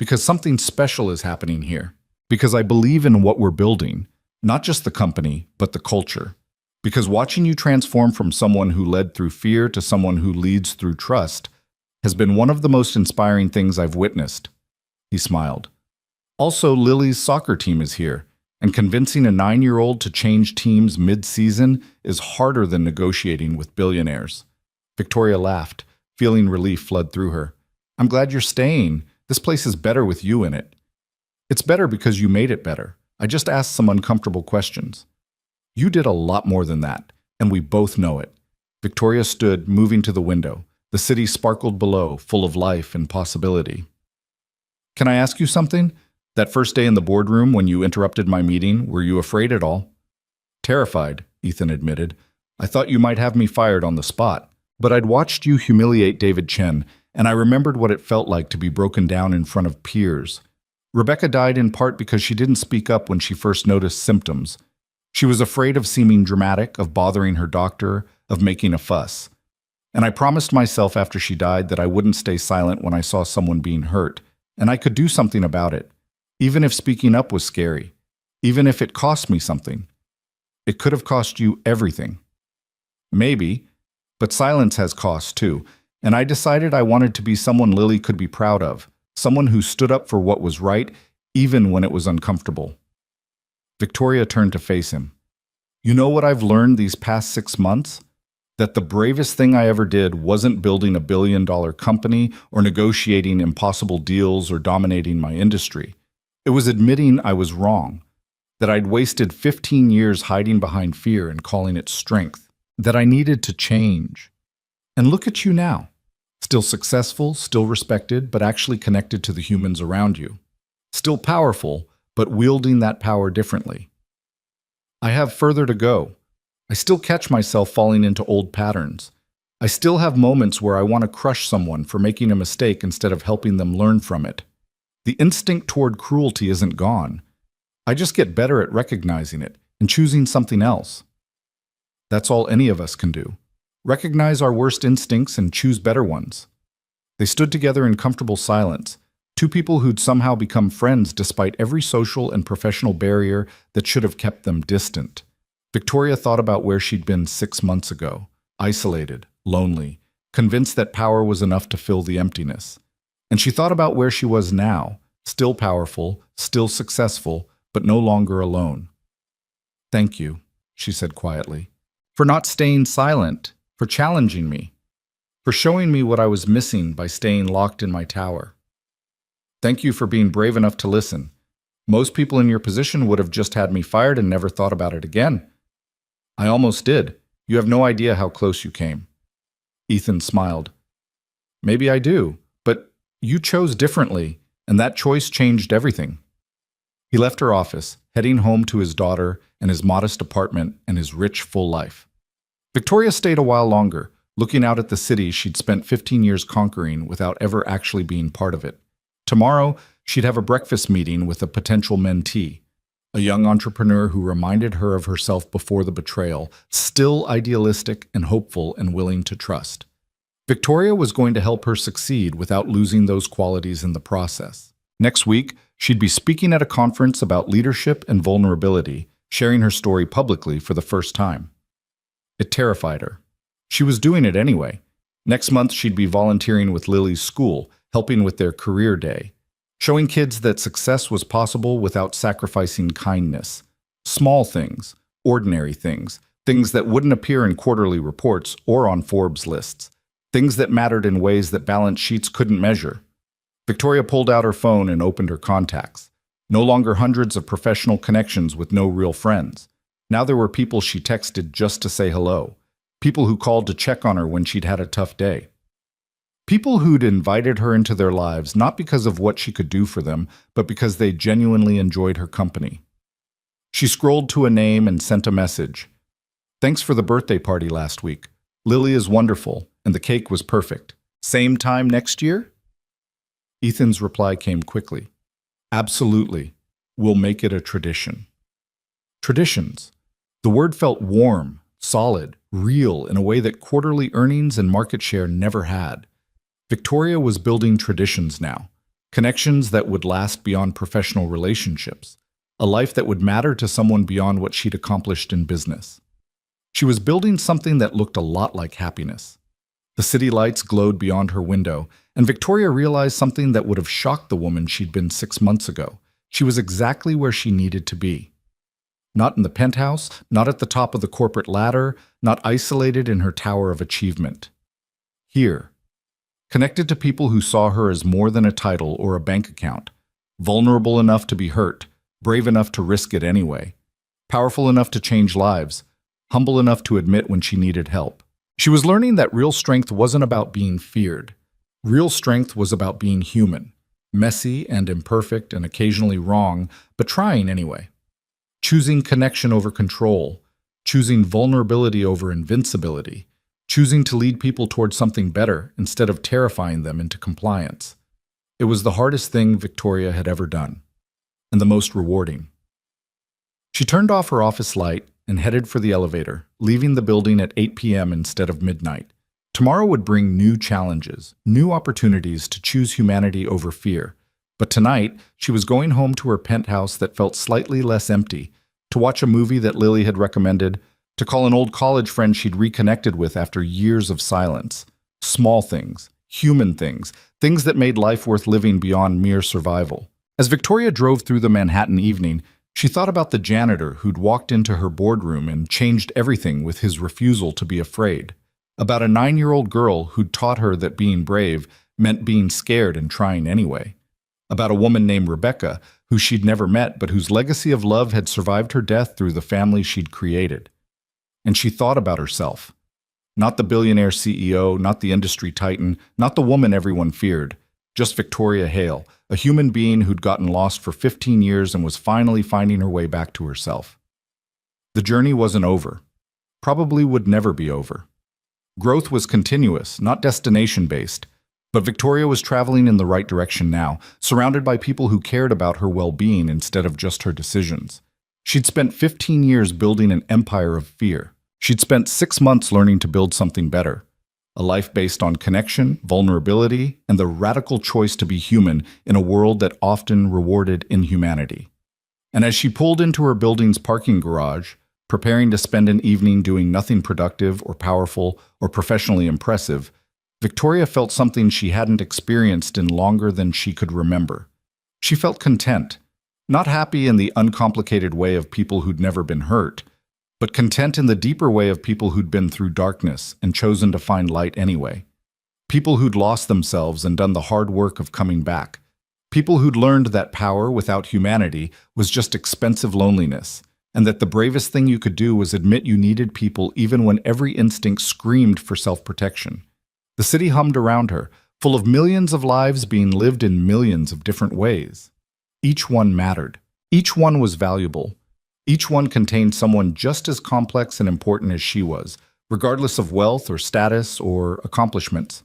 "Because something special is happening here. Because I believe in what we're building, not just the company, but the culture. Because watching you transform from someone who led through fear to someone who leads through trust has been one of the most inspiring things I've witnessed." He smiled. "Also, Lily's soccer team is here, and convincing a 9-year-old to change teams mid-season is harder than negotiating with billionaires." Victoria laughed, feeling relief flood through her. "I'm glad you're staying. This place is better with you in it." "It's better because you made it better. I just asked some uncomfortable questions." "You did a lot more than that, and we both know it. Victoria stood, moving to the window. The city sparkled below, full of life and possibility. Can I ask you something? That first day in the boardroom when you interrupted my meeting, were you afraid at all? Terrified, Ethan admitted. I thought you might have me fired on the spot. But I'd watched you humiliate David Chen, and I remembered what it felt like to be broken down in front of peers. Rebecca died in part because she didn't speak up when she first noticed symptoms. She was afraid of seeming dramatic, of bothering her doctor, of making a fuss. And I promised myself after she died that I wouldn't stay silent when I saw someone being hurt, and I could do something about it, even if speaking up was scary, even if it cost me something. It could have cost you everything. Maybe, but silence has costs too, and I decided I wanted to be someone Lily could be proud of, someone who stood up for what was right, even when it was uncomfortable. Victoria turned to face him. You know what I've learned these past 6 months? That the bravest thing I ever did wasn't building a billion-dollar company or negotiating impossible deals or dominating my industry. It was admitting I was wrong, that I'd wasted 15 years hiding behind fear and calling it strength, that I needed to change. And look at you now, still successful, still respected, but actually connected to the humans around you. Still powerful, but wielding that power differently. I have further to go. I still catch myself falling into old patterns. I still have moments where I want to crush someone for making a mistake instead of helping them learn from it. The instinct toward cruelty isn't gone. I just get better at recognizing it and choosing something else. That's all any of us can do. Recognize our worst instincts and choose better ones. They stood together in comfortable silence, two people who'd somehow become friends despite every social and professional barrier that should have kept them distant. Victoria thought about where she'd been 6 months ago, isolated, lonely, convinced that power was enough to fill the emptiness. And she thought about where she was now, still powerful, still successful, but no longer alone. Thank you, she said quietly, for not staying silent, for challenging me, for showing me what I was missing by staying locked in my tower. Thank you for being brave enough to listen. Most people in your position would have just had me fired and never thought about it again. I almost did. You have no idea how close you came. Ethan smiled. Maybe I do, but you chose differently, and that choice changed everything. He left her office, heading home to his daughter and his modest apartment and his rich, full life. Victoria stayed a while longer, looking out at the city she'd spent 15 years conquering without ever actually being part of it. Tomorrow, she'd have a breakfast meeting with a potential mentee, a young entrepreneur who reminded her of herself before the betrayal, still idealistic and hopeful and willing to trust. Victoria was going to help her succeed without losing those qualities in the process. Next week, she'd be speaking at a conference about leadership and vulnerability, sharing her story publicly for the first time. It terrified her. She was doing it anyway. Next month, she'd be volunteering with Lily's school, helping with their career day, showing kids that success was possible without sacrificing kindness. Small things, ordinary things, things that wouldn't appear in quarterly reports or on Forbes lists, things that mattered in ways that balance sheets couldn't measure. Victoria pulled out her phone and opened her contacts. No longer hundreds of professional connections with no real friends. Now there were people she texted just to say hello, people who called to check on her when she'd had a tough day. People who'd invited her into their lives not because of what she could do for them, but because they genuinely enjoyed her company. She scrolled to a name and sent a message. Thanks for the birthday party last week. Lily is wonderful, and the cake was perfect. Same time next year? Ethan's reply came quickly. Absolutely. We'll make it a tradition. Traditions. The word felt warm, solid, real in a way that quarterly earnings and market share never had. Victoria was building traditions now, connections that would last beyond professional relationships, a life that would matter to someone beyond what she'd accomplished in business. She was building something that looked a lot like happiness. The city lights glowed beyond her window, and Victoria realized something that would have shocked the woman she'd been 6 months ago. She was exactly where she needed to be. Not in the penthouse, not at the top of the corporate ladder, not isolated in her tower of achievement. Here, connected to people who saw her as more than a title or a bank account, vulnerable enough to be hurt, brave enough to risk it anyway, powerful enough to change lives, humble enough to admit when she needed help. She was learning that real strength wasn't about being feared. Real strength was about being human, messy and imperfect and occasionally wrong, but trying anyway. Choosing connection over control, choosing vulnerability over invincibility, choosing to lead people towards something better instead of terrifying them into compliance. It was the hardest thing Victoria had ever done, and the most rewarding. She turned off her office light and headed for the elevator, leaving the building at 8 p.m. instead of midnight. Tomorrow would bring new challenges, new opportunities to choose humanity over fear. But tonight, she was going home to her penthouse that felt slightly less empty, to watch a movie that Lily had recommended, to call an old college friend she'd reconnected with after years of silence. Small things, human things, things that made life worth living beyond mere survival. As Victoria drove through the Manhattan evening, she thought about the janitor who'd walked into her boardroom and changed everything with his refusal to be afraid. About a 9-year-old girl who'd taught her that being brave meant being scared and trying anyway. About a woman named Rebecca, who she'd never met but whose legacy of love had survived her death through the family she'd created. And she thought about herself. Not the billionaire CEO, not the industry titan, not the woman everyone feared. Just Victoria Hale, a human being who'd gotten lost for 15 years and was finally finding her way back to herself. The journey wasn't over. Probably would never be over. Growth was continuous, not destination-based. But Victoria was traveling in the right direction now, surrounded by people who cared about her well-being instead of just her decisions. She'd spent 15 years building an empire of fear. She'd spent 6 months learning to build something better. A life based on connection, vulnerability, and the radical choice to be human in a world that often rewarded inhumanity. And as she pulled into her building's parking garage, preparing to spend an evening doing nothing productive or powerful or professionally impressive, Victoria felt something she hadn't experienced in longer than she could remember. She felt content, not happy in the uncomplicated way of people who'd never been hurt, but content in the deeper way of people who'd been through darkness and chosen to find light anyway. People who'd lost themselves and done the hard work of coming back. People who'd learned that power without humanity was just expensive loneliness, and that the bravest thing you could do was admit you needed people even when every instinct screamed for self-protection. The city hummed around her, full of millions of lives being lived in millions of different ways. Each one mattered. Each one was valuable. Each one contained someone just as complex and important as she was, regardless of wealth or status or accomplishments.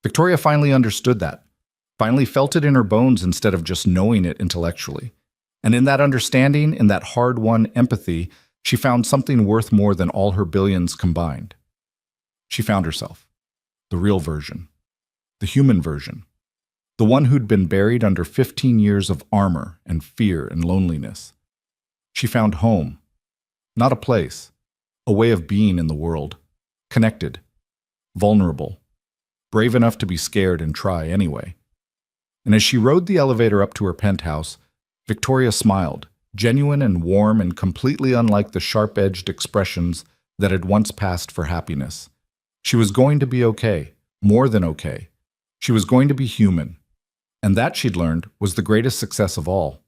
Victoria finally understood that, finally felt it in her bones instead of just knowing it intellectually. And in that understanding, in that hard-won empathy, she found something worth more than all her billions combined. She found herself. The real version. The human version. The one who'd been buried under 15 years of armor and fear and loneliness. She found home. Not a place. A way of being in the world. Connected. Vulnerable. Brave enough to be scared and try anyway. And as she rode the elevator up to her penthouse, Victoria smiled, genuine and warm and completely unlike the sharp-edged expressions that had once passed for happiness. She was going to be okay, more than okay. She was going to be human. And that, she'd learned, was the greatest success of all.